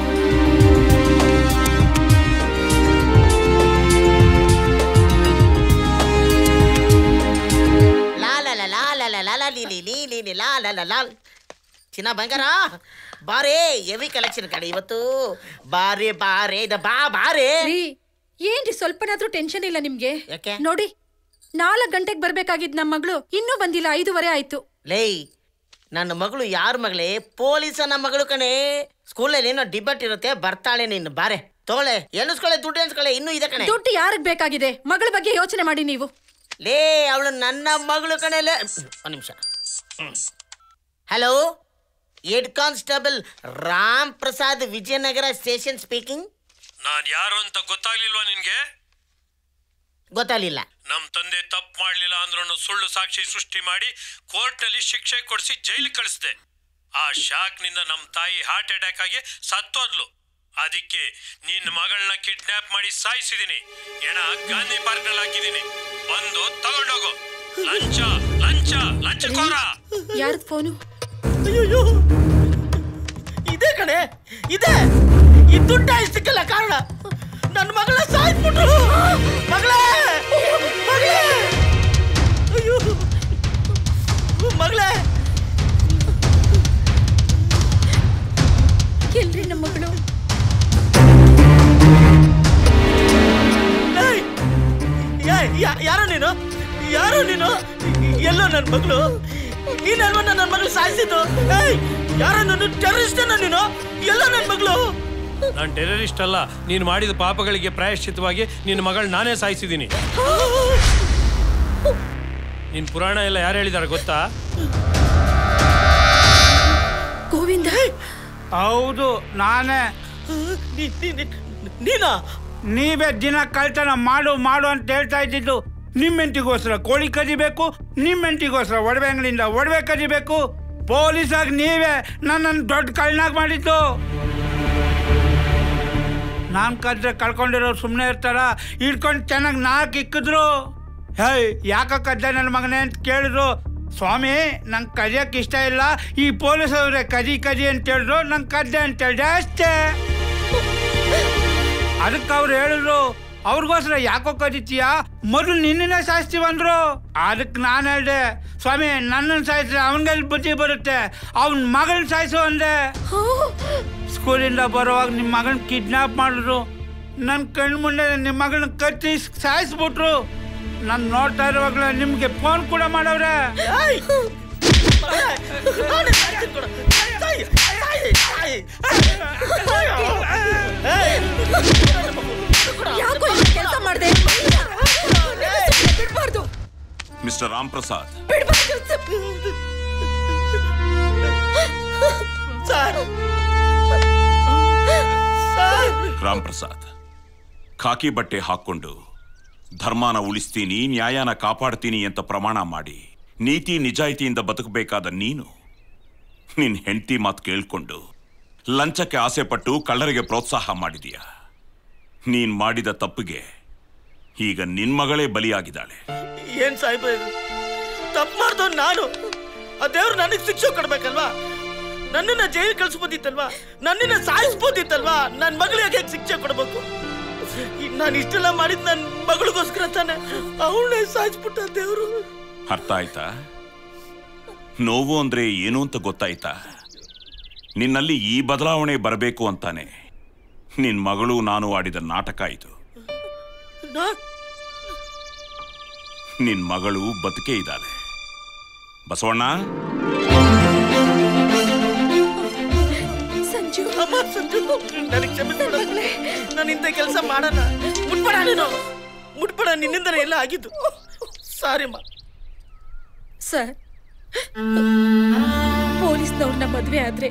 ಚಿನ್ನ ಬಂಗಾರ ಬಾರೇ, ಎವಿ ಕಲೆಕ್ಷನ್ ಕಡೆ ಇವತ್ತು. ಬಾರೇ ಬಾರೇ ಬಾರೇ. ಏನ್ರಿ ಸ್ವಲ್ಪನಾದ್ರೂ ಟೆನ್ಷನ್ ಇಲ್ಲ ನಿಮ್ಗೆ? ನೋಡಿ 4 ಗಂಟೆಗೆ ಬರ್ಬೇಕಾಗಿದ್ ನಮ್ಮ ಮಗಳು ಇನ್ನೂ ಬಂದಿಲ್ಲ, 5:15 ಆಯ್ತು. ಲೇ ನನ್ನ ಮಗಳು ಯಾರ ಮಗಳೇ? ಪೊಲೀಸನ ಮಗಳು ಕಣೆ. ಸ್ಕೂಲಲ್ಲಿ ಏನೋ ಡಿಬೇಟ್ ಇರುತ್ತೆ, ಬರ್ತಾಳೆ ನೀನು. ಬಾರೆ ತಗೊಳ್ಳೆ, ಎಣಿಸ್ಕೊಳ್ಳೆ, ದುಡ್ಡು ಎಣಿಸ್ಕೊಳ್ಳೆ, ಇನ್ನೂ ಇದೆ ಕಣೆ. ದುಡ್ಡು ಯಾರಿಗ್ ಬೇಕಾಗಿದೆ? ಮಗಳ ಬಗ್ಗೆ ಯೋಚನೆ ಮಾಡಿ ನೀವು. ಲೇ ಅವಳು ನನ್ನ ಮಗಳು ಕಣೆಲೆ. ಒಂದು ನಿಮಿಷ. Hello, head constable Ram Prasad, Vijayanagar station speaking. ನಾನ್ ಯಾರು ಅಂತ ಗೊತ್ತಾಗ್ಲಿಲ್ವಾ ನಿನ್ಗೆ? ಗೊತ್ತಾಗ್ಲಿಲ್ಲ. ನಮ್ ತಂದೆ ತಪ್ಪು ಮಾಡ್ಲಿಲ್ಲ ಅಂದ್ರೂ ಸುಳ್ಳು ಸಾಕ್ಷಿ ಸೃಷ್ಟಿ ಮಾಡಿ ಕೋರ್ಟ್ ನಲ್ಲಿ ಶಿಕ್ಷೆ ಕೊಡಿಸಿ ಜೈಲಿಗೆ ಕಳಿಸ್ದೆ. ಆ ಶಾಕ್ ನಿಂದ ನಮ್ ತಾಯಿ ಹಾರ್ಟ್ ಅಟ್ಯಾಕ್ ಆಗಿ ಸತ್ತೋದ್ಲು. ಅದಕ್ಕೆ ನಿನ್ನ ಮಗಳನ್ನ ಕಿಡ್ನಾಪ್ ಮಾಡಿ ಸಾಯಿಸಿದೀನಿ. ಏನ ಗಾಂಧಿ ಪಾರ್ಕ್ ನಲ್ಲಿ ಹಾಕಿದೀನಿ, ಬಂದು ತಗೊಂಡೋಗು. ಲಂಚ ಲಂಚ ಲಂಚಕೋರ. ಯಾರ್ದು ಫೋನು? ಅಯ್ಯೋ ಇದೆ ಕಣೆ, ಇದೆ. ಈ ದುಡ್ಡ ಇಷ್ಟಕ್ಕೆಲ್ಲ ಕಾರಣ. ನನ್ನ ಮಗಳ ಸಾಯಿಸ್ಬಿಟ್ರು. ಮಗಳೇ ಮಗಳೇ, ಅಯ್ಯೋ ಮಗಳೇ. ಎಲ್ರಿ ನಮ್ಮ ಮಗಳು? ಯಾರೋ ನೀನು? ಯಾರೋ ನೀನು? ಎಲ್ಲೋ ನನ್ನ ಮಗಳು? ನೀನಲ್ವ ನನ್ನ ಮಗಳು ಸಾಯಿಸಿದ್ದು? ಯಾರೋ ನನ್ನ ಟೆರರಿಸ್ಟ್ ನೀನು? ಎಲ್ಲೋ ನನ್ನ ಮಗಳು? ನಾನ್ ಟೆರರಿಸ್ಟ್ ಅಲ್ಲ. ನೀನು ಮಾಡಿದ ಪಾಪಗಳಿಗೆ ಪ್ರಾಯಶ್ಚಿತ್ತವಾಗಿ ನಿನ್ನ ಮಗಳು ನಾನೇ ಸಾಯಿಸಿದ್ದೀನಿ. ನಿನ್ ಪುರಾಣ ಎಲ್ಲ ಯಾರು ಹೇಳಿದಾರೆ ಗೊತ್ತಾ? ಗೋವಿಂದ. ಹೌದು, ನಾನೇ. ನೀನಾ? ನೀವೇ ದಿನ ಕಳ್ತನ ಮಾಡು ಮಾಡು ಅಂತ ಹೇಳ್ತಾ ಇದ್ದಿದ್ದು. ನಿಮ್ಮೆಂಟಿಗೋಸ್ಕರ ಕೋಳಿ ಕದಿಬೇಕು, ನಿಮ್ಮೆಂಟಿಗೋಸ್ಕರ ಒಡವೆ ಅಂಗಡಿಯಿಂದ ಒಡವೆ ಕದಿಬೇಕು. ಪೊಲೀಸಾಗಿ ನೀವೇ ನನ್ನನ್ನು ದೊಡ್ಡ ಕಳ್ಳನಾಗ ಮಾಡಿದ್ದು. ನಾನು ಕದ್ರೆ ಕಳ್ಕೊಂಡಿರೋರು ಸುಮ್ಮನೆ ಇರ್ತಾರ? ಹಿಡ್ಕೊಂಡು ಚೆನ್ನಾಗಿ 4 ಇಕ್ಕಿದ್ರು. ಯಾಕ ಕದ್ದೆ ನನ್ನ ಮಗನೇ ಅಂತ ಕೇಳಿದ್ರು. ಸ್ವಾಮಿ ನಂಗೆ ಕದಿಯಕ್ಕೆ ಇಷ್ಟ ಇಲ್ಲ, ಈ ಪೊಲೀಸವ್ರೆ ಕದಿ ಕದಿ ಅಂತ ಹೇಳಿದ್ರು, ನಂಗೆ ಕದ್ದೆ ಅಂತ ಹೇಳಿದೆ ಅಷ್ಟೇ. ಅದಕ್ಕೆ ಅವ್ರು ಹೇಳಿದ್ರು, ಅವ್ರಿಗೋಸ್ಕರ ಯಾಕೋ ಕದಿತೀಯ, ಮೊದಲು ನಿನ್ನೇ ಸಾಯಿಸ್ತೀವಂದ್ರು. ಅದಕ್ಕೆ ನಾನು ಹೇಳಿದೆ, ಸ್ವಾಮಿ ನನ್ನನ್ನು ಸಾಯಿಸಿದ್ರೆ ಅವನಿಗೆಲ್ಲಿ ಬುದ್ಧಿ ಬರುತ್ತೆ, ಅವನ ಮಗಳನ್ನ ಸಾಯಿಸು ಅಂದೆ. ಸ್ಕೂಲಿಂದ ಬರುವಾಗ ನಿಮ್ಮ ಮಗನ ಕಿಡ್ನಾಪ್ ಮಾಡಿದ್ರು. ನನ್ನ ಕಣ್ಣು ಮುಂದೆ ನಿಮ್ಮ ಮಗಳನ್ನ ಕತ್ತಿ ಸಾಯಿಸ್ಬಿಟ್ರು. ನಾನು ನೋಡ್ತಾ ಇರುವಾಗಲೇ ನಿಮ್ಗೆ ಫೋನ್ ಕೂಡ ಮಾಡವ್ರೆ. ಕೆಲಸ ಮಾಡಿದೆ. ಬಿಡ್ಬಾರ್ದು. ಮಿಸ್ಟರ್ ರಾಮ್ ಪ್ರಸಾದ್, ರಾಮ್ ಪ್ರಸಾದ್, ಖಾಕಿ ಬಟ್ಟೆ ಹಾಕೊಂಡು ಧರ್ಮನ ಉಳಿಸ್ತೀನಿ, ನ್ಯಾಯನ ಕಾಪಾಡ್ತೀನಿ ಅಂತ ಪ್ರಮಾಣ ಮಾಡಿ ನೀತಿ ನಿಜಾಯಿತಿಯಿಂದ ಬದುಕಬೇಕಾದ ನೀನು ನಿನ್ ಹೆಂಡತಿ ಮಾತು ಕೇಳ್ಕೊಂಡು ಲಂಚಕ್ಕೆ ಆಸೆ ಪಟ್ಟು ಕಳ್ಳರಿಗೆ ಪ್ರೋತ್ಸಾಹ ಮಾಡಿದೀಯ. ನೀನ್ ಮಾಡಿದ ತಪ್ಪಿಗೆ ಈಗ ನಿನ್ ಮಗಳೇ ಬಲಿಯಾಗಿದ್ದಾಳೆ. ಏನ್ ಸಾಹೇಬ, ತಪ್ಪು ಮಾಡ್ದವ್ ನಾನು. ಆ ದೇವ್ರು ನನಗೆ ಶಿಕ್ಷೆ ಕೊಡ್ಬೇಕಲ್ವಾ? ನನ್ನನ್ನ ಜೈಲು ಕಳ್ಸ್ಬೋದಿತ್ತಲ್ವಾ? ನನ್ನನ್ನ ಸಾಯಿಸ್ಬೋದಿತ್ತಲ್ವಾ? ನನ್ನ ಮಗಳಿಗೆ ಹೇಗೆ ಶಿಕ್ಷೆ ಕೊಡ್ಬೇಕು? ನಾನು ಇಷ್ಟೆಲ್ಲ ಮಾಡಿದ್ ನನ್ನ ಮಗಳಿಗೋಸ್ಕರ ತಾನೆ. ಅವಳನ್ನೇ ಸಾಯಿಸ್ಬಿಟ್ಟ ದೇವ್ರು. ಅರ್ಥ ಆಯ್ತಾ? ನೋವು ಅಂದ್ರೆ ಏನು ಅಂತ ಗೊತ್ತಾಯ್ತಾ? ನಿನ್ನಲ್ಲಿ ಈ ಬದಲಾವಣೆ ಬರಬೇಕು ಅಂತಾನೆ ನಿನ್ ಮಗಳು ನಾನು ಆಡಿದ ನಾಟಕ ಇದು. ನಿನ್ ಮಗಳು ಬದುಕೇ ಇದ್ದಾಳೆ. ಬಸವಣ್ಣ, ಸಂಜು ಅಮ್ಮ ಸಂಜು ನನಗೆ ಕ್ಷಮಿಸ್ಬಿಡು. ನಾನು ಇಂಥ ಕೆಲಸ ಮಾಡೋಣ. ಮುಟ್ಬೇಡ ನೀನು, ಮುಟ್ಬೇಡ. ನಿನ್ನಿಂದನೇ ಎಲ್ಲ ಆಗಿದ್ದು. ಸಾರಿ ಅಮ್ಮ. ಸರ್, ಪೊಲೀಸ್ನವ್ರನ್ನ ಮದ್ವೆ ಆದ್ರೆ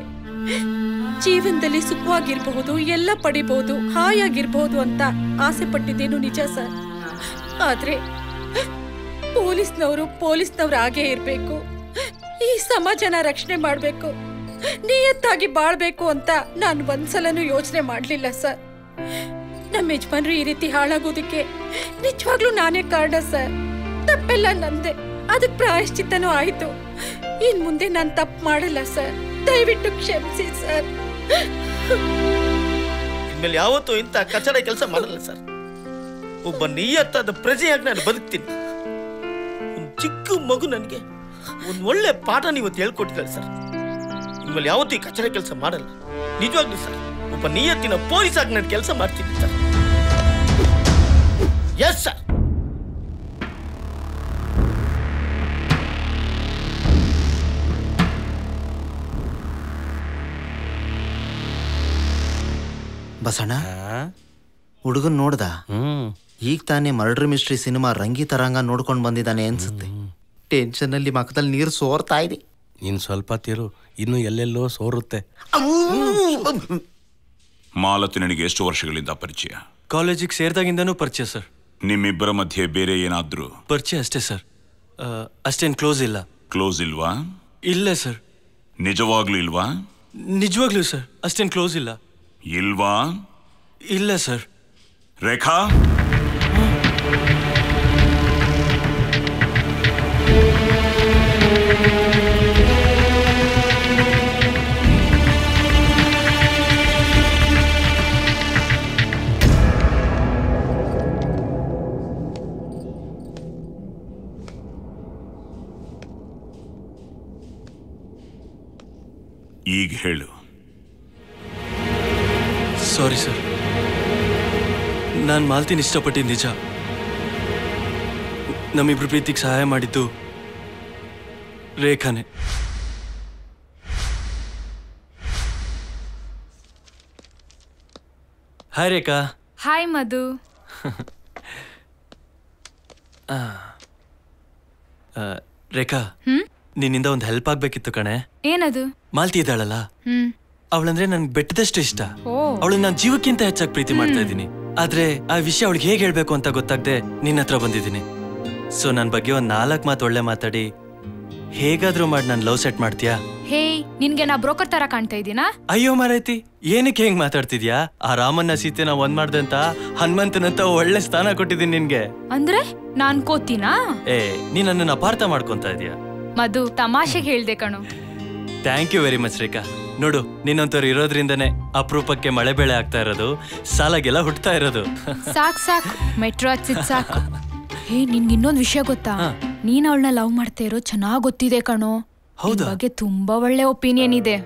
ಜೀವನದಲ್ಲಿ ಸುಖವಾಗಿರ್ಬಹುದು, ಎಲ್ಲ ಪಡಿಬಹುದು, ಹಾಯಾಗಿರ್ಬಹುದು ಅಂತ ಆಸೆ ಪಟ್ಟಿದ್ದೇನು ನಿಜ ಸರ್. ಆದ್ರೆ ಪೊಲೀಸ್ನವ್ರು ಆಗೇ ಇರ್ಬೇಕು, ಈ ಸಮಾಜನ ರಕ್ಷಣೆ ಮಾಡ್ಬೇಕು, ನಿಯತ್ತಾಗಿ ಬಾಳ್ಬೇಕು ಅಂತ ನಾನು ಒಂದ್ಸಲನೂ ಯೋಚನೆ ಮಾಡ್ಲಿಲ್ಲ ಸರ್. ನಮ್ಮ ಯಜಮಾನ್ರು ಈ ರೀತಿ ಹಾಳಾಗೋದಕ್ಕೆ ನಿಜವಾಗ್ಲೂ ನಾನೇ ಕಾರಣ ಸರ್. ತಪ್ಪೆಲ್ಲ ನಂದೆ, ಅದಕ್ಕೆ ಪ್ರಾಯಶ್ಚಿತ್ತನೂ ಆಯ್ತು. ಇನ್ ಮುಂದೆ ನಾನು ತಪ್ಪು ಮಾಡಲ್ಲ ಸರ್. ದಯವಿಟ್ಟು ಕ್ಷಮಿಸಿ ಸರ್. ಇನ್ಮೇಲೆ ಯಾವತ್ತೂ ಇಂಥ ಕಚಡ ಕೆಲಸ ಮಾಡಲ್ಲ ಸರ್. ಒಬ್ಬ ನಿಯತ್ತಾದ ಪ್ರಜೆಯಾಗಿ ನಾನು ಬದುಕ್ತೀನಿ. ಒಂದು ಚಿಕ್ಕ ಮಗು ನನಗೆ ಒಂದು ಒಳ್ಳೆ ಪಾಠ ನೀವು ಹೇಳ್ಕೊಟ್ಟಿದ್ದಾರೆ ಸರ್. ಇನ್ಮೇಲೆ ಯಾವತ್ತೂ ಈ ಕಚಡ ಕೆಲಸ ಮಾಡಲ್ಲ. ನಿಜವಾಗ್ಲೂ ಸರ್, ಒಬ್ಬ ನಿಯತ್ತಿನ ಪೊಲೀಸ್ ಆಗಿ ನಾನು ಕೆಲಸ ಮಾಡ್ತೀನಿ ಸರ್. Yes sir. ಬಸಣ್ಣ, ಹುಡುಗನ್ ನೋಡ್ದ? ಈಗ ತಾನೇ ಮರ್ಡರ್ ಮಿಸ್ಟ್ರಿ ಸಿನಿಮಾ ರಂಗಿ ತರಂಗ ನೋಡ್ಕೊಂಡು ಬಂದಿದ್ದಾನೆ ಅನ್ಸುತ್ತೆ. ಟೆನ್ಷನ್ ಅಲ್ಲಿ ಮಕ್ಕದಲ್ಲಿ ನೀರು ಸೋರ್ತಾ ಇದೆ. ಇನ್ ಸ್ವಲ್ಪ ತಿರು, ಇನ್ನು ಎಲ್ಲೆಲ್ಲೋ ಸೋರುತ್ತೆ. ಮಾಲತಿ ನನಗೆ ಎಷ್ಟು ವರ್ಷಗಳಿಂದ ಪರಿಚಯ? ಕಾಲೇಜಿಗೆ ಸೇರಿದಾಗಿಂದನೂ ಪರಿಚಯ ಸರ್. ನಿಮ್ಮಿಬ್ಬರ ಮಧ್ಯೆ ಬೇರೆ ಏನಾದ್ರೂ? ಪರಿಚಯ ಅಷ್ಟೇ ಸರ್, ಅಷ್ಟೇನು ಕ್ಲೋಸ್ ಇಲ್ಲ. ಕ್ಲೋಸ್ ಇಲ್ವಾ? ಇಲ್ಲ ಸರ್. ನಿಜವಾಗ್ಲೂ ಇಲ್ವಾ? ನಿಜವಾಗ್ಲೂ ಸರ್, ಅಷ್ಟೇನು ಕ್ಲೋಸ್ ಇಲ್ಲ. ಇಲ್ವಾ? ಇಲ್ಲ ಸರ್. ರೇಖಾ, ಈಗ ಹೇಳು. ಸಾರಿ ಸರ್, ನಾನು ಮಾಲ್ತಿನ ಇಷ್ಟಪಟ್ಟಿದ್ದು ನಿಜ. ನಮ್ಮಿಬ್ರು ಪ್ರೀತಿಗೆ ಸಹಾಯ ಮಾಡಿದ್ದು ರೇಖಾನೆ. ಹಾಯ್ ರೇಖಾ. ಹಾಯ್ ಮಧು. ರೇಖಾ, ನಿನ್ನಿಂದ ಒಂದು ಹೆಲ್ಪ್ ಆಗ್ಬೇಕಿತ್ತು ಕಣೆ. ಏನದು? ಮಾಲ್ತಿ ಇದ್ದಾಳಲ್ಲ, ಅವಳಂದ್ರೆ ನನ್ಗೆ ಬೆಟ್ಟದಷ್ಟು ಇಷ್ಟ. ಓ. ಅವಳು ನಾನು ಜೀವಕ್ಕಿಂತ ಹೆಚ್ಚಾಗಿ ಪ್ರೀತಿ ಮಾಡ್ತಾ ಇದ್ದೀನಿ. ಆದ್ರೆ ಆ ವಿಷಯ ಅವಳಿಗೆ ಹೇಗೆ ಹೇಳ್ಬೇಕು ಅಂತ ಗೊತ್ತಾಗದೆ ನಿನ್ನ ಹತ್ರ ಬಂದಿದ್ದೀನಿ. ಸೊ ನನ್ನ ಬಗ್ಗೆ ಒಂದ್ 4 ಮಾತು ಒಳ್ಳೆ ಮಾತಾಡಿ ಹೇಗಾದ್ರೂ ಮಾಡಿ ನಾನು ಲವ್ ಸೆಟ್ ಮಾಡ್ತೀಯಾ? ಹೇ, ನಿನ್ಗೆ ನಾ ಬ್ರೋಕರ್ ತರ ಕಾಣ್ತಾ ಇದ್ದೀನಾ? ಅಯ್ಯೋ ಮಾರೈತಿ, ಏನಕ್ಕೆ ಹೆಂಗ್ ಮಾತಾಡ್ತಿದ್ಯಾ? ಆ ರಾಮನ್ನ ಸೀತೆನ ಒಂದ್ ಮಾಡ್ದೆ ಅಂತ ಹನುಮಂತನಂತ ಒಳ್ಳೆ ಸ್ಥಾನ ಕೊಟ್ಟಿದ್ದೀನಿ ನಿನ್ಗೆ. ಅಂದ್ರೆ ನಾನ್ ಕೋತಿನಾ? ಏ, ನೀನ್ ನನ್ನನ್ನು ಅಪಾರ್ಥ ಮಾಡ್ಕೊಂತ ಇದೀಯಾ? ಮಧು, ತಮಾಷೆಗೆ ಹೇಳ್ದೆ ಕಣು. ಥ್ಯಾಂಕ್ ಯು ವೆರಿ ಮಚ್ ರೇಖಾ. ನೋಡು, ನಿನ್ನಂತವ್ರು ಇರೋದ್ರಿಂದನೇ ಅಪರೂಪಕ್ಕೆ ಮಳೆ ಬೆಳೆ ಆಗ್ತಾ ಇರೋದು, ಸಾಲಾಗೆಲ್ಲ ಹುಟ್ತಾ ಇರೋದು. ಸಾಕು ಮೆಟ್ರೋ ಹಚ್ಚಿದ್ ಸಾಕು. ಹೇ, ನಿನ್ಗೆ ಇನ್ನೊಂದ್ ವಿಷಯ ಗೊತ್ತಾ? ನೀನ್ ಅವಳನ್ನ ಲವ್ ಮಾಡ್ತಾ ಇರೋ ಚೆನ್ನಾಗ್ ಗೊತ್ತಿದೆ ಕಣೋ. ಹೌದಾ? ಬಗ್ಗೆ ತುಂಬಾ ಒಳ್ಳೆ ಒಪಿನಿಯನ್ ಇದೆ.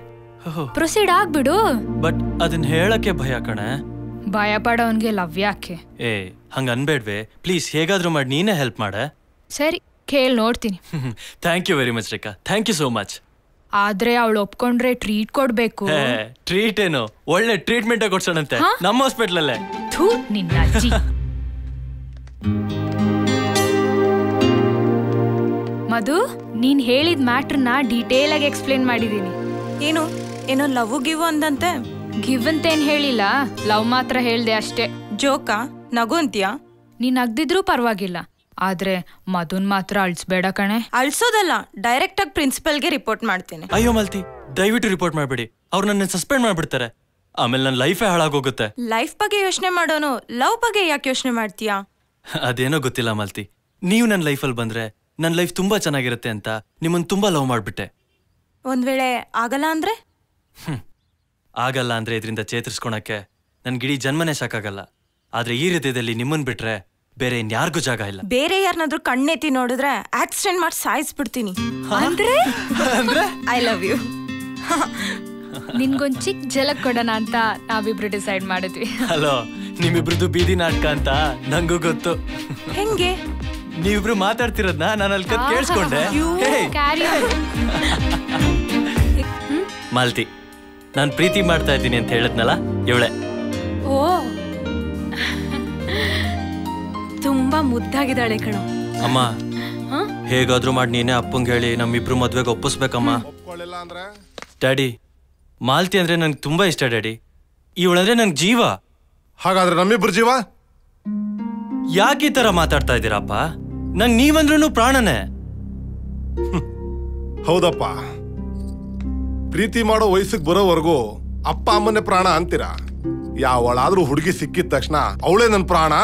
ಪ್ರೊಸೀಡ್ ಆಗ್ಬಿಡು. ಬಟ್ ಅದನ್ನ ಹೇಳಕ್ಕೆ ಭಯ ಕಣೆ. ಭಯ ಪಡೋನ್ಗೆ ಲವ್ ಯಾಕೆ? ಏ, ಹಂಗ ಅನ್ಬೇಡ್ವೆ ಪ್ಲೀಸ್. ಹೇಗಾದ್ರೂ ಮಾಡಿ ನೀನೇ ಹೆಲ್ಪ್ ಮಾಡೆ. ಸರಿ, ಕೇಳ್ ನೋಡ್ತೀನಿ. Thank you very much Rekha, thank you so much. ಆದ್ರೆ ಅವಳು ಒಪ್ಕೊಂಡ್ರೆ ಟ್ರೀಟ್ ಕೊಡ್ಬೇಕು. ಟ್ರೀಟ್ ಏನು, ಒಳ್ಳೆ ಟ್ರೀಟ್ಮೆಂಟ್ ಕೊಡ್ಸೋಣಂತೆ ನಮ್ಮ ಹಾಸ್ಪಿಟಲ್ ಅಲ್ಲೇ. ಥೂ, ನಿನ್ನ ಅಜ್ಜಿ. ಮಧು, ನೀನ್ ಹೇಳಿದ ಮ್ಯಾಟ್ರನ್ನ ಡೀಟೇಲ್ ಆಗಿ ಎಕ್ಸ್ಪ್ಲೇನ್ ಮಾಡಿದೀನಿ. ಏನೋ ಲವ್ ಗಿವ್ ಅಂದಂತೆ? ಗಿವ್ ಅಂತ ಏನ್ ಹೇಳಿಲ್ಲ, ಲವ್ ಮಾತ್ರ ಹೇಳ್ದೆ ಅಷ್ಟೇ. ಜೋಕಾ? ನಗು ಅಂತ್ಯಾ? ನೀನ್ ನಗ್ದಿದ್ರೂ ಪರವಾಗಿಲ್ಲ, ಆದ್ರೆ ಮಧುನ್ ಮಾತ್ರ ಅಳ್ಸ್ಬೇಡ ಕಣೆ. ಅಳ್ಸೋದಲ್ಲ, ಡೈರೆಕ್ಟ್ ಆಗಿ ಪ್ರಿನ್ಸಿಪಲ್ಗೆ ರಿಪೋರ್ಟ್ ಮಾಡ್ತೇನೆ. ಅಯ್ಯೋ ಮಾಲ್ತಿ, ದಯವಿಟ್ಟು ರಿಪೋರ್ಟ್ ಮಾಡ್ಬೇಡಿ. ಅವ್ರು ನನ್ನ ಸಸ್ಪೆಂಡ್ ಮಾಡ್ಬಿಡ್ತಾರೆ. ಆಮೇಲೆ ನನ್ನ ಲೈಫೇ ಹಾಳಾಗೋಗುತ್ತೆ. ಲೈಫ್ ಬಗ್ಗೆ ಯೋಚನೆ ಮಾಡೋನು ಲವ್ ಬಗ್ಗೆ ಯಾಕೆ ಯೋಚನೆ ಮಾಡ್ತೀಯಾ? ಅದೇನೋ ಗೊತ್ತಿಲ್ಲ ಮಾಲ್ತಿ, ನೀವು ನನ್ನ ಲೈಫಲ್ಲಿ ಬಂದ್ರೆ ನನ್ನ ಲೈಫ್ ತುಂಬಾ ಚೆನ್ನಾಗಿರುತ್ತೆ ಅಂತ ನಿಮ್ಮನ್ನ ತುಂಬಾ ಲವ್ ಮಾಡ್ಬಿಟ್ಟೆ. ಒಂದ್ ವೇಳೆ ಆಗಲ್ಲ ಅಂದ್ರೆ? ಆಗಲ್ಲ ಅಂದ್ರೆ ಇದರಿಂದ ಚೇತರಿಸ್ಕೊಳಕ್ಕೆ ನನ್ಗಿಡೀ ಜನ್ಮನೇ ಸಾಕಾಗಲ್ಲ. ಆದ್ರೆ ಈ ಹೃದಯದಲ್ಲಿ ನಿಮ್ಮನ್ ಬಿಟ್ರೆ ಬೇರೆ ಇನ್ಯಾರಿಗೂ ಜಾಗ ಇಲ್ಲ. ಬೇರೆ ಯಾರನ್ನಾದ್ರೂ ಕಣ್ಣೆತ್ತಿ ನೋಡಿದ್ರೆ ಆಕ್ಸಿಡೆಂಟ್ ಮಾಡಿ ಸಾಯಿಸ್ಬಿಡ್ತೀನಿ. ಅಂದ್ರೆ ಐ ಲವ್ ಯು. ನಿನ್ಗೊಂದ್ ಚಿಕ್ಕ ಜಲಕ್ ಕೊಡೋಣ ಅಂತ ನಾವಿಬ್ರು ಡಿಸೈಡ್ ಮಾಡಿದ್ವಿ. ಹಲೋ, ನಿಮ್ಮಿಬ್ರದ್ದು ಬೀದಿ ನಾಟಕ ಅಂತ ನಂಗೂ ಗೊತ್ತು. ಹೆಂಗೆ? ನೀವಿಬ್ರು ಮಾತಾಡ್ತಿರೋದ್ನ ನಾನು ಅಲ್ಲಿ ಕತ್ ಕೇಳಿಸ್ಕೊಂಡೆ. ಮಾಲ್ತಿ, ನಾನು ಪ್ರೀತಿ ಮಾಡ್ತಾ ಇದ್ದೀನಿ ಅಂತ ಹೇಳಿದ್ನಲ್ಲ ಇವಳೆ. ಓ ತುಂಬಾ ಮುದ್ದಾಗಿದ್ದಾಳೆ ಕಣೋ. ಅಮ್ಮ ಹೇಗಾದ್ರೂ ಮಾಡಿ ನೀನೇ ಅಪ್ಪಂಗೆ ಹೇಳಿ ನಮ್ಮಿಬ್ರು ಮದ್ವೆಗೆ ಒಪ್ಪಿಸ್ಬೇಕಮ್ಮ. ಡ್ಯಾಡಿ, ಮಾಲ್ತಿ ಅಂದ್ರೆ ನಂಗೆ ತುಂಬಾ ಇಷ್ಟ ಡ್ಯಾಡಿ. ಇವಳಂದ್ರೆ ನಂಗೆ ಜೀವ. ಹಾಗಾದ್ರೆ ನಮ್ಮಿಬ್ರು ಜೀವ? ಯಾಕೆ ಈ ತರ ಮಾತಾಡ್ತಾ ಇದ್ದೀರಪ್ಪ? ನಂಗೆ ನೀವಂದ್ರೂ ಪ್ರಾಣನೇ. ಹೌದಪ್ಪ, ಪ್ರೀತಿ ಮಾಡೋ ವಯಸ್ಸಿಗೆ ಬರೋವರೆಗೂ ಅಪ್ಪ ಅಮ್ಮನೇ ಪ್ರಾಣ ಅಂತೀರಾ. ಯಾವಳಾದ್ರೂ ಹುಡುಗಿ ಸಿಕ್ಕಿದ ತಕ್ಷಣ ಅವಳೇ ನನ್ನ ಪ್ರಾಣ,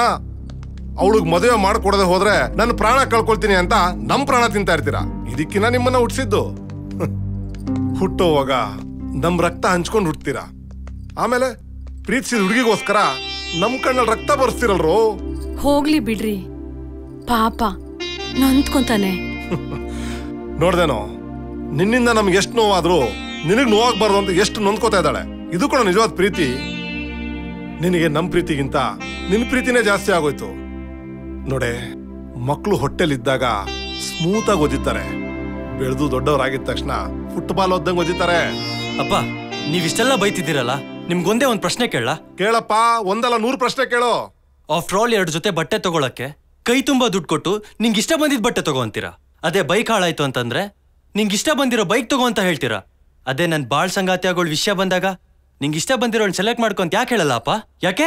ಅವಳಿಗೆ ಮದುವೆ ಮಾಡ್ಕೊಡದೆ ಹೋದ್ರೆ ನನ್ನ ಪ್ರಾಣ ಕಳ್ಕೊಳ್ತೀನಿ ಅಂತ ನಮ್ ಪ್ರಾಣ ತಿಂತಾ ಇರ್ತೀರಾ. ಇದಕ್ಕಿನ್ನ ನಿಮ್ಮನ್ನ ಹುಟ್ಟಿಸಿದ್ದು. ಹುಟ್ಟೋವಾಗ ನಮ್ ರಕ್ತ ಹಂಚ್ಕೊಂಡು ಹುಟ್ತೀರಾ. ಆಮೇಲೆ ಪ್ರೀತಿಸಿದ ಹುಡುಗಿಗೋಸ್ಕರ ನಮ್ ಕಣ್ಣಲ್ಲಿ ರಕ್ತ ಬರ್ಸ್ತಿರಲ್ರು. ಹೋಗ್ಲಿ ಬಿಡ್ರಿ, ಪಾಪ ನೊಂದ್ಕೊಂತಾನೆ. ನೋಡ್ದೇನೋ, ನಿನ್ನಿಂದ ನಮ್ಗೆ ಎಷ್ಟು ನೋವಾದ್ರೂ ನಿನಗ್ ನೋವಾಗ್ಬಾರ್ದು ಅಂತ ಎಷ್ಟು ನೊಂದ್ಕೋತಾ ಇದ್ದಾಳೆ. ಇದು ಕೂಡ ನಿಜವಾದ ಪ್ರೀತಿ. ನಿನಗೆ ನಮ್ ಪ್ರೀತಿಗಿಂತ ನಿನ್ ಪ್ರೀತಿನೇ ಜಾಸ್ತಿ ಆಗೋಯ್ತು. ನೋಡೆ, ಮಕ್ಕಳು ಹೊಟ್ಟೆಲಿದ್ದಾಗ ಸ್ಮೂತ್ ಆಗಿ ಓದಿತಾರೆ. ಬೆಳೆದು ದೊಡ್ಡವರಾಗಿದ ತಕ್ಷಣ ಫುಟ್ಬಾಲ್ ಓದ್ದಂಗ್ ಓದಿತಾರೆ. ಅಪ್ಪ, ನೀವಿಷ್ಟೆಲ್ಲ ಬೈತಿದ್ದೀರಲ್ಲ, ನಿಮ್ಗೊಂದೇ ಒಂದ್ ಪ್ರಶ್ನೆ ಕೇಳ. ಕೇಳಪ್ಪ, ಒಂದಲ್ಲ 100 ಪ್ರಶ್ನೆ ಕೇಳು. ಆಫ್ಟರ್ ಆಲ್ 2 ಜೊತೆ ಬಟ್ಟೆ ತಗೊಳಕ್ಕೆ ಕೈ ತುಂಬಾ ದುಡ್ಡು ಕೊಟ್ಟು ನಿಂಗೆ ಇಷ್ಟ ಬಂದಿದ್ ಬಟ್ಟೆ ತಗೋ ಅಂತೀರಾ. ಅದೇ ಬೈಕ್ ಹಾಳಾಯ್ತು ಅಂತಂದ್ರೆ ನಿಂಗೆ ಇಷ್ಟ ಬಂದಿರೋ ಬೈಕ್ ತಗೋ ಅಂತ ಹೇಳ್ತೀರಾ. ಅದೇ ನನ್ ಬಾಳ್ ಸಂಗಾತಿಯಾಗೋಳ್ ವಿಷಯ ಬಂದಾಗ ನಿಂಗೆ ಇಷ್ಟ ಬಂದಿರೋ ಸೆಲೆಕ್ಟ್ ಮಾಡ್ಕೊಂತ ಯಾಕೆ ಹೇಳಲ್ಲ ಅಪ್ಪ? ಯಾಕೆ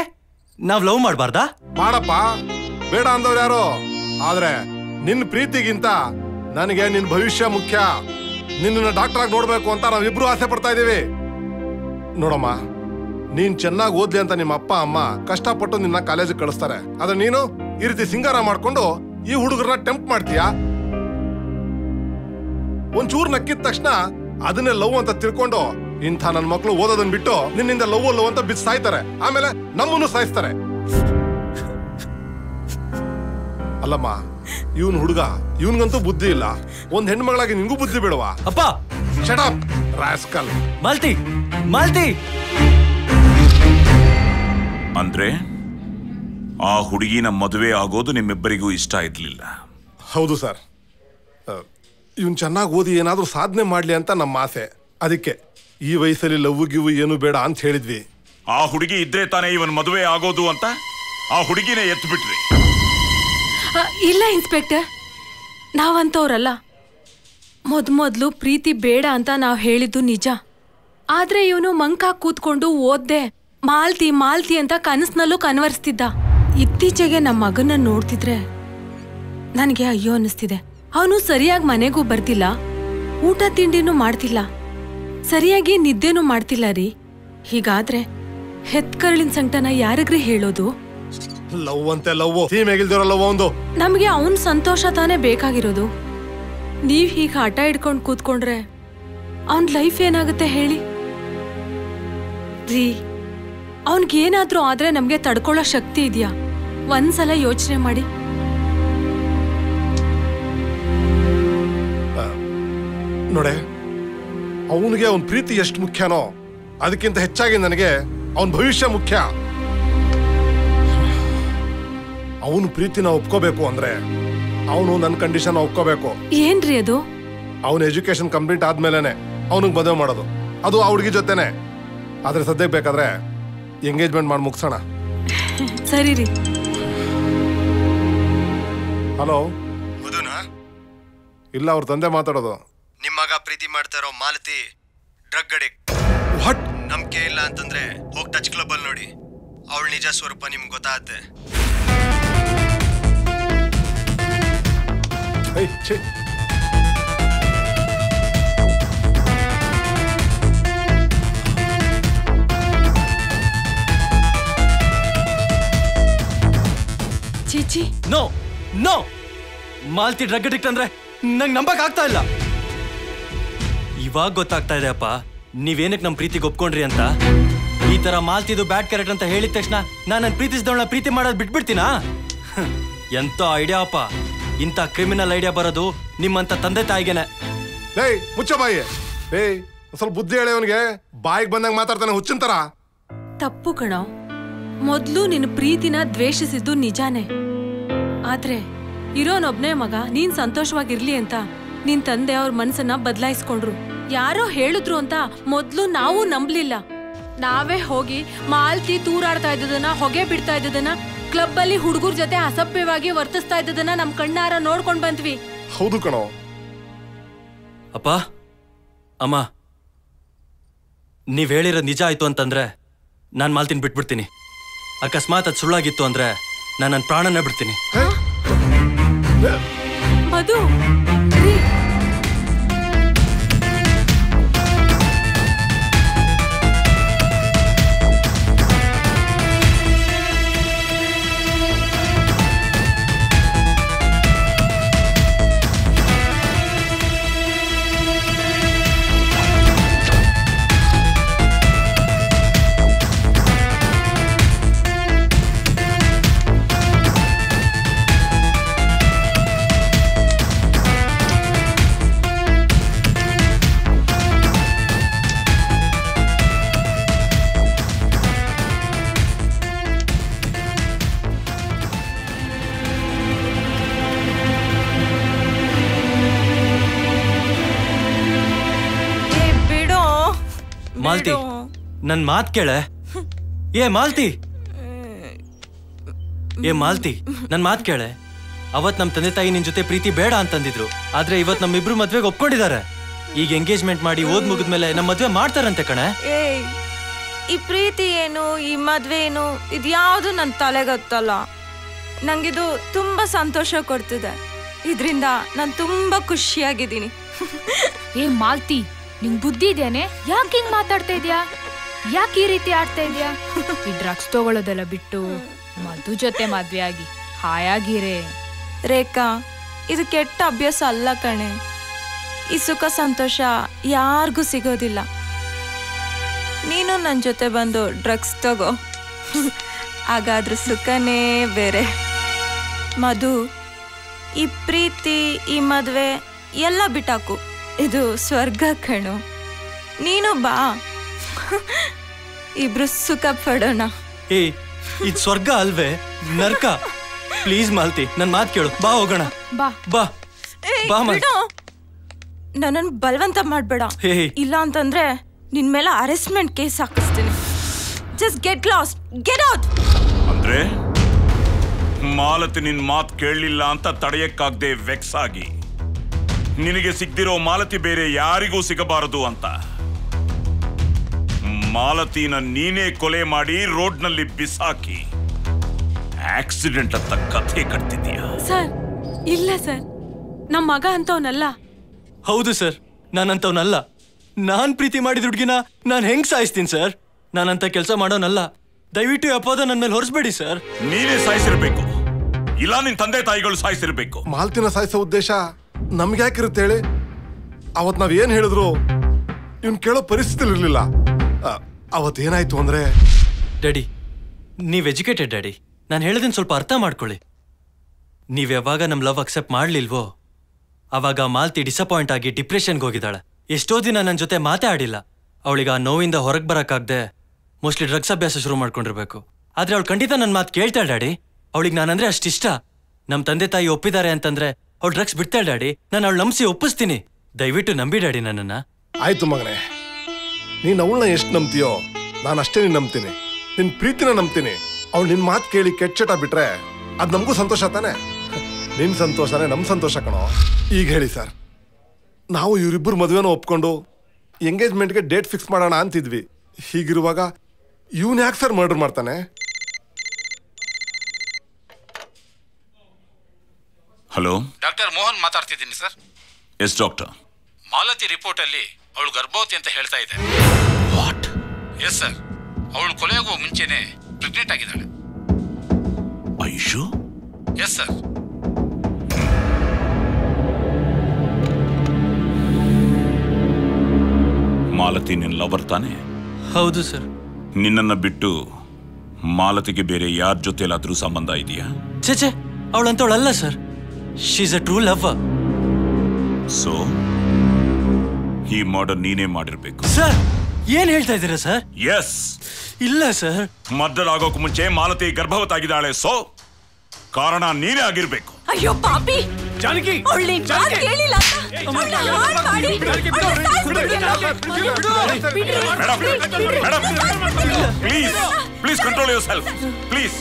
ನಾವ್ ಲವ್ ಮಾಡ್ಬಾರ್ದಾ? ಮಾಡಪ್ಪ, ಬೇಡ ಅಂದವ್ರು ಯಾರು. ಆದ್ರೆ ನಿನ್ ಪ್ರೀತಿಗಿಂತ ನನಗೆ ನಿನ್ ಭವಿಷ್ಯ ಮುಖ್ಯ. ನಿನ್ನ ಡಾಕ್ಟರ್ ಆಗಿ ನೋಡ್ಬೇಕು ಅಂತ ನಾವಿಬ್ರು ಆಸೆ ಪಡ್ತಾ ಇದೀವಿ. ನೋಡಮ್ಮ, ನೀನ್ ಚೆನ್ನಾಗಿ ಓದ್ಲಿ ಅಂತ ನಿಮ್ಮ ಅಪ್ಪ ಅಮ್ಮ ಕಷ್ಟಪಟ್ಟು ನಿನ್ನ ಕಾಲೇಜಿಗೆ ಕಳಿಸ್ತಾರೆ. ಆದ್ರೆ ನೀನು ಈ ರೀತಿ ಸಿಂಗಾರ ಮಾಡ್ಕೊಂಡು ಈ ಹುಡುಗರನ್ನ ಟೆಂಪ್ಟ್ ಮಾಡ್ತೀಯಾ. ಒಂಚೂರು ನಕ್ಕಿದ ತಕ್ಷಣ ಅದನ್ನೇ ಲವ್ ಅಂತ ತಿಳ್ಕೊಂಡು ಇಂಥ ನನ್ನ ಮಕ್ಕಳು ಓದೋದನ್ನ ಬಿಟ್ಟು ನಿನ್ನಿಂದ ಲವ್ ಅಂತ ಬಿದ್ದು ಸಾಯ್ತಾರೆ. ಆಮೇಲೆ ನಮ್ಮನ್ನು ಸಾಯಿಸ್ತಾರೆ. ಅಲ್ಲಮ್ಮ, ಇವನ್ ಹುಡುಗ, ಇವನ್ಗಂತೂ ಬುದ್ಧಿ ಇಲ್ಲ. ಒಂದ್ ಹೆಣ್ಮಗಳಾಗಿ ನಿಂಗೂ ಬುದ್ಧಿ ಬೇಡವಾ? ಅಪ್ಪ, shut up rascal. Malti, Malti. ಅಂದ್ರೆ ಆ ಹುಡುಗಿನ ಮದುವೆ ಆಗೋದು ನಿಮ್ಮಿಬ್ಬರಿಗೂ ಇಷ್ಟ ಇರ್ಲಿಲ್ಲ? ಹೌದು ಸರ್. ಇವನ್ ಚೆನ್ನಾಗಿ ಓದಿ ಏನಾದ್ರೂ ಸಾಧನೆ ಮಾಡ್ಲಿ ಅಂತ ನಮ್ಮ ಆಸೆ. ಅದಕ್ಕೆ ಈ ವಯಸ್ಸಲ್ಲಿ ಲವ್ ಗಿವ್ ಏನು ಬೇಡ ಅಂತ ಹೇಳಿದ್ವಿ. ಆ ಹುಡುಗಿ ಇದ್ರೆ ತಾನೇ ಇವನ್ ಮದುವೆ ಆಗೋದು ಅಂತ ಆ ಹುಡುಗಿನೇ ಎತ್ತು ಬಿಟ್ರಿ. ಇಲ್ಲ ಇನ್ಸ್ಪೆಕ್ಟರ್, ನಾವಂತವ್ರಲ್ಲ. ಮೊದ್ಲು ಪ್ರೀತಿ ಬೇಡ ಅಂತ ನಾವ್ ಹೇಳಿದ್ದು ನಿಜ. ಆದ್ರೆ ಇವನು ಮಂಕ ಕೂತ್ಕೊಂಡು ಓದ್ದೆ ಮಾಲ್ತಿ ಮಾಲ್ತಿ ಅಂತ ಕನಸ್ನಲ್ಲೂ ಕನ್ವರ್ಸ್ತಿದ್ದ. ಇತ್ತೀಚೆಗೆ ನಮ್ಮ ಮಗನ ನೋಡ್ತಿದ್ರೆ ನನಗೆ ಅಯ್ಯೋ ಅನ್ನಿಸ್ತಿದೆ. ಅವನು ಸರಿಯಾಗಿ ಮನೆಗೂ ಬರ್ತಿಲ್ಲ, ಊಟ ತಿಂಡಿನೂ ಮಾಡ್ತಿಲ್ಲ, ಸರಿಯಾಗಿ ನಿದ್ದೆನೂ ಮಾಡ್ತಿಲ್ಲ ರೀ. ಹೀಗಾದ್ರೆ ಹೆತ್ಕರಳಿನ ಸಂಕಟನ ಯಾರಿಗ್ರಿ ಹೇಳೋದು? ಲವ್ ಅಂತೆ ಲವ್, ಸೀಮೆಗಿಲ್ದಿರೋ ಲವ್ ಒಂದು. ನಮ್ಗೆ ಅವನ್ ಸಂತೋಷ ತಾನೇ ಬೇಕಾಗಿರೋದು. ನೀವ್ ಹೀಗ ಹಠ ಹಿಡ್ಕೊಂಡ್ ಕೂತ್ಕೊಂಡ್ರೆ ಅವನ್ ಲೈಫ್ ಏನಾಗುತ್ತೆ ಹೇಳಿ ರೀ? ಅವನ್ಗೇನಾದ್ರೂ ಆದ್ರೆ ನಮ್ಗೆ ತಡ್ಕೊಳ್ಳೋ ಶಕ್ತಿ ಇದೆಯಾ? ಒಂದ್ಸಲ ಯೋಚನೆ ಮಾಡಿ. ನೋಡೆ, ಅವನಿಗೆ ಅವನ್ ಪ್ರೀತಿ ಎಷ್ಟು ಮುಖ್ಯನೋ ಅದಕ್ಕಿಂತ ಹೆಚ್ಚಾಗಿ ನನಗೆ ಅವನ್ ಭವಿಷ್ಯ ಮುಖ್ಯ. ಅವನು ಪ್ರೀತಿನ ಒಪ್ಕೋಬೇಕು ಅಂದ್ರೆ ಅವನು ನನ್ನ ಕಂಡೀಷನ್ ಒಪ್ಕೋಬೇಕು. ಏನ್ರಿ ಅದು? ಅವನ ಎಜುಕೇಶನ್ ಕಂಪ್ಲೀಟ್ ಆದ್ಮೇಲೆನೆ ಅವನಿಗೆ ಮದುವೆ ಮಾಡೋದು, ಅದು ಆ ಹುಡುಗಿ ಜೊತೆನೆ. ಆದ್ರೆ ಸದ್ಯಕ್ಕೆ ಬೇಕಾದ್ರೆ ಎಂಗೇಜ್ಮೆಂಟ್ ಮಾಡಿ ಮುಗಿಸೋಣ. ಸರಿ ರೀ. ಹಲೋ, ಇಲ್ಲ, ಅವ್ರ ತಂದೆ ಮಾತಾಡೋದು. ನಿಮ್ಮ ಮಗ ಪ್ರೀತಿ ಮಾಡ್ತಾ ಇರೋ ಮಾಲತಿ ಡ್ರಗ್ ಅಡಿಕ್ಟ್. ವಾಟ್? ನಂಬಿಕೆ ಇಲ್ಲ ಅಂತಂದ್ರೆ ಹೋಗಿ ಟಚ್ ಕ್ಲಬ್ ಅಲ್ಲಿ ನೋಡಿ, ಅವಳ ನಿಜ ಸ್ವರೂಪ ನಿಮ್ಗೆ ಗೊತ್ತಾಗುತ್ತೆ. ಚೀಚಿ, no no, Malti drug addict ಅಂದ್ರೆ ನಂಗೆ ನಂಬಕ್ ಆಗ್ತಾ ಇಲ್ಲ. ಇವಾಗ ಗೊತ್ತಾಗ್ತಾ ಇದೆ ಅಪ್ಪ, ನೀವೇನಕ್ಕೆ ನಮ್ಮ ಪ್ರೀತಿಗೆ ಒಪ್ಕೊಂಡ್ರಿ ಅಂತ. ಈ ತರ ಮಾಲ್ತಿದು ಬ್ಯಾಡ್ ಕ್ಯಾರೆಕ್ಟರ್ ಅಂತ ಹೇಳಿದ ತಕ್ಷಣ ನಾನು ನನ್ನ ಪ್ರೀತಿಸಿದವಳನ್ನ ಪ್ರೀತಿ ಮಾಡೋದು ಬಿಟ್ಬಿಡ್ತೀನಾ? ಎಂತ ಐಡಿಯಾ ಅಪ್ಪ. ಇಂಥ ಕ್ರಿಮಿನಲ್ ಐಡಿಯಾ ಬರೋದು ನಿಮ್ಮಂತ ತಂದೆ ತಾಯಿಗೆನೆ. ಏಯ್ ಮುಚ್ಚ ಬಾಯಿ. ಏಯ್ ಸ್ವಲ್ಪ ಬುದ್ಧಿ ಹೇಳಿ ಅವನಿಗೆ. ಬಾಯಿಗೆ ಬಂದಂಗ ಮಾತಾಡ್ತಾನೆ ಹುಚ್ಚಿನ ತರ. ತಪ್ಪು ಕಣೋ. ಮೊದ್ಲು ನಿನ್ನ ಪ್ರೀತಿನ ದ್ವೇಷಿಸಿದ್ದು ನಿಜಾನೇ, ಆದ್ರೆ ಇರೋನೊಬ್ನೇ ಮಗ ನೀನ್ ಸಂತೋಷವಾಗಿರ್ಲಿ ಅಂತ ನಿನ್ ತಂದೆ ಅವ್ರ ಮನ್ಸನ್ನ ಬದಲಾಯಿಸ್ಕೊಂಡ್ರು. ಯಾರೋ ಹೇಳಿದ್ರು ಅಂತ ಮೊದ್ಲು ನಾವು ನಂಬ್ಲಿಲ್ಲ. ನಾವೇ ಹೋಗಿ ಮಾಲ್ತಿ ತೂರಾಡ್ತಾ ಇದ್ದದನ್ನ, ಹೊಗೆ ಬಿಡ್ತಾ ಇದ್ದದನ್ನ, ಕ್ಲಬ್ ಅಲ್ಲಿ ಹುಡುಗರ ಜೊತೆ ಅಸಭ್ಯವಾಗಿ ವರ್ತಿಸ್ತಾ ಇದ್ದದನ್ನ ನಮ್ ಕಣ್ಣಾರ ನೋಡ್ಕೊಂಡ್ ಬಂದ್ವಿ. ಹೌದು ಕಣೋ. ಅಪ್ಪ ಅಮ್ಮ, ನೀವ್ ಹೇಳಿರೋದು ನಿಜ ಆಯ್ತು ಅಂತಂದ್ರೆ ನಾನ್ ಮಾಲ್ತಿನ ಬಿಟ್ಬಿಡ್ತೀನಿ. ಅಕಸ್ಮಾತ್ ಅದು ಸುಳ್ಳಾಗಿತ್ತು ಅಂದ್ರೆ ನಾನು ನನ್ನ ಪ್ರಾಣನ ಬಿಡ್ತೀನಿ. ಮಧು, ಮಾಲ್ತಿ, ನನ್ ಮಾತ್ ಕೇಳೆ. ಏ ಮಾಲ್ತಿ, ನನ್ ಮಾತ್ ಕೇಳೆ. ಅವತ್ ನಮ್ ತಂದೆ ತಾಯಿ ನಿನ್ ಜೊತೆ ಪ್ರೀತಿ ಬೇಡ ಅಂತಂದಿದ್ರು. ಆದ್ರೆ ಇವತ್ ನಮ್ಮಿಬ್ರು ಮದ್ವೆಗೆ ಒಪ್ಕೊಂಡಿದ್ದಾರೆ. ಈಗ ಎಂಗೇಜ್ಮೆಂಟ್ ಮಾಡಿ ಓದ್ ಮುಗಿದ್ಮೇಲೆ ನಮ್ ಮದ್ವೆ ಮಾಡ್ತಾರಂತೆ ಕಣೆ. ಈ ಪ್ರೀತಿ ಏನು, ಈ ಮದ್ವೆ ಏನು, ಇದ್ಯಾವುದು ನನ್ ತಲೆಗೊತ್ತಲ್ಲ. ನಂಗಿದು ತುಂಬಾ ಸಂತೋಷ ಕೊಡ್ತಿದೆ. ಇದ್ರಿಂದ ನಾನ್ ತುಂಬಾ ಖುಷಿಯಾಗಿದ್ದೀನಿ. ಏ ಮಾಲ್ತಿ, ನಿಂಗ್ ಬುದ್ಧಿ ಇದೇನೆ? ಯಾಕೆ ಹಿಂಗ್ ಮಾತಾಡ್ತಾ ಇದ್ಯಾ? ಯಾಕೆ ಈ ರೀತಿ ಆಡ್ತಾ ಇದ್ಯಾ? ಈ ಡ್ರಗ್ಸ್ ತಗೊಳ್ಳೋದೆಲ್ಲ ಬಿಟ್ಟು ಮಧು ಜೊತೆ ಮದ್ವೆ ಆಗಿ ಹಾಯಾಗಿರೇ. ರೇಖಾ, ಇದು ಕೆಟ್ಟ ಅಭ್ಯಾಸ ಅಲ್ಲ ಕಣೆ. ಈ ಸುಖ ಸಂತೋಷ ಯಾರಿಗೂ ಸಿಗೋದಿಲ್ಲ. ನೀನು ನನ್ನ ಜೊತೆ ಬಂದು ಡ್ರಗ್ಸ್ ತಗೋ, ಹಾಗಾದ್ರೂ ಸುಖನೇ ಬೇರೆ. ಮಧು, ಈ ಪ್ರೀತಿ, ಈ ಮದ್ವೆ ಎಲ್ಲ ಬಿಟ್ಟಾಕು. ಇದು ಸ್ವರ್ಗ ಕಣು. ನೀನು ಬಾ, ಇಬ್ರು ಸುಖ ಪಡೋಣ. ಏ, ಇದು ಸ್ವರ್ಗ ಅಲ್ವೇ, ನರ್ಕ. ಪ್ಲೀಸ್ ಮಾಲ್ತಿ, ನನ್ ಮಾತ್ ಕೇಳು. ಬಾ ಹೋಗೋಣ. ಬಾ ಬಾ ಬಾ ಮಾಲ್ತಿ. ನನ್ನನ್ನು ಬಲವಂತ ಮಾಡ್ಬೇಡ. ಇಲ್ಲ ಅಂತಂದ್ರೆ ನಿನ್ ಮೇಲೆ ಅರೆಸ್ಟ್ಮೆಂಟ್ ಕೇಸ್ ಹಾಕಿಸ್ತೀನಿ. Just get lost, get out. ಅಂದ್ರೆ ಮಾಲತಿ ನಿನ್ ಮಾತ್ ಕೇಳಲಿಲ್ಲ ಅಂತ ತಡೆಯಕ್ಕಾಗದೆ ವೆಕ್ಸ್ ಆಗಿ ನಿನಗೆ ಸಿಗ್ದಿರೋ ಮಾಲತಿ ಬೇರೆ ಯಾರಿಗೂ ಸಿಗಬಾರದು ಅಂತ ಮಾಲತಿನ ನೀನೇ ಕೊಲೆ ಮಾಡಿ ರೋಡ್ನಲ್ಲಿ ಬಿಸಾಕಿ ಆಕ್ಸಿಡೆಂಟ್ ಅಂತ ಕಥೆ ಕಟ್ತಿದ್ಯಾ? ಸರ್, ಇಲ್ಲ ಸರ್, ನಮ್ಮ ಮಗ ಅಂತವನಲ್ಲ. ಹೌದು ಸರ್, ನಾನಂತವನಲ್ಲ. ನಾನ್ ಪ್ರೀತಿ ಮಾಡಿದ ಹುಡುಗಿನ ನಾನ್ ಹೆಂಗ್ ಸಾಯಿಸ್ತೀನಿ ಸರ್? ನಾನಂತ ಕೆಲಸ ಮಾಡೋನಲ್ಲ. ದಯವಿಟ್ಟು ಅಪವಾದ ನನ್ನ ಮೇಲೆ ಹೊರಿಸ್ಬೇಡಿ ಸರ್. ನೀನೇ ಸಾಯಿಸಿರ್ಬೇಕು, ಇಲ್ಲ ನಿನ್ ತಂದೆ ತಾಯಿಗಳು ಸಾಯಿಸಿರ್ಬೇಕು. ಮಾಲ್ತಿನ ಸಾಯಿಸೋ ಉದ್ದೇಶ ನಮ್ಗೆ ಯಾಕಿರುತ್ತೆ ಹೇಳಿ? ಅವತ್ ನಾವ್ ಏನ್ ಹೇಳಿದ್ರು ಇವ್ನ್ ಕೇಳೋ ಪರಿಸ್ಥಿತಿ ಇರ್ಲಿಲ್ಲ. ಅವತ್ ಏನಾಯ್ತು ಅಂದ್ರೆ, ಡ್ಯಾಡಿ, ನೀವ್ ಎಜುಕೇಟೆಡ್ ಡ್ಯಾಡಿ. ನಾನು ಹೇಳೋದನ್ನ ಸ್ವಲ್ಪ ಅರ್ಥ ಮಾಡ್ಕೊಳ್ಳಿ. ನೀವ್ ಯಾವಾಗ ನಮ್ ಲವ್ ಅಕ್ಸೆಪ್ಟ್ ಮಾಡ್ಲಿಲ್ವೋ ಅವಾಗ ಮಾಲ್ತಿ ಡಿಸಪಾಯಿಂಟ್ ಆಗಿ ಡಿಪ್ರೆಷನ್ಗೆ ಹೋಗಿದ್ದಾಳೆ. ಎಷ್ಟೋ ದಿನ ನನ್ನ ಜೊತೆ ಮಾತೇ ಆಡಿಲ್ಲ. ಅವಳಿಗೆ ಆ ನೋವಿಂದ ಹೊರಗೆ ಬರಕ್ಕಾಗ್ದೆ ಮೋಸ್ಟ್ಲಿ ಡ್ರಗ್ಸ್ ಅಭ್ಯಾಸ ಶುರು ಮಾಡ್ಕೊಂಡಿರ್ಬೇಕು. ಆದ್ರೆ ಅವಳು ಖಂಡಿತ ನನ್ನ ಮಾತು ಕೇಳ್ತಾಳೆ ಡ್ಯಾಡಿ. ಅವಳಿಗೆ ನಾನಂದ್ರೆ ಅಷ್ಟಿಷ್ಟ. ನಮ್ಮ ತಂದೆ ತಾಯಿ ಒಪ್ಪಿದ್ದಾರೆ ಅಂತಂದ್ರೆ ಅವಳು ಡ್ರಗ್ಸ್ ಬಿಡ್ತಾಳೆ ಡ್ಯಾಡಿ. ನಾನು ಅವಳು ನಂಬಿಸಿ ಒಪ್ಪಿಸ್ತೀನಿ. ದಯವಿಟ್ಟು ನಂಬಿ ಡ್ಯಾಡಿ ನನ್ನನ್ನ. ಆಯ್ತು ಮಗನೇ, ನೀನ್ ಅವಳನ್ನ ಎಷ್ಟು ನಂಬ್ತೀಯೋ ನಾನು ಅಷ್ಟೇ ನೀನ್ ನಂಬ್ತೀನಿ. ನಿನ್ ಪ್ರೀತಿನ ನಂಬ್ತೀನಿ. ಅವಳು ನಿನ್ ಮಾತು ಕೇಳಿ ಕೆಟ್ಟ ಬಿಟ್ರೆ ಅದ್ ನಮಗೂ ಸಂತೋಷ ತಾನೆ. ನಿನ್ ಸಂತೋಷನೇ ನಮ್ ಸಂತೋಷ ಕಣೋ. ಈಗ ಹೇಳಿ ಸರ್, ನಾವು ಇವರಿಬ್ಬರು ಮದುವೆನ ಒಪ್ಕೊಂಡು ಎಂಗೇಜ್ಮೆಂಟ್ಗೆ ಡೇಟ್ ಫಿಕ್ಸ್ ಮಾಡೋಣ ಅಂತಿದ್ವಿ. ಹೀಗಿರುವಾಗ ಇವನ್ ಯಾಕೆ ಸರ್ ಮರ್ಡರ್ ಮಾಡ್ತಾನೆ? ಹಲೋ, ಡಾಕ್ಟರ್ ಮೋಹನ್ ಮಾತಾಡ್ತಿದ್ದೀನಿ sir. Yes doctor. Malathi report ಅಲ್ಲಿ ಅವಳು ಗರ್ಭವತಿ ಅಂತ ಹೇಳ್ತಾ ಇದೆ. ವಾಟ್? ಎಸ್ ಸರ್, ಅವಳು ಕೊಲೆಯಾಗುವ ಮುಂಚೆನೆ ಪ್ರೆಗ್ನೆಂಟ್ ಆಗಿದ್ದಾಳೆ. ಐಶು? Yes sir. ಮಾಲತಿ ನಿನ್ ಲವರ್ ತಾನೆ? ಹೌದು ಸರ್. ನಿನ್ನನ್ನ ಬಿಟ್ಟು ಮಾಲತಿಗೆ ಬೇರೆ ಯಾರ ಜೊತೆಲಾದ್ರೂ ಸಂಬಂಧ ಇದೆಯಾ? ಚೇಚೆ, ಅವಳಂತವಳಲ್ಲ sir. She's a true lover. So ಈ ಮರ್ಡರ್ ನೀನೇ ಮಾಡಿರ್ಬೇಕು. ಸರ್, ಏನ್ ಹೇಳ್ತಾ ಇದ್ದೀರಾ ಸರ್? ಎಸ್. ಇಲ್ಲ ಸರ್, ಮರ್ಡರ್ ಆಗೋಕ್ ಮುಂಚೆ ಮಾಲತಿ ಗರ್ಭವತಾಗಿದ್ದಾಳೆ. ಸೊ ಕಾರಣ ನೀನೇ ಆಗಿರ್ಬೇಕು. ಅಯ್ಯೋ ಪಾಪಿ ಜಾನಕಿ ಅವಳು ಕೇಳಿಲ್ಲ please control your self please.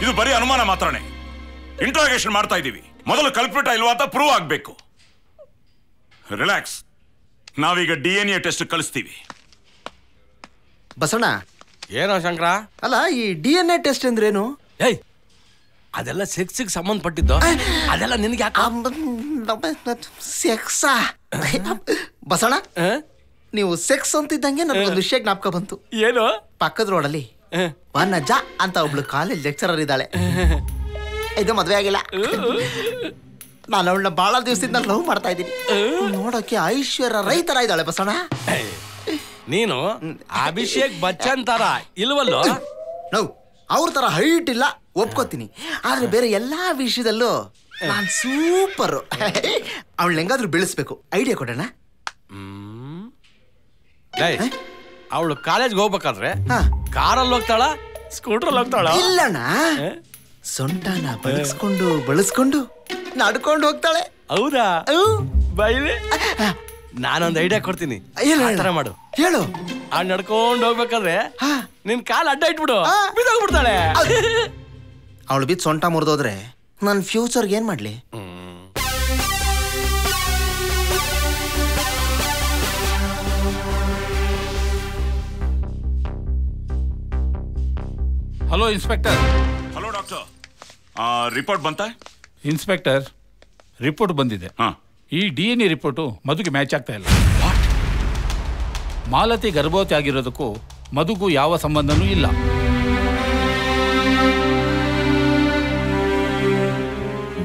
ಇದು ಬರೀ ಅನುಮಾನ ಮಾತ್ರನೇ. ಇಂಟ್ರಾಗೇಷನ್ ಮಾಡ್ತಾ ಇದ್ದೀವಿ. ಮೊದಲು ಕಲ್ಪಿಟ ಇಲ್ವಾ ಅಂತ ಪ್ರೂವ್ ಆಗ್ಬೇಕು. ರಿಲ್ಯಾಕ್ಸ್. ನಾವೀಗ DNA ಟೆಸ್ಟ್ ಕಳಿಸ್ತೀವಿ. ಬಸಣ್ಣ ಏನೋ ಶಂಕರ? ಅಲ್ಲ ಈ DNA ಟೆಸ್ಟ್ ಅಂದ್ರೇನು? ಏಯ್ ಅದೆಲ್ಲ ಸೆಕ್ಸಿಗೆ ಸಂಬಂಧಪಟ್ಟಿದ್ದು. ಅದೆಲ್ಲ ನಿನಗೆ ಸೆಕ್ಸಾ? ಬಸಣ್ಣ ನೀವು ಸೆಕ್ಸ್ ಅಂತಿದ್ದಂಗೆ ನನಗೊಂದು ವಿಷಯ ಜ್ಞಾಪಕ ಬಂತು. ಏನು? ಪಕ್ಕದ ರೋಡಲ್ಲಿ ವನಜ ಅಂತ ಒಬ್ಳು ಕಾಲೇಜ್ ಲೆಕ್ಚರರ್ ಇದ್ದಾಳೆ. ಇದು ಮದ್ವೆ ಆಗಿಲ್ಲ. ನಾನು ಅವಳನ್ನ ಬಹಳ ದಿವಸದಿಂದ ಲವ್ ಮಾಡ್ತಾ ಇದ್ದೀನಿ. ನೋಡಕ್ಕೆ ಐಶ್ವರ್ಯ ರೈ ತರ ಇದ್ದಾಳೆ ಬಸಣ್ಣ. ನೀನು ಅಭಿಷೇಕ್ ಬಚ್ಚನ್ ತರ ಇಲ್ವಲ್ಲೋ? ನಾವು ಅವ್ರ ತರ ಹೈಟ್ ಇಲ್ಲ ಒಪ್ಕೋತೀನಿ, ಆದ್ರೆ ಬೇರೆ ಎಲ್ಲಾ ವಿಷಯದಲ್ಲೂ ನಾನ್ ಸೂಪರ್. ಅವಳು ಹೆಂಗಾದ್ರೂ ಬೆಳೆಸ್ಬೇಕು, ಐಡಿಯಾ ಕೊಡೋಣ. ಅವಳು ಕಾಲೇಜ್ಗೆ ಹೋಗ್ಬೇಕಾದ್ರೆ ಕಾರಲ್ಲಿ ಹೋಗ್ತಾಳ ಸ್ಕೂಟ್ರಲ್ಲಿ ಹೋಗ್ತಾಳ? ಇಲ್ಲಣ್ಣ, ಸೊಂಟನ ಬಳಸ್ಕೊಂಡು ನಡ್ಕೊಂಡು ಹೋಗ್ತಾಳೆ. ಹೌದಾ? ಬೈಲಿ ನಾನೊಂದು ಐಡಿಯಾ ಕೊಡ್ತೀನಿ. ಮಾಡು ಹೇಳು. ಆ ನಡ್ಕೊಂಡು ಹೋಗ್ಬೇಕಾದ್ರೆ ನಿನ್ ಕಾಲ್ ಅಡ್ಡ ಇಟ್ಬಿಡು, ಬಿದ್ದೋಗ್ಬಿಡ್ತಾಳೆ. ಅವಳು ಬಿದ್ದು ಸೊಂಟ ಮುರಿದೋದ್ರೆ ನನ್ನ ಫ್ಯೂಚರ್ಗೆ ಏನ್ ಮಾಡ್ಲಿ? Hello inspector. Hello doctor. Report ಬಂತ? ಇನ್ಸ್ಪೆಕ್ಟರ್, ರಿಪೋರ್ಟ್ ಬಂದಿದೆ. ಈ DNA ರಿಪೋರ್ಟು ಮಧುಗೆ ಮ್ಯಾಚ್ ಆಗ್ತಾ ಇಲ್ಲ. ಮಾಲತಿ ಗರ್ಭವತಿ ಆಗಿರೋದಕ್ಕೂ ಮಧುಗೂ ಯಾವ ಸಂಬಂಧನೂ ಇಲ್ಲ.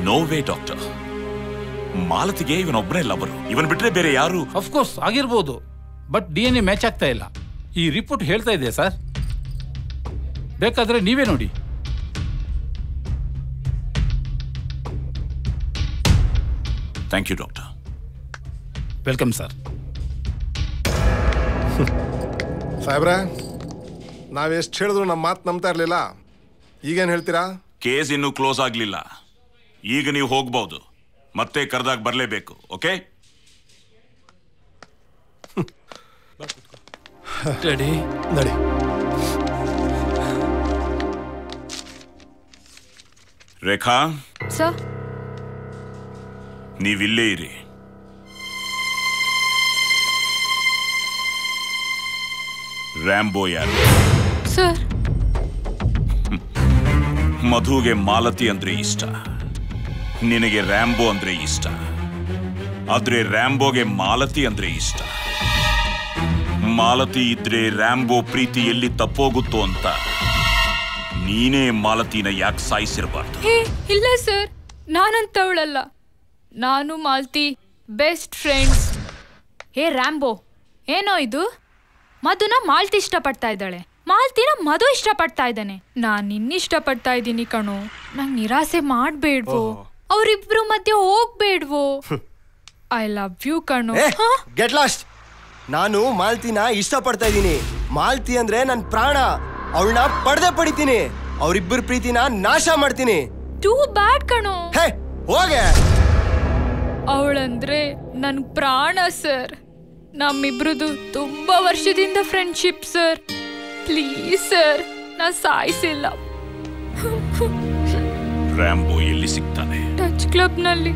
No way doctor. ಮಾಲತಿಗೆ ಇವನೊಬ್ಬನೇ ಲವರು. ಇವನ್ ಬಿಟ್ರೆ ಬೇರೆ ಯಾರು? ಅಫ್ಕೋರ್ಸ್ ಆಗಿರ್ಬೋದು, ಬಟ್ DNA ಮ್ಯಾಚ್ ಆಗ್ತಾ ಇಲ್ಲ. ಈ ರಿಪೋರ್ಟ್ ಹೇಳ್ತಾ ಇದೆ ಸರ್. ಬೇಕಾದ್ರೆ ನೀವೇ ನೋಡಿ. Thank you doctor. Welcome sir. ಸಾಹೇಬ್ರೆ, ನಾವೆಷ್ಟು ಹೇಳಿದ್ರು ನಮ್ಮ ಮಾತು ನಂಬ್ತಾ ಇರಲಿಲ್ಲ. ಈಗೇನು ಹೇಳ್ತೀರಾ? ಕೇಸ್ ಇನ್ನೂ ಕ್ಲೋಸ್ ಆಗ್ಲಿಲ್ಲ. ಈಗ ನೀವು ಹೋಗ್ಬಹುದು. ಮತ್ತೆ ಕರೆದಾಗ ಬರಲೇಬೇಕು. ಓಕೆ? ರೆಡಿ ನಡಿ. ರೇಖಾ, ಸರ್ ನೀವಿಲ್ಲೇ ಇರಿ. ರ್ಯಾಂಬೋ ಯಾರು? ಸರ್ ಮಧುಗೆ ಮಾಲತಿ ಅಂದ್ರೆ ಇಷ್ಟ, ನಿನಗೆ ರ್ಯಾಂಬೋ ಅಂದ್ರೆ ಇಷ್ಟ. ಆದ್ರೆ ರ್ಯಾಂಬೋಗೆ ಮಾಲತಿ ಅಂದ್ರೆ ಇಷ್ಟ. ಮಾಲತಿ ಇದ್ರೆ ರ್ಯಾಂಬೋ ಪ್ರೀತಿ ಎಲ್ಲಿ ತಪ್ಪೋಗುತ್ತೋ ಅಂತ ನೀನೇ ಮಾಲತಿನ ಯಾಕೆ ಸಾಯಿಸಿರಬಾರ್ದು? ಇಲ್ಲ ಸರ್, ನಾನಂತವಳಲ್ಲ. ನಾನು ಮಾಲ್ತಿ ಬೆಸ್ಟ್ ಫ್ರೆಂಡ್ಸ್. ಹೇ ರ್ಯಾಂಬೋ, ಏನೋ ಇದು? ಮಧುನ ಮಾಲ್ತಿ ಇಷ್ಟಪಡ್ತಾ ಇದ್ದಾಳೆ, ಮಾಲ್ತಿನ ಮಧು ಇಷ್ಟಪಡ್ತಾ ಇದ್ದಾನೆ. ನಾನ್ ಇಷ್ಟಪಡ್ತಾ ಇದ್ದೀನಿ ಕಣೋ. ನಂಗೆ ನಿರಾಸೆ ಮಾಡ್ಬೇಡ್ವೋ, ಅವರಿಬ್ರು ಮಧ್ಯೆ ಹೋಗ್ಬೇಡ್ವೋ. ಐ ಲವ್ ಯು ಕಣೋ. Get lost. ನಾನು ಮಾಲ್ತಿನ ಇಷ್ಟಪಡ್ತಾ ಇದ್ದೀನಿ. ಮಾಲ್ತಿ ಅಂದ್ರೆ ನನ್ ಪ್ರಾಣ. ಅವಳನ್ನ ಪಡೆದೇ ಪಡಿತೀನಿ. ಅವರಿಬ್ಬರ ಪ್ರೀತಿನ ನಾಶ ಮಾಡ್ತೀನಿ. ಟೂ ಬ್ಯಾಡ್ ಕಣೋ. ಹೋಗೆ. ಅವಳಂದ್ರೆ ನನ್ ಪ್ರಾಣ ಸರ್. ನಮ್ಮಿಬ್ರದು ತುಂಬಾ ವರ್ಷದಿಂದ ಫ್ರೆಂಡ್ಶಿಪ್ ಸರ್. ಪ್ಲೀಸ್ ಸರ್, ನಾ ಸಾಯಿಸಿಲ್ಲ. ರ್ಯಾಂಬೋ ಎಲ್ಲಿ ಸಿಗ್ತಾನೆ? ಟಚ್ ಕ್ಲಬ್ನಲ್ಲಿ.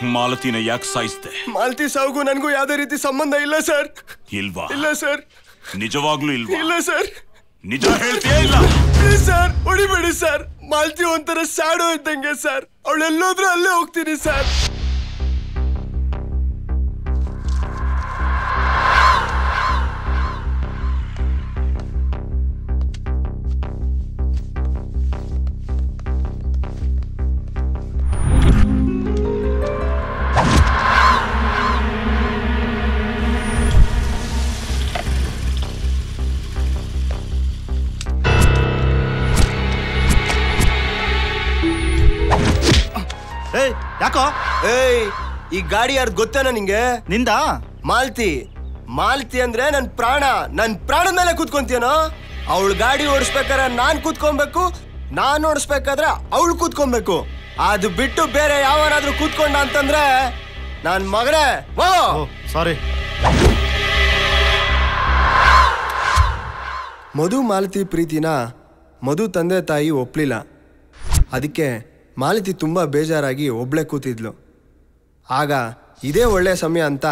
ಮಾಲತಿನ ಯಾಕೆ ಸಾಯಿಸ್ದೆ? ಮಾಲ್ತಿ ಸಾವುಗೂ ನನಗೂ ಯಾವುದೇ ರೀತಿ ಸಂಬಂಧ ಇಲ್ಲ ಸರ್. ಇಲ್ವಾ? ಇಲ್ಲ ಸರ್. ನಿಜವಾಗ್ಲೂ ಇಲ್ವಾ? ಇಲ್ಲ ಸರ್. ನಿಜ ಹೇಳ್ತೀಯಾ? ಇಲ್ಲ ಸರ್, ಹೊಡಿಬೇಡಿ ಸರ್. ಮಾಲ್ತಿ ಒಂಥರ ಸ್ಯಾಡೋ ಇದ್ದಂಗೆ ಸರ್. ಅವಳೆಲ್ಲೋದ್ರೂ ಅಲ್ಲೇ ಹೋಗ್ತೀನಿ ಸರ್. ಯಾಕೋ? ಈ ಗಾಡಿ ಯಾರು ಗೊತ್ತೇನ ನಿಂಗೆ? ನಿಂದ? ಮಾಲ್ತಿ. ಮಾಲ್ತಿ ಅಂದ್ರೆ ನನ್ ಪ್ರಾಣ. ನನ್ ಪ್ರಾಣದ ಮೇಲೆ ಕೂತ್ಕೊಂತೀನೋ? ಅವಳು ಗಾಡಿ ಓಡಿಸ್ಬೇಕಾದ್ರೆ ನಾನ್ ಕೂತ್ಕೊಬೇಕು, ನಾನ್ ಓಡಿಸ್ಬೇಕಾದ್ರೆ ಅವಳು ಕೂತ್ಕೊಬೇಕು. ಅದು ಬಿಟ್ಟು ಬೇರೆ ಯಾವನಾದ್ರೂ ಕೂತ್ಕೊಂಡ ಅಂತಂದ್ರೆ ನನ್ ಮಗನೇ. ಸಾರಿ. ಮಧು ಮಾಲತಿ ಪ್ರೀತಿನ ಮಧು ತಂದೆ ತಾಯಿ ಒಪ್ಲಿಲ್ಲ. ಅದಕ್ಕೆ ಮಾಲತಿ ತುಂಬ ಬೇಜಾರಾಗಿ ಒಬ್ಳೆ ಕೂತಿದ್ಲು. ಆಗ ಇದೇ ಒಳ್ಳೆಯ ಸಮಯ ಅಂತ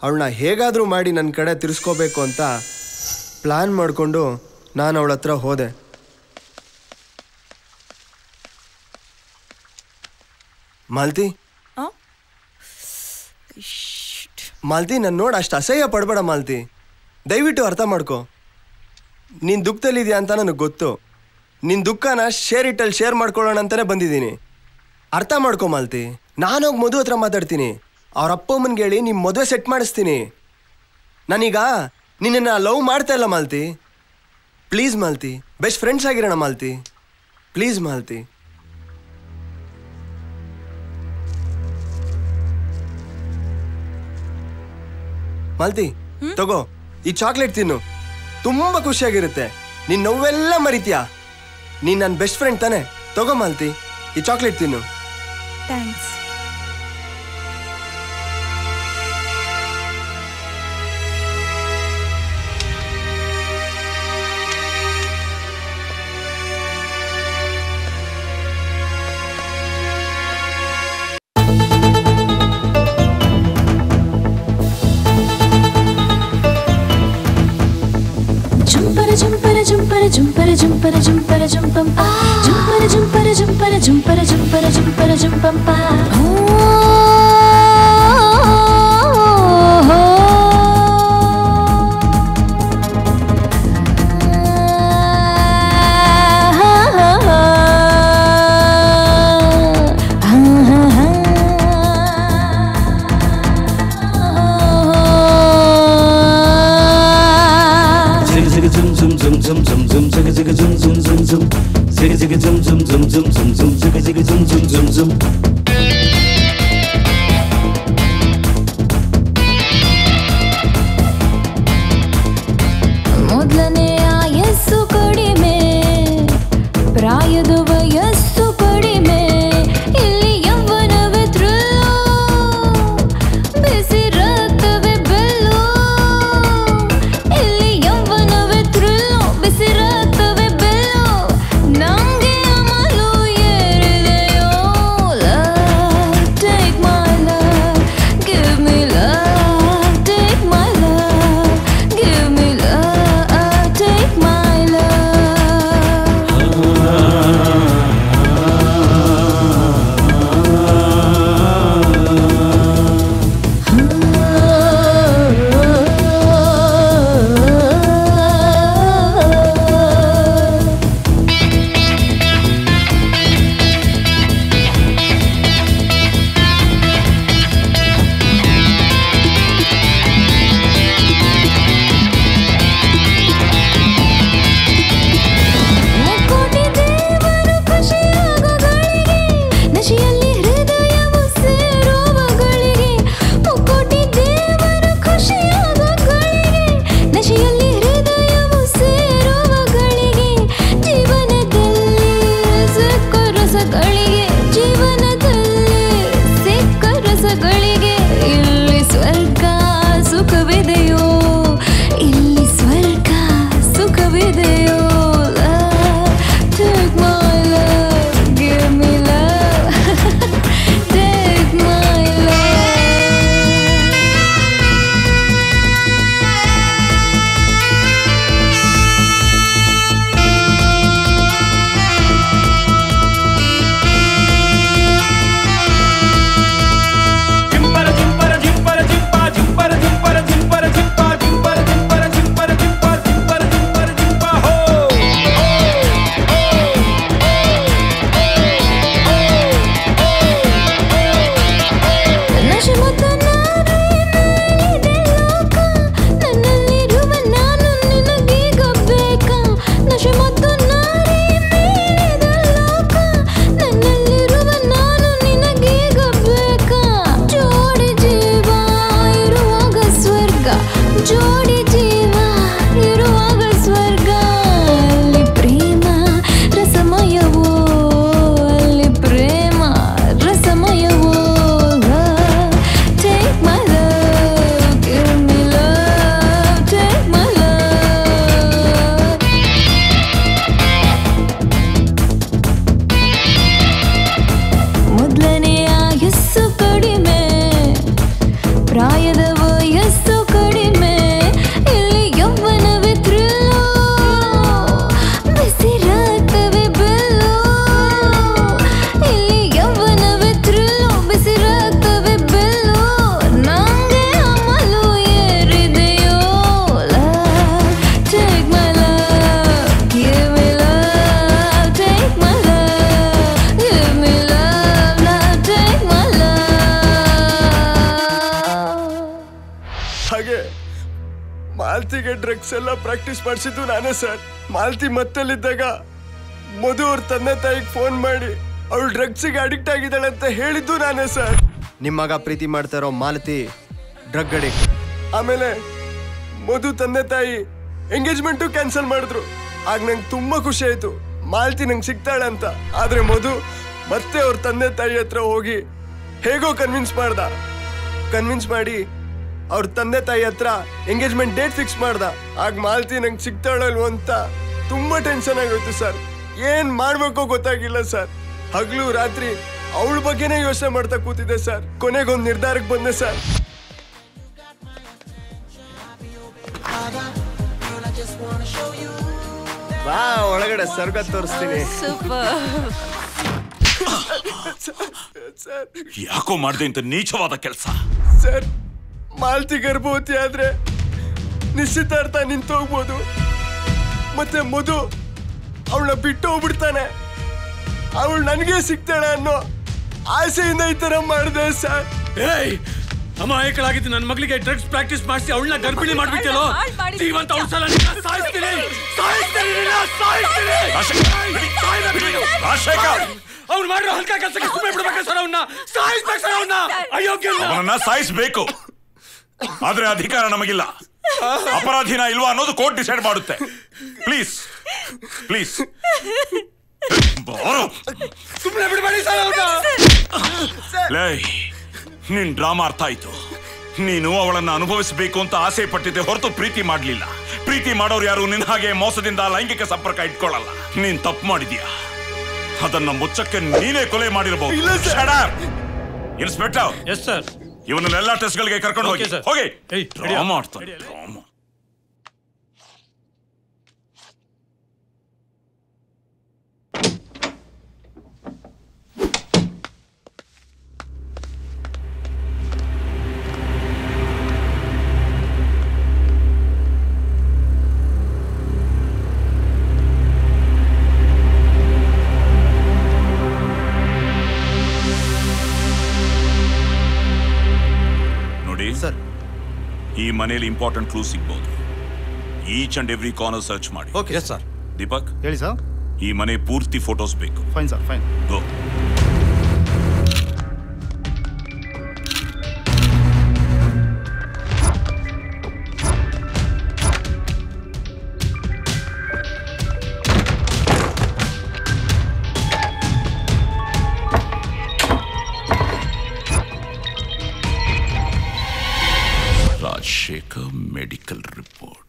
ಅವಳನ್ನ ಹೇಗಾದರೂ ಮಾಡಿ ನನ್ನ ಕಡೆ ತಿರ್ಸ್ಕೋಬೇಕು ಅಂತ ಪ್ಲ್ಯಾನ್ ಮಾಡಿಕೊಂಡು ನಾನು ಅವಳ ಹತ್ರ ಹೋದೆ. ಮಾಲತಿ, ಮಾಲತಿ, ನನ್ನ ನೋಡಿ ಅಷ್ಟು ಅಸಹ್ಯ ಪಡಬೇಡ ಮಾಲತಿ. ದಯವಿಟ್ಟು ಅರ್ಥ ಮಾಡ್ಕೊ. ನೀನು ದುಃಖದಲ್ಲಿದೆಯಾ ಅಂತ ನನಗೆ ಗೊತ್ತು. ನಿನ್ನ ದುಃಖನ ಶೇರ್ ಮಾಡ್ಕೊಳ್ಳೋಣ ಅಂತಲೇ ಬಂದಿದ್ದೀನಿ. ಅರ್ಥ ಮಾಡ್ಕೊ ಮಾಲ್ತಿ. ನಾನೋಗಿ ಮಧು ಹತ್ರ ಮಾತಾಡ್ತೀನಿ. ಅವ್ರ ಅಪ್ಪ ಅಮ್ಮನಿಗೆ ಹೇಳಿ ನಿಮ್ಮ ಮದುವೆ ಸೆಟ್ ಮಾಡಿಸ್ತೀನಿ. ನಾನೀಗ ನಿನ್ನನ್ನು ಲವ್ ಮಾಡ್ತಾ ಇಲ್ಲ Malti. Please Malti, best friends ಆಗಿರೋಣ ಮಾಲ್ತಿ. ಪ್ಲೀಸ್ ಮಾಲ್ತಿ. ಮಾಲ್ತಿ, ತಗೋ ಈ ಚಾಕ್ಲೇಟ್ ತಿನ್ನು. ತುಂಬ ಖುಷಿಯಾಗಿರುತ್ತೆ. ನೀನು ನೋವೆಲ್ಲ ಮರಿತೀಯಾ. ನೀನು ನನ್ನ ಬೆಸ್ಟ್ ಫ್ರೆಂಡ್ ತಾನೆ. ತಗೋ ಮಾಲ್ತಿ, ಈ ಚಾಕ್ಲೇಟ್ ತಿನ್ನು. Thanks. Jumpara jumpara jumpara jumpam jumpara jumpara jumpara jumpara jumpara jumpara jumpam pa zum zum zum zigga zigga zum zum zum zum zigga zigga zum zum zum zum zum zum zigga zigga zum zum zum zum ಮೊದಲನೇ ಆಯಸ್ಸು ಕಡಿಮೆ ಪ್ರಾಯದ ವಯಸ್ಸು ಕಡಿಮೆ ಇಲ್ಲಿ ಯೌವನವೇ thrill ಬಿಸಿ ರಕ್ತವೇ bell ಇಲ್ಲಿ ಯೌವನವೇ thrill ಬಿಸಿ ರಕ್ತವೇ bell ನಂಗೆ ಅಮಲು ಏರಿದೆಯೋ love take my love give me love take my love give me love take ಮಾಲ್ತಿಗೆ ಡ್ರಗ್ಸ್ ಎಲ್ಲ ಪ್ರಾಕ್ಟೀಸ್ ಮಾಡಿಸಿದ್ದು ನಾನೇ ಸರ್. ಮಾಲ್ತಿ ಮತ್ತಲ್ಲಿದ್ದಾಗ ಮಧು ಅವ್ರ ತಂದೆ ತಾಯಿಗೆ ಫೋನ್ ಮಾಡಿ ಅವಳು ಡ್ರಗ್ಸಿಗೆ ಅಡಿಕ್ಟ್ ಆಗಿದ್ದಾಳೆ ಅಂತ ಹೇಳಿದ್ದು ನಾನೇ ಸರ್. ನಿಮ್ಮ ಮಗ ಪ್ರೀತಿ ಮಾಡ್ತಾ ಇರೋ ಮಾಲತಿ ಡ್ರಗ್ ಅಡಿಕ್ಟ್. ಆಮೇಲೆ ಮಧು ತಂದೆ ತಾಯಿ ಎಂಗೇಜ್ಮೆಂಟು ಕ್ಯಾನ್ಸಲ್ ಮಾಡಿದ್ರು. ಆಗ ನಂಗೆ ತುಂಬಾ ಖುಷಿ ಆಯ್ತು, ಮಾಲ್ತಿ ನಂಗೆ ಸಿಗ್ತಾಳೆ ಅಂತ. ಆದ್ರೆ ಮಧು ಮತ್ತೆ ಅವ್ರ ತಂದೆ ತಾಯಿ ಹತ್ರ ಹೋಗಿ ಹೇಗೋ ಕನ್ವಿನ್ಸ್ ಮಾಡಿ ಅವ್ರ ತಂದೆ ತಾಯಿ ಹತ್ರ ಎಂಗೇಜ್ಮೆಂಟ್ ಡೇಟ್ ಫಿಕ್ಸ್ ಮಾಡ್ದ. ಆಗ ಮಾಲ್ತಿ ನಂಗೆ ಸಿಗ್ತಾಳಲ್ವ ಅಂತ ತುಂಬಾ ಟೆನ್ಷನ್ ಆಗೋಯ್ತು ಸರ್. ಏನ್ ಮಾಡ್ಬೇಕೋ ಗೊತ್ತಾಗಿಲ್ಲ ಸರ್. ಹಗಲು ರಾತ್ರಿ ಅವಳ ಬಗ್ಗೆನೇ ಯೋಚನೆ ಮಾಡ್ತಾ ಕೂತಿದ್ದೆ ಸರ್. ಕೊನೆಗೊಂದು ನಿರ್ಧಾರಕ್ಕೆ ಬಂದೆ ಸರ್. ಬಾ ಒಳಗಡೆ ಸ್ವರ್ಗ ತೋರಿಸ್ತೀನಿ. ಯಾಕೋ ಮಾಡ್ದೆ ಇಂತ ನೀಚವಾದ ಕೆಲಸ? ಸರ್, ಮಾಲ್ತಿ ಗರ್ಭವತಿ ಆದ್ರೆ ನಿಶ್ಚಿತಾರ್ಥ ನಿಂತೋಗ್ಬೋದು. ಮತ್ತೆ ಮಧು ಅವಳನ್ನ ಬಿಟ್ಟು ಹೋಗ್ಬಿಡ್ತಾನೆ. ಅವಳು ನನಗೆ ಸಿಗ್ತಾಳೆ ಅನ್ನೋ ಆಸೆಯಿಂದ ಈ ತರ ಮಾಡಿದೆ ಸರ್. ಅಮಾಯಕಳಾಗಿದ್ದು ನನ್ನ ಮಗಳಿಗೆ ಡ್ರಗ್ಸ್ ಪ್ರಾಕ್ಟೀಸ್ ಮಾಡಿಸಿ ಅವಳನ್ನ ಗರ್ಭಿಣಿ ಮಾಡ್ಬಿಟ್ಟೆಲ್ಲೋ. ಜೀವಂತ ಅವಳ ಸಲ ಸಾಯಿಸ್ತೀನಿ. ಅವ್ನು ಮಾಡಿರೋ ಹಲ್ಕ ಕೆಲಸಕ್ಕೆ ಸುಮ್ಮನೆ ಬಿಡ್ಬೇಕು ಸರ್. ಅವನ್ನ ಸಾಯಿಸ್ಬೇಕು ಸರ್. ಅವನನ್ನ ಸಾಯಿಸ್ಬೇಕು, ಆದ್ರೆ ಅಧಿಕಾರ ನಮಗಿಲ್ಲ. ಅಪರಾಧಿನ ಇಲ್ವಾ ಅನ್ನೋದು ಕೋರ್ಟ್ ಡಿಸೈಡ್ ಮಾಡುತ್ತೆ. ಪ್ಲೀಸ್ ಸುಮ್ಮನೆ ಬಿಡಬೇಡಿ ಸರ್. ಲೇ, ನಿನ್ ಡ್ರಾಮಾ ಅರ್ಥ ಆಯ್ತು. ನೀನು ಅವಳನ್ನ ಅನುಭವಿಸಬೇಕು ಅಂತ ಆಸೆ ಪಟ್ಟಿದ್ದೆ ಹೊರತು ಪ್ರೀತಿ ಮಾಡ್ಲಿಲ್ಲ. ಪ್ರೀತಿ ಮಾಡೋರು ಯಾರು ನಿನ್ನ ಹಾಗೆ ಮೋಸದಿಂದ ಲೈಂಗಿಕ ಸಂಪರ್ಕ ಇಟ್ಕೊಳ್ಳಲ್ಲ. ನೀನ್ ತಪ್ಪು ಮಾಡಿದ್ಯಾ, ಅದನ್ನ ಮುಚ್ಚಕ್ಕೆ ನೀನೇ ಕೊಲೆ ಮಾಡಿರಬಹುದು. ಇನ್ಸ್ಪೆಕ್ಟರ್, ಎಸ್ ಸರ್, ಇವನ್ನೆಲ್ಲ ಟೆಸ್ಟ್ ಗಳಿಗೆ ಕರ್ಕೊಂಡು ಹೋಗಿ. ಡ್ರಾಮಾ ಮಾಡ್ತಾನೆ. ಡ್ರಾಮಾ. ಸರ್, ಈ ಮನೆಯಲ್ಲಿ ಇಂಪಾರ್ಟೆಂಟ್ ಕ್ಲೂ ಸಿಗ್ಬಹುದು. Each and every corner search ಮಾಡಿ. Okay sir. ದೀಪಕ್, ಹೇಳಿ ಸರ್. ಈ ಮನೆ ಪೂರ್ತಿ ಫೋಟೋಸ್ ಬೇಕು. Fine sir, fine. Go. Rajshekhar medical report.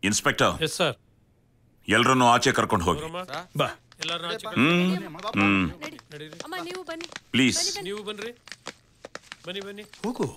Inspector. Yes sir. ಎಲ್ಲರನ್ನು ಆಚೆ ಕರ್ಕೊಂಡು ಹೋಗಿ. ಬಾ, ಪ್ಲೀಸ್. ನೀವು ಬನ್ರಿ. ಬನ್ನಿ ಹೋಗು.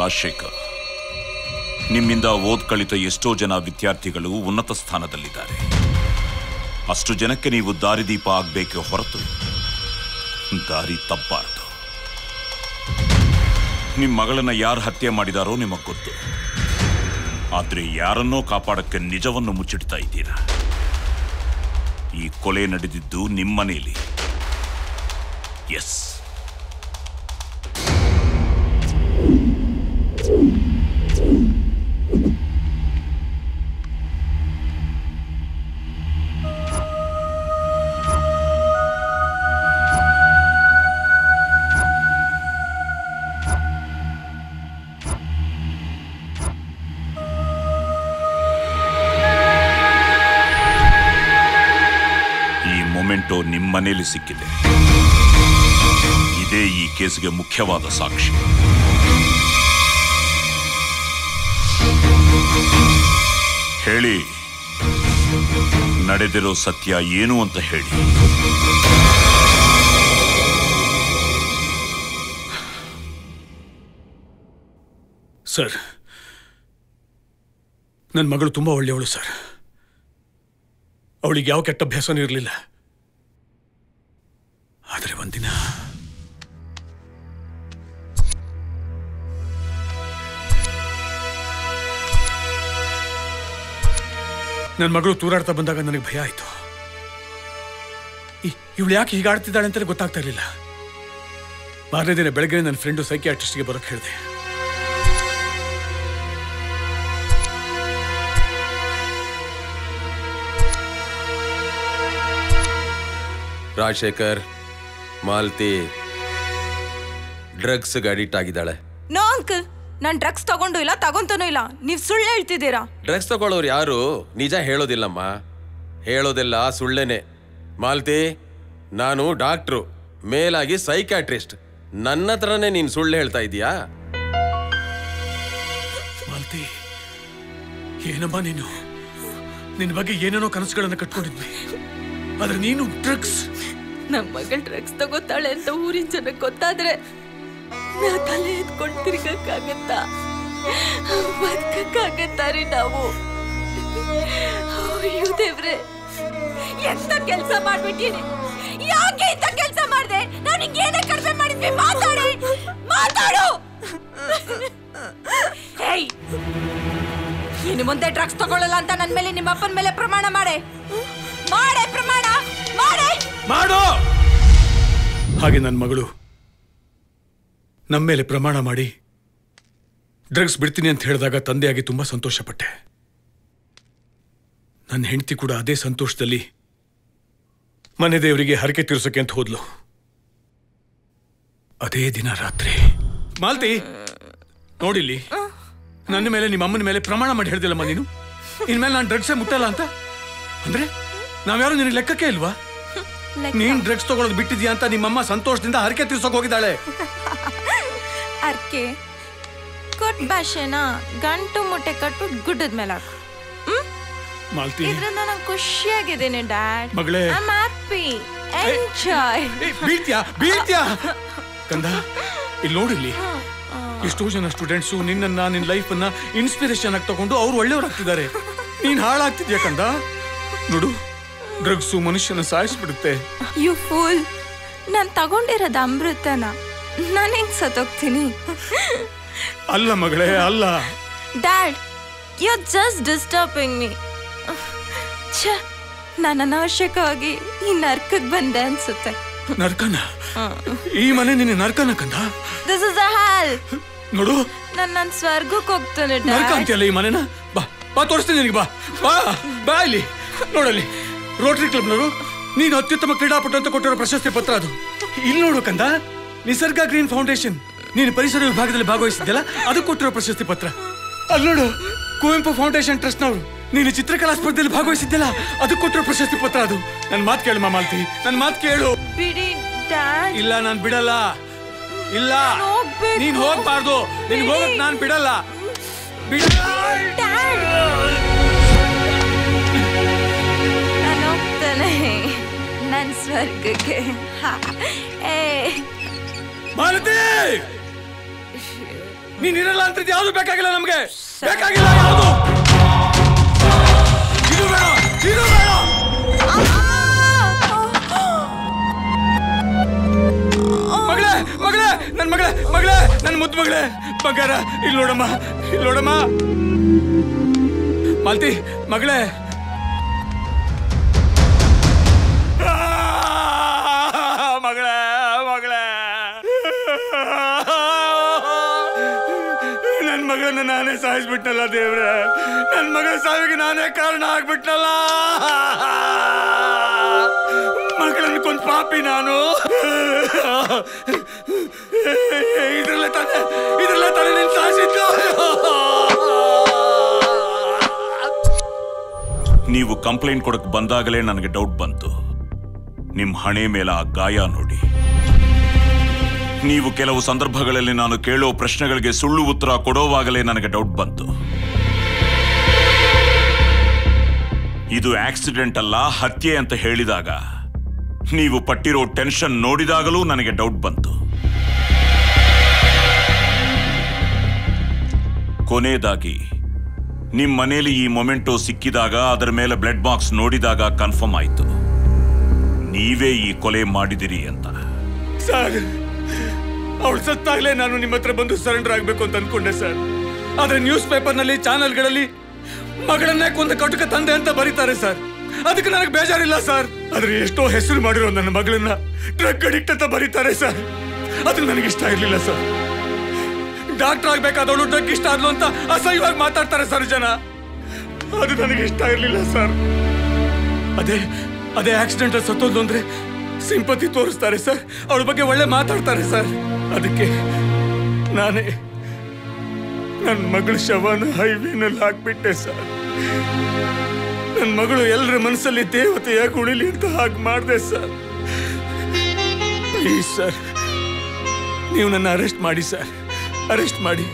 ರಾಜಶೇಖರ್, ನಿಮ್ಮಿಂದ ಓದ್ ಕಳಿತ ಎಷ್ಟೋ ಜನ ವಿದ್ಯಾರ್ಥಿಗಳು ಉನ್ನತ ಸ್ಥಾನದಲ್ಲಿದ್ದಾರೆ. ಅಷ್ಟು ಜನಕ್ಕೆ ನೀವು ದಾರಿದೀಪ ಆಗ್ಬೇಕೆ ಹೊರತು ದಾರಿ ತಪ್ಪಬಾರದು. ನಿಮ್ಮ ಮಗಳನ್ನ ಯಾರು ಹತ್ಯೆ ಮಾಡಿದಾರೋ ನಿಮಗ್ ಗೊತ್ತು. ಆದ್ರೆ ಯಾರನ್ನೋ ಕಾಪಾಡಕ್ಕೆ ನಿಜವನ್ನು ಮುಚ್ಚಿಡ್ತಾ ಇದ್ದೀರಾ. ಈ ಕೊಲೆ ನಡೆದಿದ್ದು ನಿಮ್ಮನೇಲಿ. ಎಸ್, ನಿಮ್ಮನೇಲಿ ಸಿಕ್ಕಿದೆ. ಇದೇ ಈ ಕೇಸ್ಗೆ ಮುಖ್ಯವಾದ ಸಾಕ್ಷಿ. ಹೇಳಿ, ನಡೆದಿರೋ ಸತ್ಯ ಏನು ಅಂತ ಹೇಳಿ. ಸರ್, ನನ್ನ ಮಗಳು ತುಂಬಾ ಒಳ್ಳೆಯವಳು ಸರ್. ಅವಳಿಗೆ ಯಾವ ಕೆಟ್ಟ ಅಭ್ಯಾಸನೂ ಇರಲಿಲ್ಲ. ಆದರೆ ಒಂದಿನ ನನ್ನ ಮಗಳು ತೂರಾಡ್ತಾ ಬಂದಾಗ ನನಗೆ ಭಯ ಆಯಿತು. ಇವಳು ಯಾಕೆ ಹೀಗಾಡ್ತಿದ್ದಾಳೆ ಅಂತಲೇ ಗೊತ್ತಾಗ್ತಾ ಇರಲಿಲ್ಲ. ಮಾರನೇ ದಿನ ಬೆಳಗ್ಗೆ ನನ್ನ ಫ್ರೆಂಡು ಸೈಕಿಯಾಟ್ರಿಸ್ಟ್ಗೆ ಬರೋಕ್ಕೆ ಹೇಳಿದೆ. ರಾಜಶೇಖರ್, ಮಾಲ್ತಿ ಡ್ರಗ್ಸ್ಗೆ ಅಡಿಕ್ಟ್ ಆಗಿದ್ದಾಳೆ. ನೋ ಅಂಕಲ್, ನಾನು ಡ್ರಗ್ಸ್ ತಗೊಂಡು ಇಲ್ಲ, ತಗೊಂತಾನೂ ಇಲ್ಲ. ನೀವು ಸುಳ್ಳು ಹೇಳ್ತಿದ್ದೀರಾ. ಡ್ರಗ್ಸ್ ತಗೊಳ್ಳೋರು ಯಾರು ನಿಜ ಹೇಳೋದಿಲ್ಲಮ್ಮ, ಹೇಳೋದೆಲ್ಲ ಸುಳ್ಳೇನೆ. ಮಾಲ್ತಿ, ನಾನು ಡಾಕ್ಟ್ರು, ಮೇಲಾಗಿ ಸೈಕ್ಯಾಟ್ರಿಸ್ಟ್. ನನ್ನ ಹತ್ರನೇ ನೀನು ಸುಳ್ಳು ಹೇಳ್ತಾ ಇದೀಯಾ? ಮಾಲ್ತಿ, ಏನಮ್ಮ ನೀನು? ನಿನ್ನ ಬಗ್ಗೆ ಏನೇನೋ ಕನಸುಗಳನ್ನು ಕಟ್ಕೊಂಡಿದ್ವಿ, ಆದ್ರೆ ನೀನು ಡ್ರಗ್ಸ್. ನಮ್ಮ ಮಗಳು ಡ್ರಗ್ಸ್ ತಗೋತಾಳೆ ಅಂತ ಊರಿನ ಜನಕ್ಕೆ ಗೊತ್ತಾದ್ರೆ ನಾ ತಲೆ ಎತ್ಕೊಂಡು ತಿರ್ಗಕ್ಕಾಗತ್ತಾ? ಬದುಕಕ್ಕಾಗತ್ತಾರೆ ನಾವು? ಅಯ್ಯೋ ದೇವ್ರೆ, ಎಂತ ಕೆಲಸ ಮಾಡ್ಬಿಟ್ಟಿನಿ. ಯಾಕೆ ಇಂತ ಕೆಲಸ ಮಾಡ್ದೆ? ನಾನು ಹಿಂಗೇನೇ ಕಡಿಮೆ ಮಾಡಿದ್ವಿ? ಮಾತಾಡಿ, ಮಾತಾಡು. ಹೇಯ್, ಇನ್ನು ಮುಂದೆ ಡ್ರಗ್ಸ್ ತಗೊಳ್ಳಲ್ಲ ಅಂತ ನನ್ನ ಮೇಲೆ ನಿಮ್ಮ ಅಪ್ಪನ ಮೇಲೆ ಪ್ರಮಾಣ ಮಾಡೆ. ಪ್ರಮಾಣ ಮಾಡು. ಹಾಗೆ ನನ್ನ ಮಗಳು ನಮ್ಮ ಮೇಲೆ ಪ್ರಮಾಣ ಮಾಡಿ ಡ್ರಗ್ಸ್ ಬಿಡ್ತೀನಿ ಅಂತ ಹೇಳಿದಾಗ ತಂದೆಯಾಗಿ ತುಂಬಾ ಸಂತೋಷಪಟ್ಟೆ. ನನ್ನ ಹೆಂಡತಿ ಕೂಡ ಅದೇ ಸಂತೋಷದಲ್ಲಿ ಮನೆ ದೇವರಿಗೆ ಹರಕೆ ತೀರ್ಸಕ್ಕೆ ಅಂತ ಹೋದ್ಲು. ಅದೇ ದಿನ ರಾತ್ರಿ ಮಾಲ್ತಿ, ನೋಡಿಲ್ಲಿ, ನನ್ನ ಮೇಲೆ ನಿಮ್ಮ ಅಮ್ಮನ ಮೇಲೆ ಪ್ರಮಾಣ ಮಾಡಿ ಹೇಳ್ದಿಲ್ಲಮ್ಮ ನೀನು. ಇನ್ಮೇಲೆ ನಾನು ಡ್ರಗ್ಸೇ ಮುಟ್ಟಲ್ಲ ಅಂತ ಅಂದ್ರೆ ನಾವ್ಯಾರು ನಿನಗೆ ಲೆಕ್ಕಕ್ಕೆ ಇಲ್ವಾ? ನೀನ್ ಡ್ರಗ್ಸ್ ತಗೊಳ್ಳೋದು ಬಿಟ್ಟಿದ್ಯಾ ಅಂತ ನಿಮ್ಮಮ್ಮ ಸಂತೋಷದಿಂದ ಹರಕೆ ತೀರ್ಸೋಕೆ ಹೋಗಿದ್ದಾಳೆ. ಅರ್ಕೆ ಕೊಟ್ ಭಾಷೆನ ಗಂಟು ಮುಟ್ಟೆ ಕಟ್ಬಿಟ್ಟು ಗುಡ್ಡದ ಮೇಲೆ ಹಾಕು. ಮಾಲ್ತಿ, ಇದ್ರಿಂದ ನಾನು ಖುಷಿಯಾಗಿದ್ದೀನಿ ಡ್ಯಾಡ್. ಮಗಳೇ, ಐ ಆಮ್ ಹ್ಯಾಪಿ. ಎಂಜಾಯ್. ಬೀಳ್ತ್ಯಾ ಕಂದ? ಇಲ್ಲಿ ನೋಡಿಲ್ಲಿ, ಎಷ್ಟೋ ಜನ ಸ್ಟೂಡೆಂಟ್ಸು ನಿನ್ನ ಲೈಫ್ ಅನ್ನ ಇನ್ಸ್ಪಿರೇಷನ್ ಆಗಿ ತಗೊಂಡು ಅವ್ರು ಒಳ್ಳೆಯವರಾಗ್ತಿದ್ದಾರೆ. ನೀನ್ ಹಾಳಾಗ್ತಿದ್ಯಾ ಕಂದ. ನೋಡು, ಡ್ರಗ್ಸು ಮನುಷ್ಯನ ಸಾಯಿಸ್ಬಿಡುತ್ತೆ. ಯು ಫೂಲ್, ನಾನು ತಗೊಂಡಿರೋದು ಅಮೃತನ. ನಾನು ಹೆಂಗ್ ಸತ್ತೋಗ್ತೀನಿ? ಅಲ್ಲ ಮಗಳೇ, ಅಲ್ಲ. Dad, you are just disturbing me. ನಾನು ಅನಾವಶ್ಯಕವಾಗಿ ಈ ನರ್ಕಕ್ಕೆ ಬಂದೆ ಅನ್ಸುತ್ತೆ. ನರ್ಕನ? ಈ ಮನೆ ನಿನ್ನ ನರ್ಕನ ಕಂದ? ದಿಸ್ ಇಸ್ ಅ ಹೆಲ್. ನೋಡು, ನಾನು ಸ್ವರ್ಗಕ್ಕೆ ಹೋಗ್ತಾನೆ. ನರ್ಕ ಅಂತೀಯಲ್ಲ ಈ ಮನೆನ? ಬಾ ತೋರಿಸ್ತೀನಿ ನಿನಗೆ. ಬಾ ಇಲ್ಲಿ ನೋಡಲ್ಲಿ, ರೋಟರಿ ಕ್ಲಬ್ನವರು ನೀನು ಅತ್ಯುತ್ತಮ ಕ್ರೀಡಾಪಟು ಅಂತ ಕೊಟ್ಟಿರೋ ಪ್ರಶಸ್ತಿ ಪತ್ರ ಅದು. ಇಲ್ಲಿ ನೋಡು ಕಂದ, ನಿಸರ್ಗ ಗ್ರೀನ್ ಫೌಂಡೇಶನ್ ನೀನು ಪರಿಸರ ವಿಭಾಗದಲ್ಲಿ ಭಾಗವಹಿಸಿದ್ದಲ್ಲ, ಅದು ಕೊಟ್ಟಿರೋ ಪ್ರಶಸ್ತಿ ಪತ್ರ. ಅಲ್ಲಿ ನೋಡು, ಕುವೆಂಪು ಫೌಂಡೇಶನ್ ಟ್ರಸ್ಟ್ನವರು ನೀನು ಚಿತ್ರಕಲಾ ಸ್ಪರ್ಧೆಯಲ್ಲಿ ಭಾಗವಹಿಸಿದ್ದಲ್ಲ, ಅದು ಕೊಟ್ಟಿರೋ ಪ್ರಶಸ್ತಿ ಪತ್ರ ಅದು. ನನ್ನ ಮಾತು ಕೇಳು ಮಾಲ್ತಿ, ನನ್ನ ಮಾತು ಕೇಳು. ಇಲ್ಲ, ನಾನು ಬಿಡಲ್ಲ. ಇಲ್ಲ, ನೀನ್ ಹೋಗ್ಬಾರ್ದು. ನೀನ್ ಹೋಗಕ್ ನಾನು ಬಿಡಲ್ಲ. ನಾನು ಹೋಗ್ತಾನೆ ನನ್ನ ಸ್ವರ್ಗಕ್ಕೆ. ಮಾಲತಿ, ನೀನಿರಲ್ಲ ಅಂತ ಯಾವುದು ಬೇಕಾಗಿಲ್ಲ ನಮ್ಗೆ, ಬೇಕಾಗಿಲ್ಲ ಯಾವುದು. ಇದು ಬೇಡ, ಇದು ಬೇಡ. ಮಗಳೇ ಮಗಳೇ ನನ್ ಮಗಳೇ ಮಗಳೇ ನನ್ ಮುದ್ದು ಮಗಳೇ ಬಂಗಾರ, ಇಲ್ಲಿ ನೋಡಮ್ಮ, ಇಲ್ಲಿ ನೋಡಮ್ಮ. ಮಾಲ್ತಿ ಮಗಳೇ, ಮಗಳೇ ಮಗಳೇ, ನನ್ ಮಗಳನ್ನ ನಾನೇ ಸಾಯಿಸ್ಬಿಟ್ನಲ್ಲ ದೇವ್ರೆ, ನನ್ ಮಗಳ ಸಾವಿಗೆ ನಾನೇ ಕಾರಣ ಆಗ್ಬಿಟ್ನಲ್ಲ. ಮಗಳನ್ನ ಕೊಂದ್ ಪಾಪಿ ನಾನು. ಇದ್ರಲ್ಲೇ ತಾನೇ ನಿನ್ ಸಾಯಿಸಿದ್ದು. ನೀವು ಕಂಪ್ಲೇಂಟ್ ಕೊಡಕ್ ಬಂದಾಗಲೇ ನನಗೆ ಡೌಟ್ ಬಂತು. ನಿಮ್ ಹಣೆ ಮೇಲೆ ಆ ಗಾಯ ನೋಡಿ. ನೀವು ಕೆಲವು ಸಂದರ್ಭಗಳಲ್ಲಿ ನಾನು ಕೇಳೋ ಪ್ರಶ್ನೆಗಳಿಗೆ ಸುಳ್ಳು ಉತ್ತರ ಕೊಡೋವಾಗಲೇ ನನಗೆ ಡೌಟ್ ಬಂತು. ಇದು ಆಕ್ಸಿಡೆಂಟ್ ಅಲ್ಲ, ಹತ್ಯೆ ಅಂತ ಹೇಳಿದಾಗ, ನೀವು ಪಟ್ಟಿರೋ ಟೆನ್ಷನ್ ನೋಡಿದಾಗಲೂ ನನಗೆ ಡೌಟ್ ಬಂತು. ಕೊನೆಯದಾಗಿ ನಿಮ್ ಮನೇಲಿ ಈ ಮೊಮೆಂಟೋ ಸಿಕ್ಕಿದಾಗ, ಅದರ ಮೇಲೆ ಬ್ಲಡ್ ಮಾರ್ಕ್ಸ್ ನೋಡಿದಾಗ ಕನ್ಫರ್ಮ್ ಆಯ್ತು ನೀವೇ ಈ ಕೊಲೆ ಮಾಡಿದಿರಿ ಅಂತ. ಸರ್, ಅವಳು ಸತ್ತಾಗ್ಲೇ ನಾನು ನಿಮ್ಮ ಹತ್ರ ಬಂದು ಸರೆಂಡರ್ ಆಗ್ಬೇಕು ಅಂತ ಅನ್ಕೊಂಡೆ ಸರ್. ಆದ್ರೆ ನ್ಯೂಸ್ ಪೇಪರ್ನಲ್ಲಿ, ಚಾನೆಲ್ಗಳಲ್ಲಿ ಮಗಳನ್ನೇ ಕೊಂದ ಕಟುಕ ತಂದೆ ಅಂತ ಬರೀತಾರೆ ಸರ್. ಅದಕ್ಕೆ ನನಗೆ ಬೇಜಾರಿಲ್ಲ ಸರ್. ಆದ್ರೆ ಎಷ್ಟೋ ಹೆಸರು ಮಾಡಿರೋ ನನ್ನ ಮಗಳನ್ನ ಡ್ರಗ್ ಅಡಿಕ್ಟ್ ಅಂತ ಬರೀತಾರೆ ಸರ್. ಅದು ನನಗೆ ಇಷ್ಟ ಇರ್ಲಿಲ್ಲ ಸರ್. ಡಾಕ್ಟರ್ ಆಗ್ಬೇಕಾದವಳು ಡ್ರಗ್ ಇಷ್ಟ ಆದ್ಲು ಅಂತ ಅಸಹ್ಯವಾಗಿ ಮಾತಾಡ್ತಾರೆ ಸರ್ ಜನ. ಅದು ನನಗೆ ಇಷ್ಟ ಇರ್ಲಿಲ್ಲ ಸರ್. ಅದೇ ಆಕ್ಸಿಡೆಂಟ್ ಅಲ್ಲಿ ಸತ್ತೋದು ಅಂದ್ರೆ ಸಿಂಪತಿ ತೋರಿಸ್ತಾರೆ ಸರ್, ಅವಳ ಬಗ್ಗೆ ಒಳ್ಳೆ ಮಾತಾಡ್ತಾರೆ ಸರ್. ಅದಕ್ಕೆ ನಾನೇ ನನ್ನ ಮಗಳ ಶವನ ಹೈವೇನಲ್ಲಿ ಹಾಕ್ಬಿಟ್ಟೆ ಸರ್. ನನ್ನ ಮಗಳು ಎಲ್ಲರ ಮನಸ್ಸಲ್ಲಿ ದೇವತೆಯಾಗಿ ಉಳಿಲಿ ಅಂತ ಹಾಗೆ ಮಾಡಿದೆ ಸರ್. ಪ್ಲೀಸ್ ಸರ್, ನೀವು ನನ್ನ ಅರೆಸ್ಟ್ ಮಾಡಿ ಸರ್, ಅರೆಸ್ಟ್ ಮಾಡಿ.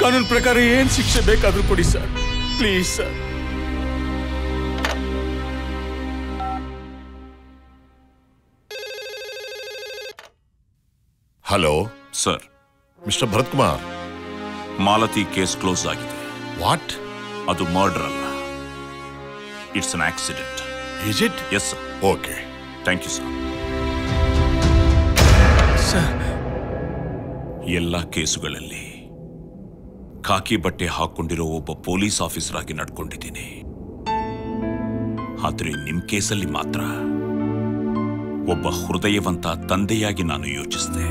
ಕಾನೂನು ಪ್ರಕಾರ ಏನ್ ಶಿಕ್ಷೆ ಬೇಕಾದ್ರೂ ಕೊಡಿ sir, please sir. Hello sir, mister Bharath Kumar, Malathi case close ಆಗಿದೆ. ವಾಟ್? ಅದು ಮರ್ಡರ್ ಅಲ್ಲ, it's an accident. Is it? Yes sir. Okay, thank you sir. ಎಲ್ಲ ಕೇಸುಗಳಲ್ಲಿ ಖಾಕಿ ಬಟ್ಟೆ ಹಾಕೊಂಡಿರೋ ಒಬ್ಬ ಪೊಲೀಸ್ ಆಫೀಸರ್ ಆಗಿ ನಡ್ಕೊಂಡಿದ್ದೀನಿ. ಆದ್ರೆ ನಿಮ್ ಕೇಸಲ್ಲಿ ಮಾತ್ರ ಒಬ್ಬ ಹೃದಯವಂತ ತಂದೆಯಾಗಿ ನಾನು ಯೋಚಿಸಿದೆ.